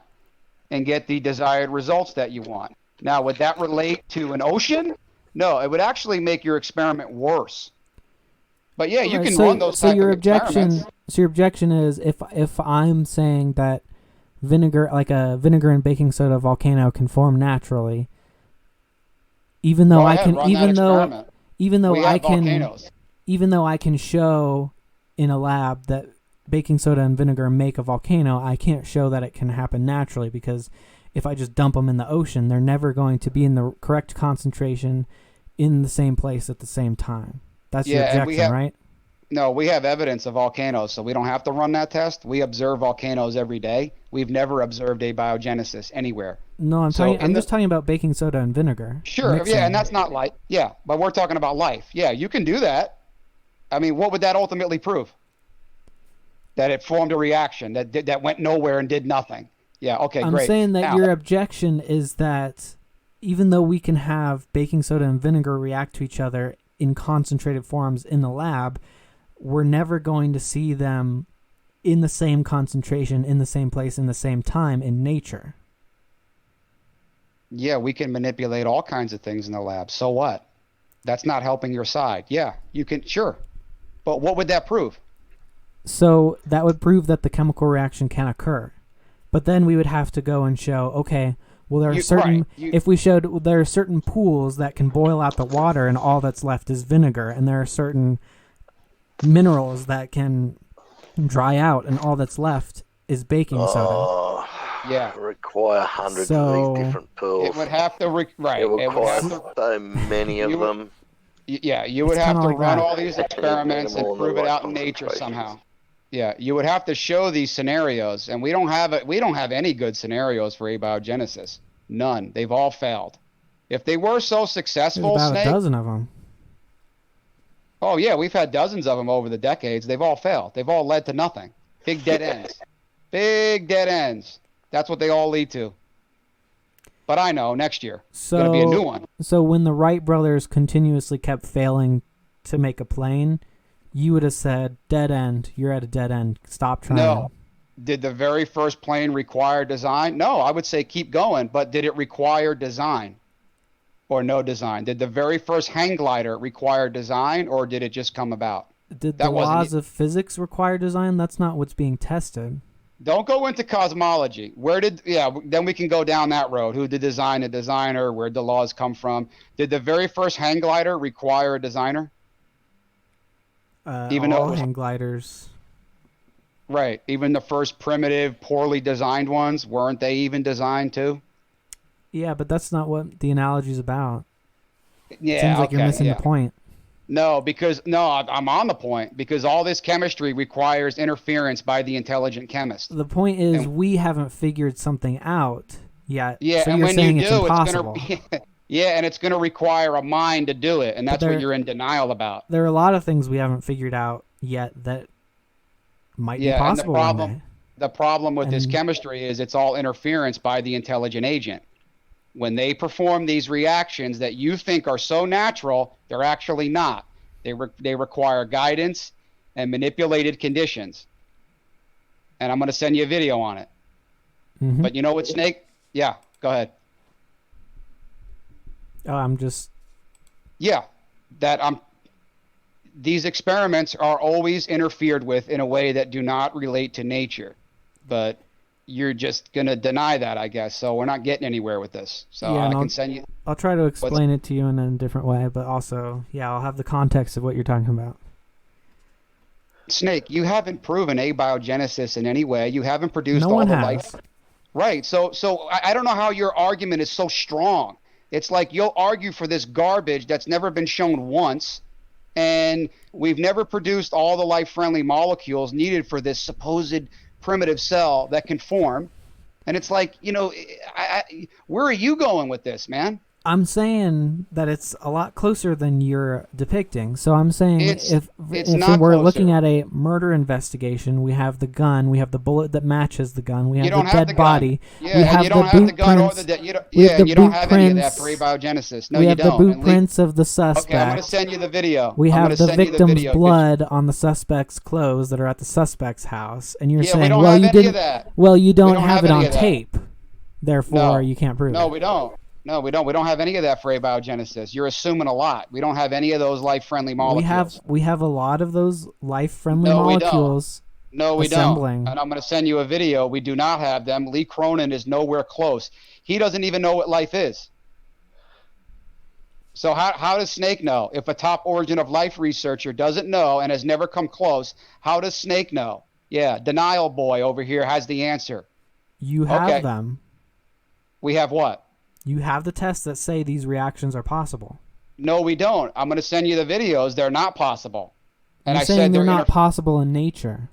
and get the desired results that you want. Now, would that relate to an ocean? No, it would actually make your experiment worse. But yeah, you can run those type of experiments. So your objection is if I'm saying that vinegar, like a vinegar and baking soda volcano, can form naturally, even though even though I can show in a lab that baking soda and vinegar make a volcano, I can't show that it can happen naturally, because if I just dump them in the ocean, they're never going to be in the correct concentration in the same place at the same time. That's your objection, right? No, we have evidence of volcanoes, so we don't have to run that test. We observe volcanoes every day. We've never observed abiogenesis anywhere. No, I'm just talking about baking soda and vinegar. Sure, mixing. Yeah, and that's not life. Yeah, but we're talking about life. Yeah, you can do that. I mean, what would that ultimately prove? That it formed a reaction that went nowhere and did nothing. Yeah, okay, I'm great. saying that now, your objection is that even though we can have baking soda and vinegar react to each other in concentrated forms in the lab, we're never going to see them in the same concentration, in the same place, in the same time in nature. Yeah, we can manipulate all kinds of things in the lab. So what? That's not helping your side. Yeah, you can, sure. But what would that prove? So that would prove that the chemical reaction can occur. But then we would have to go and show, okay, well, there are if we showed there are certain pools that can boil out the water and all that's left is vinegar, and there are certain minerals that can dry out and all that's left is baking soda. Yeah, require hundreds of these different pools. It would have to It would require so many of them. Yeah, you would have to run all these experiments and prove it out in nature somehow. Yeah, you would have to show these scenarios, and we don't have any good scenarios for abiogenesis. None. They've all failed. If they were so successful, there's about a dozen of them. Oh yeah, we've had dozens of them over the decades. They've all failed. They've all led to nothing. Big dead ends. Big dead ends. That's what they all lead to. But I know next year it's going to be a new one. So when the Wright brothers continuously kept failing to make a plane, you would have said, dead end, you're at a dead end, stop trying. No. Did the very first plane require design? No, I would say keep going, but did it require design or no design? Did the very first hang glider require design, or did it just come about? Did the laws of physics require design? That's not what's being tested. Don't go into cosmology. Then we can go down that road. Who did design the designer? Where'd the laws come from? Did the very first hang glider require a designer? Even all hang gliders. Right. Even the first primitive, poorly designed ones, weren't they even designed too? Yeah, but that's not what the analogy is about. Yeah, it seems like you're missing the point. No, I'm on the point, because all this chemistry requires interference by the intelligent chemist. The point is we haven't figured something out yet. Yeah, so and you're when saying you do, it's impossible. and it's going to require a mind to do it, and that's what you're in denial about. There are a lot of things we haven't figured out yet that might be possible. And the problem with this chemistry is it's all interference by the intelligent agent. When they perform these reactions that you think are so natural, they're actually not. They require guidance and manipulated conditions. And I'm going to send you a video on it. Mm-hmm. But you know what, Snake? Yeah, go ahead. Oh, I'm just... Yeah, these experiments are always interfered with in a way that do not relate to nature. But you're just going to deny that, I guess. So we're not getting anywhere with this. So Yeah, I and can send you. I'll try to explain it to you in a different way, but also, yeah, I'll have the context of what you're talking about. Snake, you haven't proven abiogenesis in any way. You haven't produced No all one the has. life. Right. So I don't know how your argument is so strong. It's like you'll argue for this garbage that's never been shown once, and we've never produced all the life-friendly molecules needed for this supposed primitive cell that can form. And it's like, where are you going with this, man? I'm saying that it's a lot closer than you're depicting. So I'm saying if not we're closer. looking at a murder investigation, we have the gun, we have the bullet that matches the gun, we have the dead body, Yeah, we have you don't the have the boot gun or prints. the dead. You we have the you don't boot have any of that prints. for abiogenesis. No, We you have don't. the boot And prints of the suspect. Okay, I'm going to send you the video. We I'm have gonna the send you victim's video. blood on the suspect's clothes that are at the suspect's house, and you're Yeah, we saying, don't well, have you any didn't. of that. Well, you don't don't have have it any on of that. tape, therefore you can't prove No, it. we don't. No, we don't. We don't have any of that for abiogenesis. You're assuming a lot. We don't have any of those life-friendly molecules. We have a lot of those life-friendly No, we don't. molecules. No, we assembling. don't. And I'm going to send you a video. We do not have them. Lee Cronin is nowhere close. He doesn't even know what life is. So how does Snake know? If a top origin of life researcher doesn't know and has never come close, how does Snake know? Yeah, denial boy over here has the answer. You have Okay. them. We have what? You have the tests that say these reactions are possible. No, we don't. I'm going to send you the videos. They're not possible. And You're I saying said they're not possible in nature.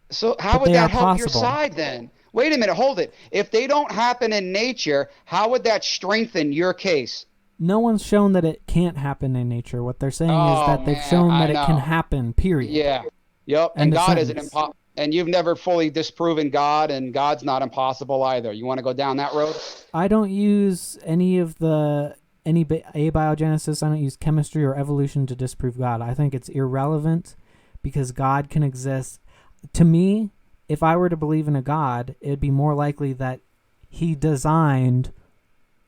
So how But would they that are help your possible. side then? Wait a minute, hold it. If they don't happen in nature, how would that strengthen your case? No one's shown that it can't happen in nature. What they're saying is Oh, that they've man, shown I that it can know. happen, period. Yeah. Yep. End And of God isn't sentence. impossible. And you've never fully disproven God, and God's not impossible either. You want to go down that road? I don't use abiogenesis. I don't use chemistry or evolution to disprove God. I think it's irrelevant because God can exist. To me, if I were to believe in a God, it'd be more likely that he designed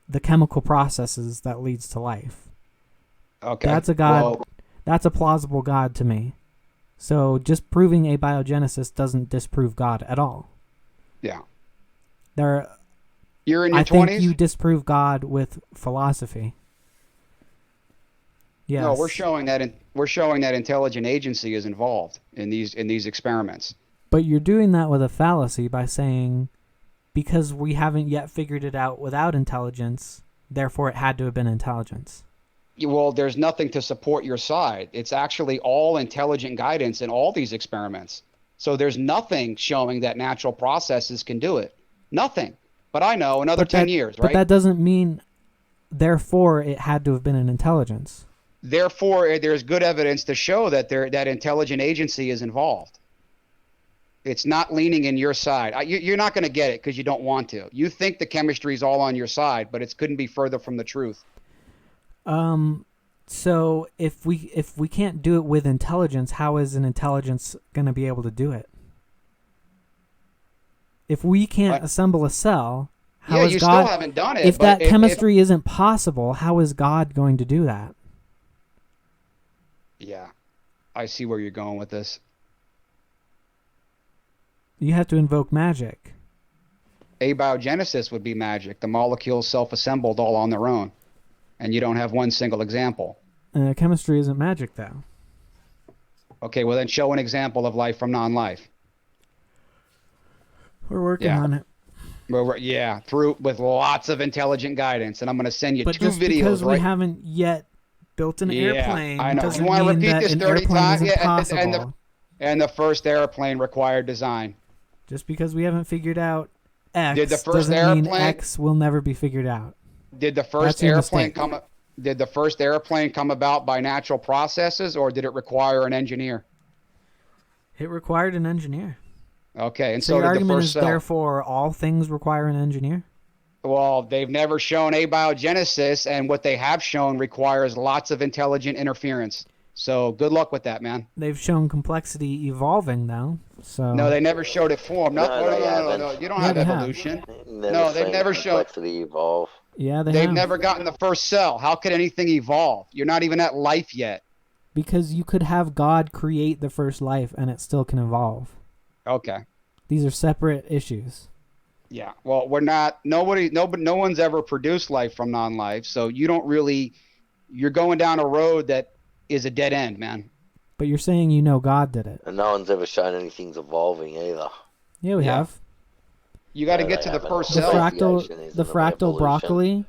the chemical processes that leads to life. Okay. That's a God. Well, That's a plausible God to me. So just proving abiogenesis doesn't disprove God at all. yeah. You're in your I think 20s? you disprove God with philosophy. Yes. No, we're showing that intelligent agency is involved in these experiments. But you're doing that with a fallacy by saying, because we haven't yet figured it out without intelligence, therefore it had to have been intelligence. Well, there's nothing to support your side. It's actually all intelligent guidance in all these experiments. So there's nothing showing that natural processes can do it. Nothing. But I know another 10 years, right? But that doesn't mean, therefore, it had to have been an intelligence. Therefore, there's good evidence to show that that intelligent agency is involved. It's not leaning in your side. You're not going to get it because you don't want to. You think the chemistry is all on your side, but it couldn't be further from the truth. So if we can't do it with intelligence, how is an intelligence going to be able to do it? If we can't assemble a cell, how is you God? Still haven't done it. If but that chemistry isn't possible, how is God going to do that? Yeah, I see where you're going with this. You have to invoke magic. Abiogenesis would be magic. The molecules self-assembled all on their own, and you don't have one single example. Chemistry isn't magic, though. Okay, well then show an example of life from non-life. We're working on it. Through with lots of intelligent guidance, and I'm going to send you But two just videos. because we right? haven't yet built an airplane I know. doesn't You want to mean repeat that this an 30 airplane times? isn't Yeah, possible. and the first airplane required design. Just because we haven't figured out X Did the first doesn't mean airplane- X will never be figured out. Did the That's first your airplane mistake. come? Did the first airplane come about by natural processes, or did it require an engineer? It required an engineer. Okay, and So so your did the argument first is cell. therefore all things require an engineer? Well, they've never shown abiogenesis, and what they have shown requires lots of intelligent interference. So good luck with that, man. They've shown complexity evolving, though. So No, they never showed it form. No, they haven't. No. You don't Yeah, have they have. evolution. Never No, they've seen never shown. complexity evolve. yeah, They've have. never gotten the first cell. How could anything evolve? You're not even at life yet. Because you could have God create the first life and it still can evolve. Okay. These are separate issues. Yeah. Well, we're not. No one's ever produced life from non-life, so you don't really. You're going down a road that is a dead end, man. But you're saying you know God did it. And no one's ever shown anything's evolving either. Yeah, we Yeah. have. You got to No, get they to the haven't. first The cell. Association isn't the an fractal evolution. broccoli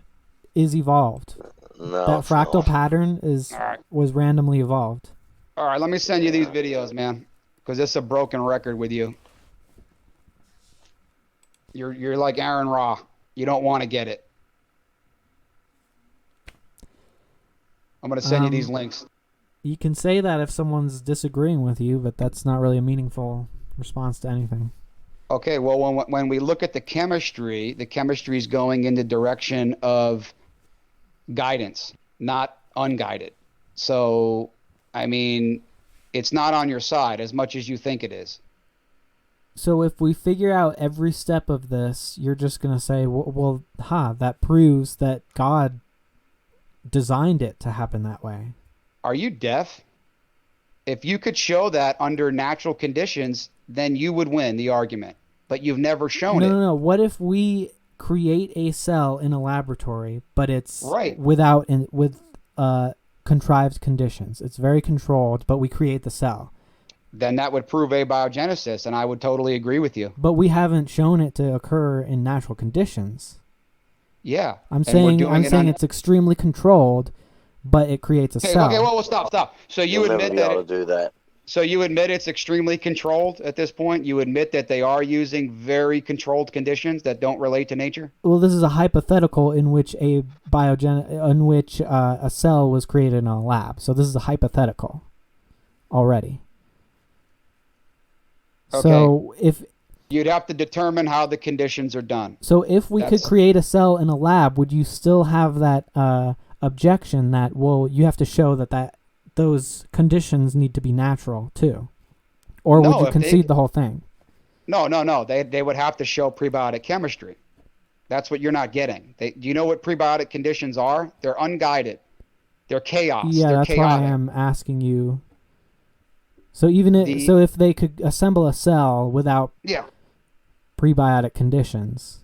is evolved. No, That it's fractal not. pattern All right. was randomly evolved. All right. Let me send you these videos, man, because this is a broken record with you. You're like Aaron Ra. You don't want to get it. I'm going to send you these links. You can say that if someone's disagreeing with you, but that's not really a meaningful response to anything. Okay, well, when we look at the chemistry is going in the direction of guidance, not unguided. So, I mean, it's not on your side as much as you think it is. So if we figure out every step of this, you're just going to say, well, that proves that God designed it to happen that way. Are you deaf? If you could show that under natural conditions, then you would win the argument. But you've never shown it. No. What if we create a cell in a laboratory, but it's Right. with contrived conditions? It's very controlled, but we create the cell. Then that would prove abiogenesis, and I would totally agree with you. But we haven't shown it to occur in natural conditions. Yeah. I'm And we're saying doing it on- it's extremely controlled, but it creates a cell. Okay, well, stop. So you You'll never admit be that able to do that. So you admit it's extremely controlled at this point? You admit that they are using very controlled conditions that don't relate to nature? Well, this is a hypothetical in which a cell was created in a lab. So this is a hypothetical already. Okay. So You'd have to determine how the conditions are done. So if we could create a cell in a lab, would you still have that objection that, well, you have to show that those conditions need to be natural too? Or No, would you if concede the whole thing? No. They would have to show prebiotic chemistry. That's what you're not getting. Do you know what prebiotic conditions are? They're unguided. They're chaos. Yeah, They're that's chaotic. why I'm asking you. So if they could assemble a cell without Yeah. prebiotic conditions,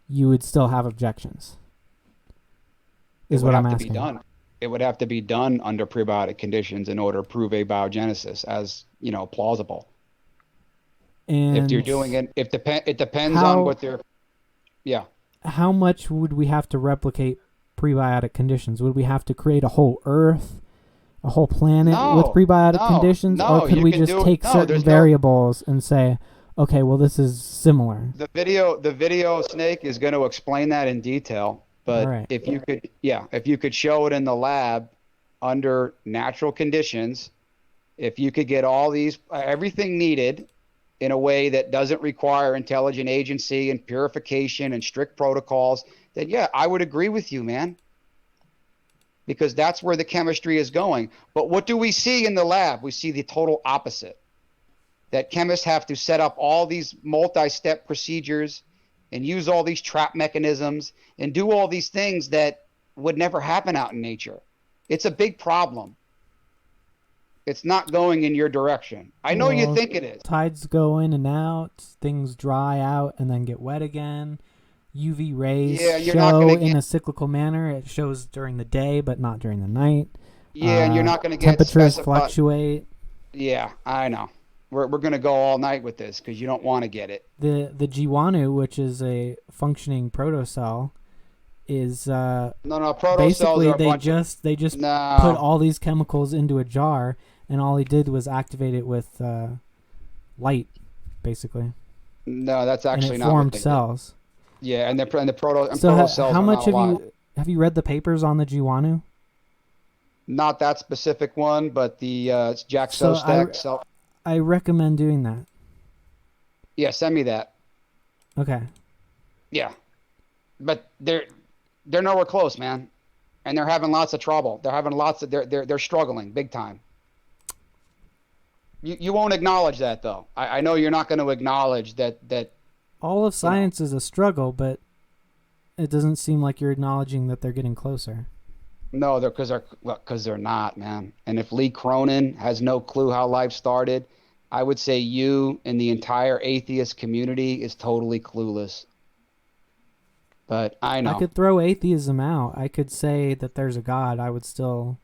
you would still have objections. Is what I'm asking. It would have to be done under prebiotic conditions in order to prove abiogenesis as, plausible. And If you're doing it, it depends on what they're. Yeah. How much would we have to replicate prebiotic conditions? Would we have to create a whole Earth, a whole planet with prebiotic conditions, or could we just take certain variables and say, okay, well, this is similar? The video Snake is going to explain that in detail. But Right. if you could show it in the lab under natural conditions, if you could get everything needed in a way that doesn't require intelligent agency and purification and strict protocols, then yeah, I would agree with you, man. Because that's where the chemistry is going. But what do we see in the lab? We see the total opposite. That chemists have to set up all these multi-step procedures and use all these trap mechanisms and do all these things that would never happen out in nature. It's a big problem. It's not going in your direction. I know you think it is. Tides go in and out, things dry out and then get wet again. UV rays show in a cyclical manner. It shows during the day, but not during the night. Yeah, and you're not going to get temperatures fluctuate. Yeah, I know. We're going to go all night with this because you don't want to get it. The Jiwanu, which is a functioning protocell, is basically they just put all these chemicals into a jar, and all he did was activate it with light, basically. No, that's actually and it not formed what they cells. Did. Yeah, and proto cells. How much have you read the papers on the Jiwanu? Not that specific one, but the Jack Sostek. I recommend doing that. Yeah, send me that. Okay. Yeah, but they're nowhere close, man, and they're having lots of trouble. They're struggling big time. You won't acknowledge that though. I know you're not going to acknowledge that. All of science is a struggle, but it doesn't seem like you're acknowledging that they're getting closer. No, they're not, man. And if Lee Cronin has no clue how life started, I would say you and the entire atheist community is totally clueless. But I I know. could throw atheism out. I could say that there's a God. I would still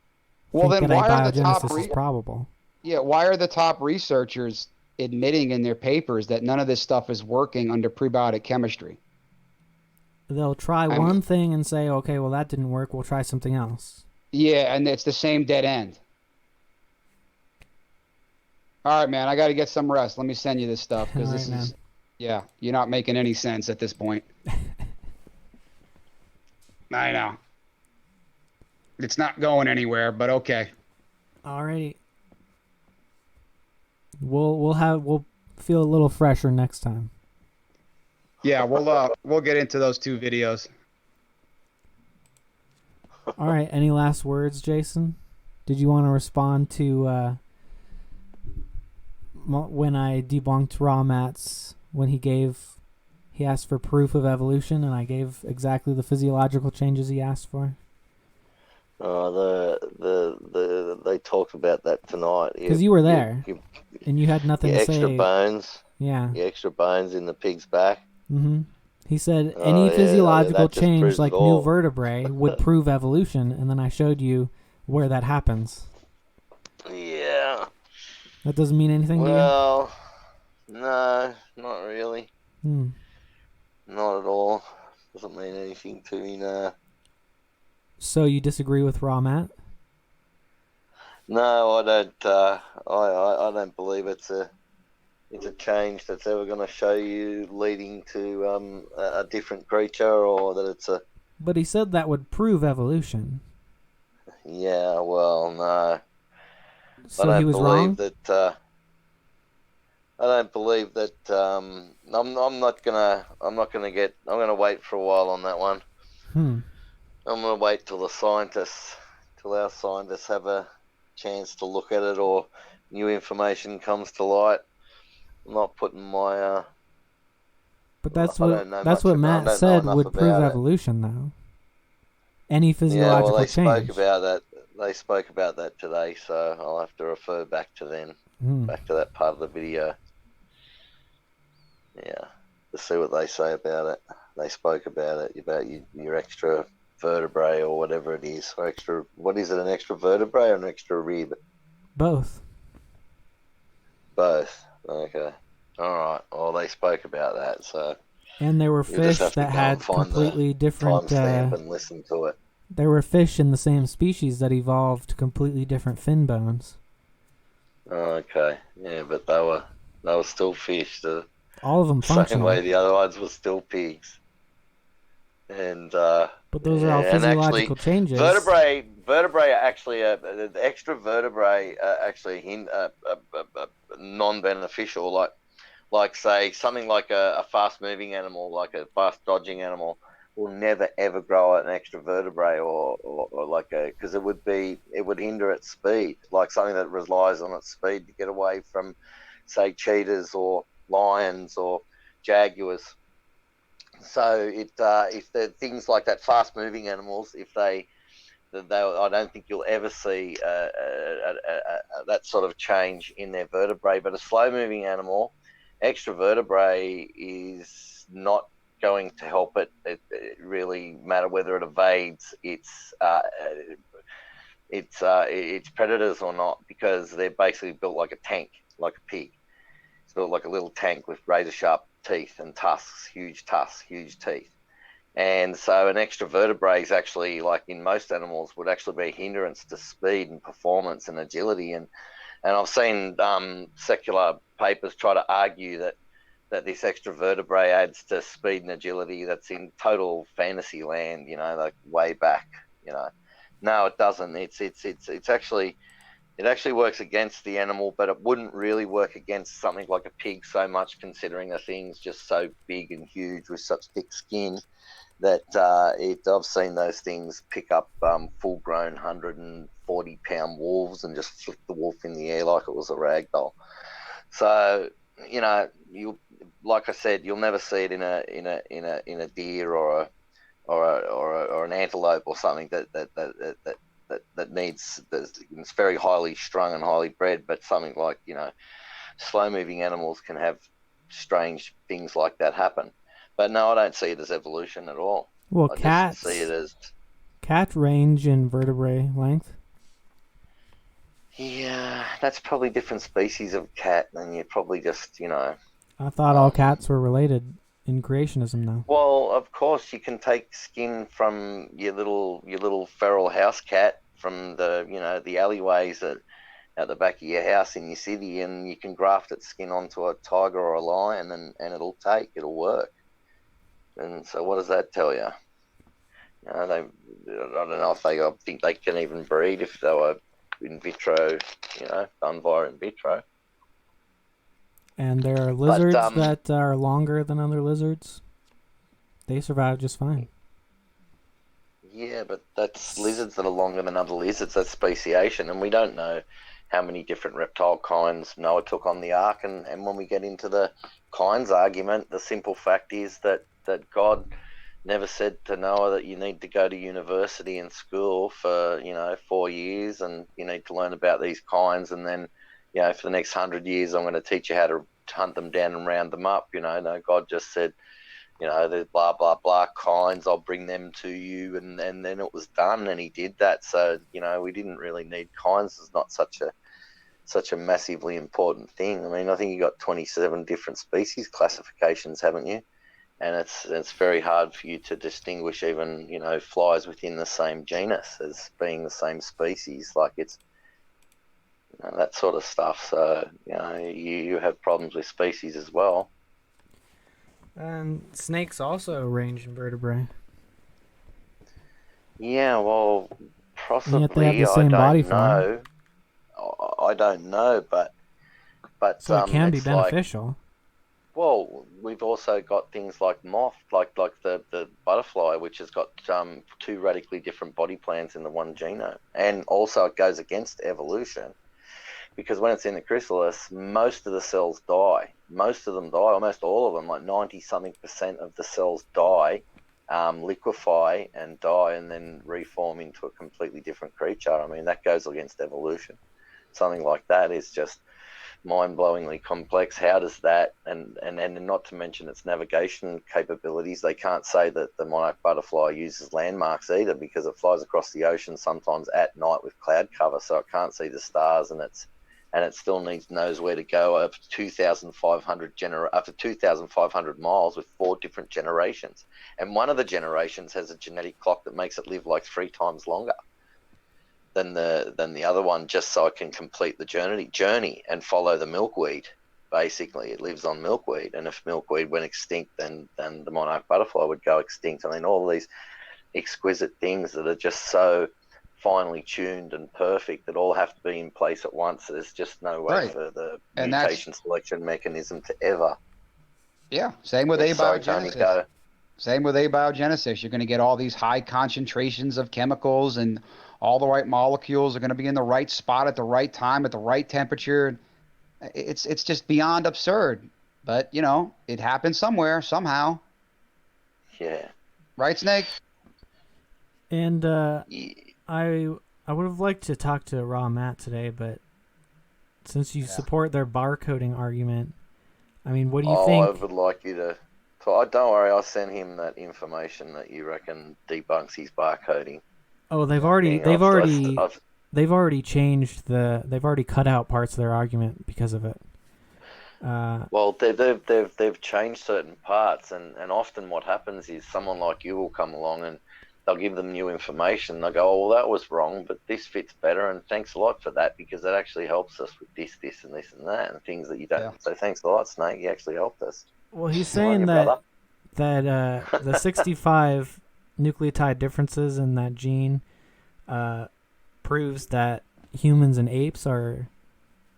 Well, think then that why are the abiogenesis is probable. why are the top researchers admitting in their papers that none of this stuff is working under prebiotic chemistry? They'll try I mean, one thing and say, okay, well, that didn't work. We'll try something else. yeah, and it's the same dead end. All right, man, I got to get some rest. Let me send you this stuff because All this right, is, man. yeah, you're not making any sense at this point. I know. It's not going anywhere, but okay. All right. We'll feel a little fresher next time. Yeah, we'll get into those 2 videos. All right. Any last words, Jason? Did you want to respond to when I debunked Raw Matt's when he asked for proof of evolution and I gave exactly the physiological changes he asked for? They talked about that tonight. Because you were there and you had nothing to extra say. bones. Yeah. The extra bones in the pig's back. Mm-hmm. He said any yeah, physiological that just change proves like it all. new vertebrae would prove evolution, and then I showed you where that happens. Yeah. That doesn't mean anything to you? Well, no, not really. Hmm. Not at all. Doesn't mean anything to me, no. So you disagree with Raw Matt? No, I don't. I don't believe it's a change that's ever going to show you leading to a different creature, or that it's a. But he said that would prove evolution. Yeah, well, no. So he was wrong? I don't believe that. I'm not gonna. I'm gonna wait for a while on that one. Hmm. I'm gonna wait till our scientists have a chance to look at it, or new information comes to light. I'm not putting my. But that's what Matt said would prove evolution, though. Any physiological they change. spoke about that. They spoke about that today, so I'll have to refer back to them, back to that part of the video. Yeah, to see what they say about it. They spoke about it, about your extra vertebrae or whatever it is, or extra. What is it? An extra vertebrae or an extra rib? Both. Both. Okay. All right. Well, they spoke about that, so. And there were fish that had completely different. Timestamp and listen to it. There were fish in the same species that evolved completely different fin bones. Okay. Yeah, but they were still fish. All of them functional. Same way the other ones were still pigs. And but those are all physiological changes. Vertebrae are actually the extra vertebrae are actually non-beneficial. Like say something like a fast-moving animal, like a fast-dodging animal, will never ever grow an extra vertebrae or like because it would hinder its speed. Like something that relies on its speed to get away from, say, cheetahs or lions or jaguars. So if the things like that, fast-moving animals, I don't think you'll ever see that sort of change in their vertebrae. But a slow-moving animal, extra vertebrae is not going to help it really matter whether it evades its predators or not, because they're basically built like a tank, like a pig. It's built like a little tank with razor sharp teeth and tusks, huge teeth. And so an extra vertebrae is actually, like in most animals, would actually be a hindrance to speed and performance and agility. And I've seen secular papers try to argue that this extra vertebrae adds to speed and agility. That's in total fantasy land, like way back, No, it doesn't. It's actually, it actually works against the animal, but it wouldn't really work against something like a pig so much, considering the thing's just so big and huge with such thick skin that I've seen those things pick up full-grown 140-pound wolves and just flick the wolf in the air like it was a rag doll. So, like I said, you'll never see it in a deer or or an antelope or something that needs it's very highly strung and highly bred, but something like slow moving animals can have strange things like that happen. But no, I don't see it as evolution at all. Well, I just see it as cats range in vertebrae length. yeah, that's probably different species of cat, and you probably just I thought all cats were related in creationism, though. Well, of course, you can take skin from your little feral house cat from the alleyways at the back of your house in your city, and you can graft its skin onto a tiger or a lion, and it'll work. And so, what does that tell you? I don't know if I think they can even breed if they were in vitro, done via in vitro. And there are lizards that are longer than other lizards. They survive just fine. Yeah, but that's lizards that are longer than other lizards. That's speciation, and we don't know how many different reptile kinds Noah took on the ark. And when we get into the kinds argument, the simple fact is that God never said to Noah that you need to go to university and school for 4 years, and you need to learn about these kinds, and then for the next 100 years I'm going to teach you how to hunt them down and round them up. No, God just said, there's blah, blah, blah kinds, I'll bring them to you, and then it was done, and he did that. So, we didn't really need kinds. It's not such a massively important thing. I mean, I think you got 27 different species classifications, haven't you? And it's very hard for you to distinguish even, flies within the same genus as being the same species. Like it's, that sort of stuff. So, you have problems with species as well. And snakes also range in vertebrae. Yeah, well, possibly. And yet they have the same body form. I don't know, but so it can be beneficial. Well, we've also got things like moth, like the butterfly, which has got two radically different body plans in the one genome, and also it goes against evolution. Because when it's in the chrysalis, most of the cells die. Most of them die, almost all of them, like 90-something% of the cells die, liquefy and die, and then reform into a completely different creature. I mean, that goes against evolution. Something like that is just mind-blowingly complex. How does that, and not to mention its navigation capabilities, they can't say that the monarch butterfly uses landmarks either, because it flies across the ocean sometimes at night with cloud cover, so it can't see the stars, and it still knows where to go up to 2,500 miles with 4 different generations. And one of the generations has a genetic clock that makes it live like 3 times longer than the other one, just so it can complete the journey and follow the milkweed. Basically, it lives on milkweed, and if milkweed went extinct, then the monarch butterfly would go extinct. I mean, all these exquisite things that are just so finely tuned and perfect that all have to be in place at once. There's just no way for the mutation selection mechanism to ever. Yeah, same with abiogenesis. Same with abiogenesis. You're going to get all these high concentrations of chemicals, and all the right molecules are going to be in the right spot at the right time at the right temperature. It's just beyond absurd. But, it happens somewhere, somehow. Yeah. Right, Snake? And I would have liked to talk to Raw Matt today, but since you support their barcoding argument, I mean, what do you think? I would like you to. Don't worry, I'll send him that information that you reckon debunks his barcoding. Oh, they've already changed they've already cut out parts of their argument because of it. Well, they've changed certain parts, and often what happens is someone like you will come along and they'll give them new information. They'll go, oh, well, that was wrong, but this fits better, and thanks a lot for that, because that actually helps us with this, and this, and that, and things that you don't. Yeah. So thanks a lot, Snake. You actually helped us. Well, he's saying that the 65 nucleotide differences in that gene proves that humans and apes are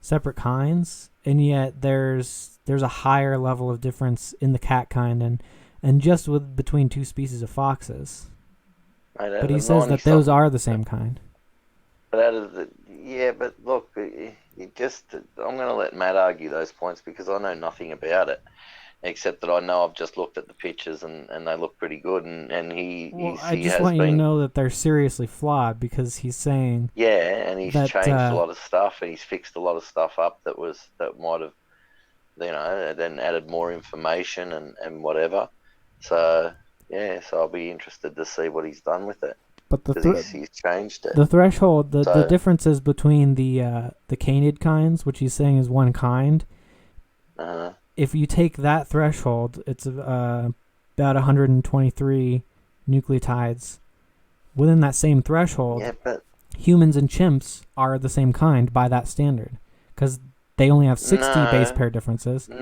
separate kinds, and yet there's a higher level of difference in the cat kind and just between 2 species of foxes. But he says that those are the same kind. But but look, I'm going to let Matt argue those points because I know nothing about it. except that I know I've just looked at the pictures and they look pretty good. And I he just has want you to been, know that they're seriously flawed because he's saying yeah, and he's that changed a lot of stuff and he's fixed a lot of stuff up that might have, you know, then added more information and whatever. So yeah, so I'll be interested to see what he's done with it, but because he's changed it. the threshold, the So differences between the canid kinds, which he's saying is one kind. If you take that threshold, it's about 123 nucleotides. Within that same threshold, yeah, but humans and chimps are the same kind by that standard, because they only have 60 base pair differences, and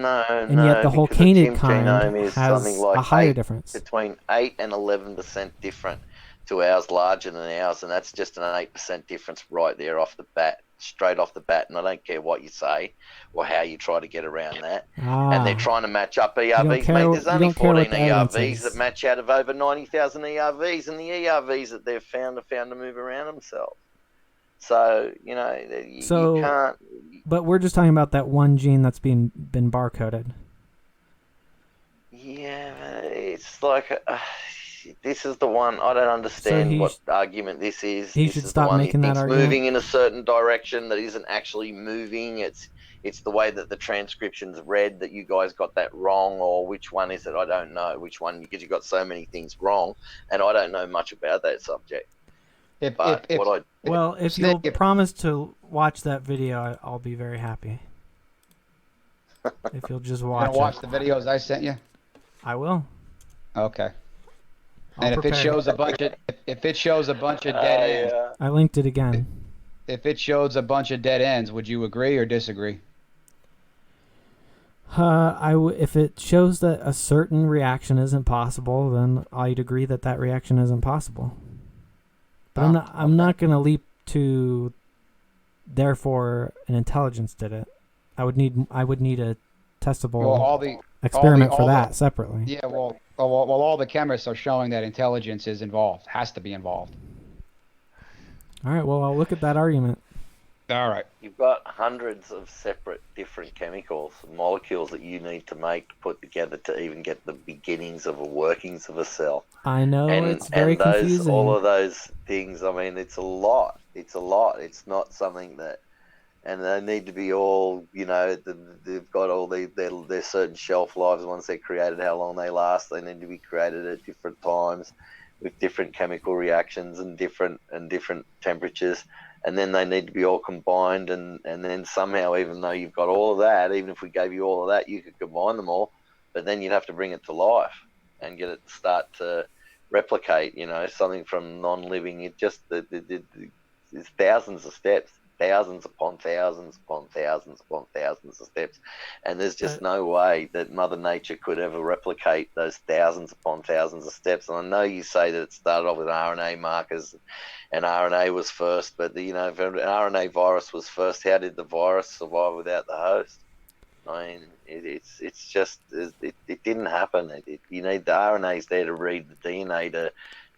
yet the whole because the canid chimp kind genome is something has like a higher difference. between 8 and 11% different to ours, larger than ours, and that's just an 8% difference right there off the bat, straight off the bat. And I don't care what you say or how you try to get around that. And they're trying to match up ERVs, mate. There's only 14 ERVs that match out of over 90,000 ERVs, and the ERVs that they've found to move around themselves. So, you know, you can't. But we're just talking about that one gene that's been barcoded. Yeah, it's like this is the one. I don't understand what argument this is. He this should is stop the one making he that thinks argument. moving in a certain direction that isn't actually moving. It's the way that the transcription's read that you guys got that wrong, or which one is it? I don't know which one, because you got so many things wrong, and I don't know much about that subject. If you'll promise to watch that video, I'll be very happy. If you'll just watch the videos I sent you. I will. Okay. And if it shows a bunch of dead ends, I linked it again. If it shows a bunch of dead ends, would you agree or disagree? If it shows that a certain reaction isn't possible, then I'd agree that reaction isn't possible. But I'm not going to leap to therefore an intelligence did it. I would need a testable experiment for that separately. Yeah, well, all the chemists are showing that intelligence is involved, has to be involved. All right, well, I'll look at that argument. All right. You've got hundreds of separate different chemicals, molecules that you need to put together to even get the beginnings of the workings of a cell. I know, it's very confusing. All of those things, I mean, it's a lot. It's a lot. It's not something that... And they need to be all, you know, they've got all their certain shelf lives once they're created, how long they last. They need to be created at different times with different chemical reactions and different temperatures. And then they need to be all combined, and then somehow, even though you've got all of that, even if we gave you all of that, you could combine them all, but then you'd have to bring it to life and get it to start to replicate, you know, something from non-living. It just, there's thousands of steps, thousands upon thousands upon thousands upon thousands of steps, and there's just no way that Mother Nature could ever replicate those thousands upon thousands of steps. And I know you say that it started off with RNA markers, and RNA was first, but you know, if an RNA virus was first, how did the virus survive without the host? I mean, it's just it didn't happen. You need the RNAs there to read the DNA to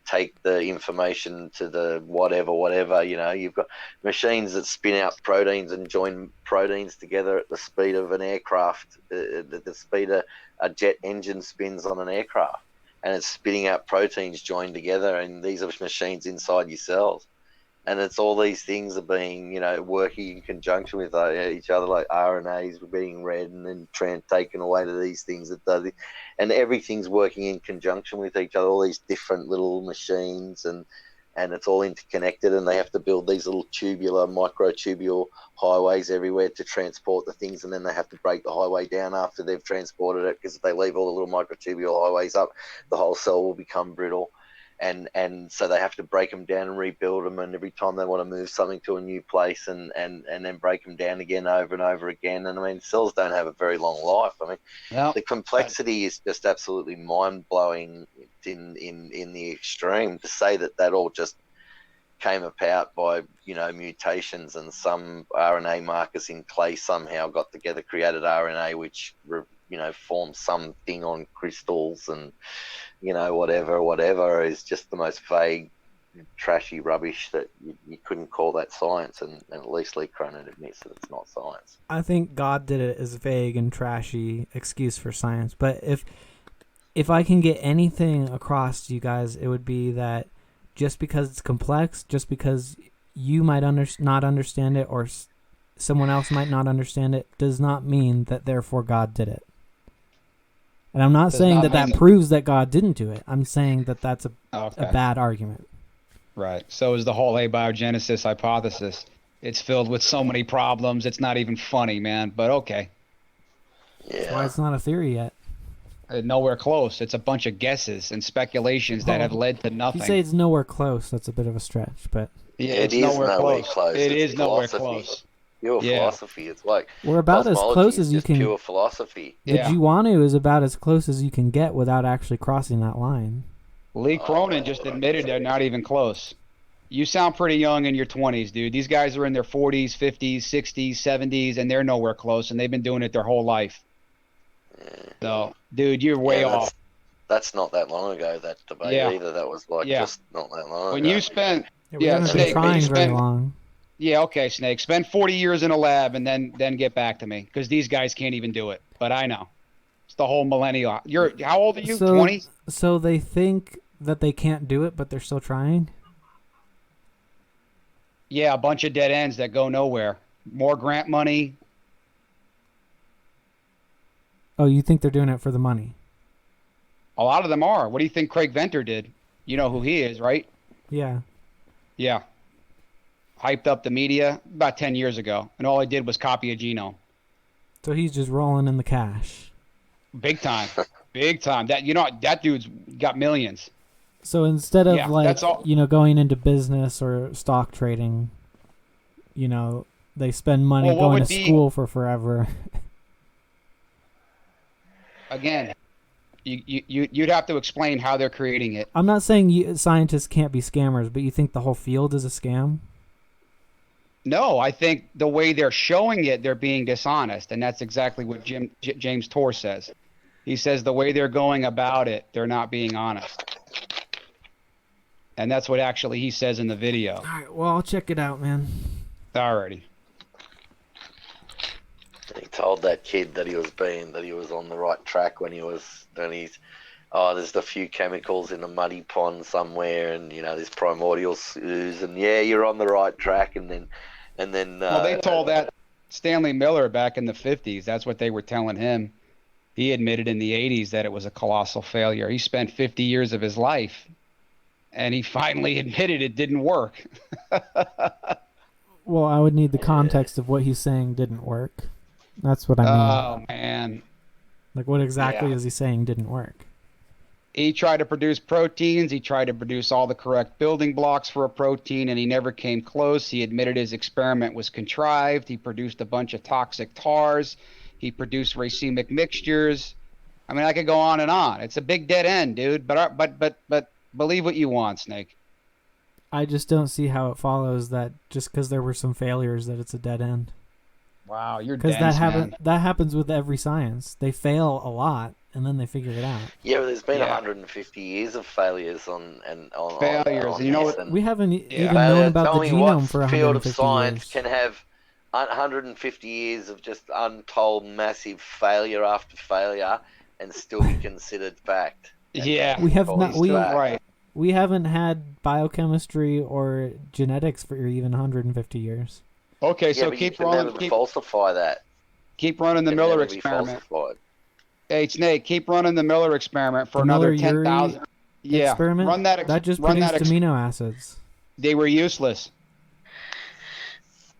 take the information to the whatever, you know. You've got machines that spin out proteins and join proteins together at the speed of an aircraft, the speed a jet engine spins on an aircraft, and it's spitting out proteins joined together, and these are machines inside your cells. And it's all these things are being, you know, working in conjunction with each other, like RNAs were being read and then taken away to these things that does it, and everything's working in conjunction with each other. All these different little machines, and it's all interconnected, and they have to build these little microtubule highways everywhere to transport the things, and then they have to break the highway down after they've transported it, because if they leave all the little microtubule highways up, the whole cell will become brittle. And so they have to break them down and rebuild them, and every time they want to move something to a new place, and then break them down again over and over again. And I mean, cells don't have a very long life. I mean, the complexity is just absolutely mind-blowing in the extreme. To say that all just came about by, you know, mutations, and some RNA markers in clay somehow got together, created RNA, which, you know, formed something on crystals, and, you know, whatever, is just the most vague trashy rubbish that you couldn't call that science, and at least Lee Cronin admits that it's not science. I think God did it as a vague and trashy excuse for science. But if I can get anything across to you guys, it would be that just because it's complex, just because you might not understand it, or someone else might not understand it, does not mean that therefore God did it. And I'm not saying that proves that God didn't do it. I'm saying that that's a bad argument. Right. So is the whole abiogenesis hypothesis. It's filled with so many problems, it's not even funny, man. But okay. That's why it's not a theory yet. Nowhere close. It's a bunch of guesses and speculations that have led to nothing. If you say it's nowhere close, that's a bit of a stretch. But yeah, it is nowhere close. It is nowhere close. Pure philosophy. It's like we're about as close as you can. Pure philosophy. The Juanu is about as close as you can get without actually crossing that line. Lee Cronin just admitted they're not even close. You sound pretty young in your 20s, dude. These guys are in their 40s, 50s, 60s, 70s, and they're nowhere close, and they've been doing it their whole life. So, dude, you're way off. That's not that long ago, that debate either. That was just not that long ago. When you spent... we haven't been trying very long. Yeah, okay, Snake. Spend 40 years in a lab and then get back to me, because these guys can't even do it. But I know. It's the whole millennial. How old are you? 20? So they think that they can't do it, but they're still trying? Yeah, a bunch of dead ends that go nowhere. More grant money. Oh, you think they're doing it for the money? A lot of them are. What do you think Craig Venter did? You know who he is, right? Yeah. Yeah. Hyped up the media about 10 years ago, and all he did was copy a genome. So he's just rolling in the cash. Big time. Big time. That dude's got millions. So instead of going into business or stock trading, they spend money going to school for forever. Again, you'd have to explain how they're creating it. I'm not saying scientists can't be scammers, but you think the whole field is a scam? No, I think the way they're showing it, they're being dishonest, and that's exactly what James Torr says. He says the way they're going about it, they're not being honest. And that's what actually he says in the video. All right, well, I'll check it out, man. Alrighty. He told that kid that he was on the right track when there's a few chemicals in a muddy pond somewhere, and there's primordial ooze, and you're on the right track, and then well, they told that Stanley Miller back in the 50s. That's what they were telling him. He admitted in the 80s that it was a colossal failure. He spent 50 years of his life, and he finally admitted it didn't work. Well, I would need the context of what he's saying didn't work. That's what I mean. Oh, man. Like, what exactly is he saying didn't work? He tried to produce proteins. He tried to produce all the correct building blocks for a protein, and he never came close. He admitted his experiment was contrived. He produced a bunch of toxic tars. He produced racemic mixtures. I mean, I could go on and on. It's a big dead end, dude. But believe what you want, Snake. I just don't see how it follows that just because there were some failures that it's a dead end. Wow, you're dense, man. That happens with every science. They fail a lot, and then they figure it out. Yeah, but there's been 150 years of failures on failures. On you know what? We haven't even known about the genome for 150 field of science years. Can have 150 years of just untold massive failure after failure and still be considered fact. Yeah, we have not. We haven't had biochemistry or genetics for even 150 years. Okay, so keep running. Falsify that. Keep running the Miller experiment. Hey, Snake, keep running the Miller experiment for another 10,000. Yeah, experiment? Run that. That just produced amino acids. They were useless.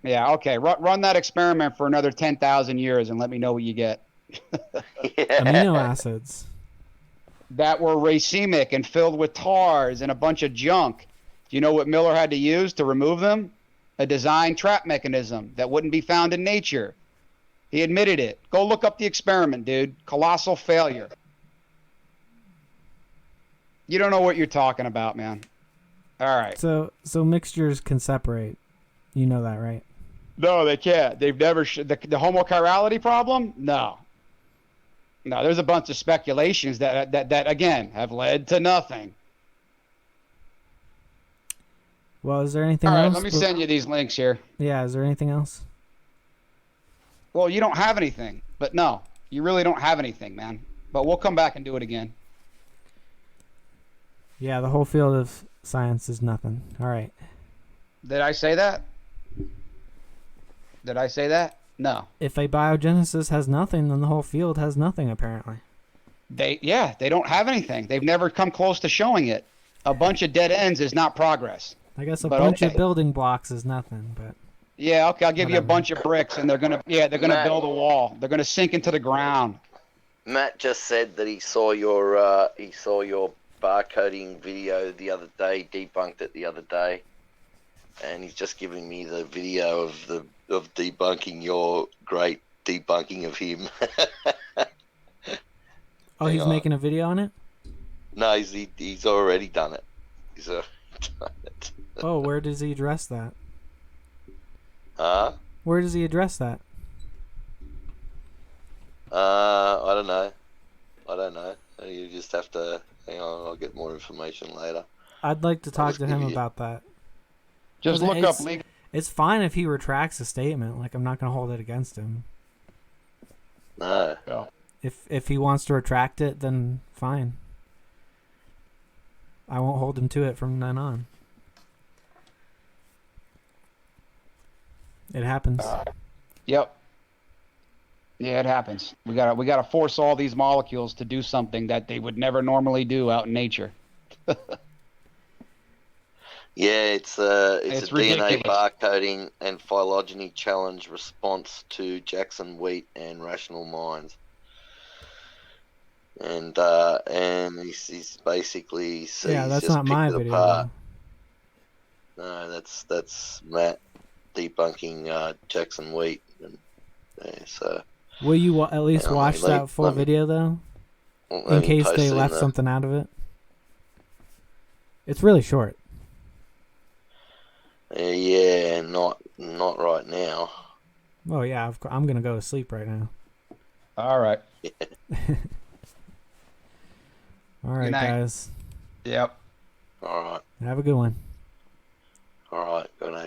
Yeah, okay. Run that experiment for another 10,000 years and let me know what you get. Amino acids. That were racemic and filled with tars and a bunch of junk. Do you know what Miller had to use to remove them? A design trap mechanism that wouldn't be found in nature. He admitted it. Go look up the experiment, dude. Colossal failure. You don't know what you're talking about, man. All right. So mixtures can separate. You know that, right? No, they can't. They've never... the homochirality problem? No. No, there's a bunch of speculations that again, have led to nothing. Well, is there anything All right, else? let me send you these links here. Yeah, is there anything else? Well, you don't have anything, but no, you really don't have anything, man. But we'll come back and do it again. Yeah, the whole field of science is nothing. All right. Did I say that? Did I say that? No. If abiogenesis has nothing, then the whole field has nothing, apparently. They don't have anything. They've never come close to showing it. A bunch of dead ends is not progress. I guess a But bunch of okay. building blocks is nothing, but Yeah, okay, I'll give you a Whatever. bunch of bricks, and they're gonna Matt. build a wall. They're gonna sink into the ground. Matt just said that he saw your barcoding video the other day, debunked it the other day, and he's just giving me the video of debunking your great debunking of him. oh, Hang he's on. making a video on it? No, he's already done it. He's already done it. Oh, where does he address that? Huh? Where does he address that? I don't know. You just have to hang on. I'll get more information later. I'd like to talk just to give him you- about that. Just Well, look up legal. It's fine if he retracts a statement. Like, I'm not going to hold it against him. No. If he wants to retract it, then fine. I won't hold him to it from then on. It happens. Yep. Yeah, it happens. We gotta force all these molecules to do something that they would never normally do out in nature. Yeah, it's a It's DNA ridiculous. barcoding and phylogeny challenge response to Jackson Wheat and Rational Minds. And he's basically Yeah, he's that's just not my picked it video. apart. though. No, that's Matt debunking Jackson Wheat. And, yeah, so Will you at least Yeah, watch let- that full let me- video, though? let In me case post they it in left the- something out of it? It's really short. Yeah, not right now. Oh, yeah, I'm going to go to sleep right now. All right. All right, night. guys. Yep. All right, Have a good one. all right. Good night.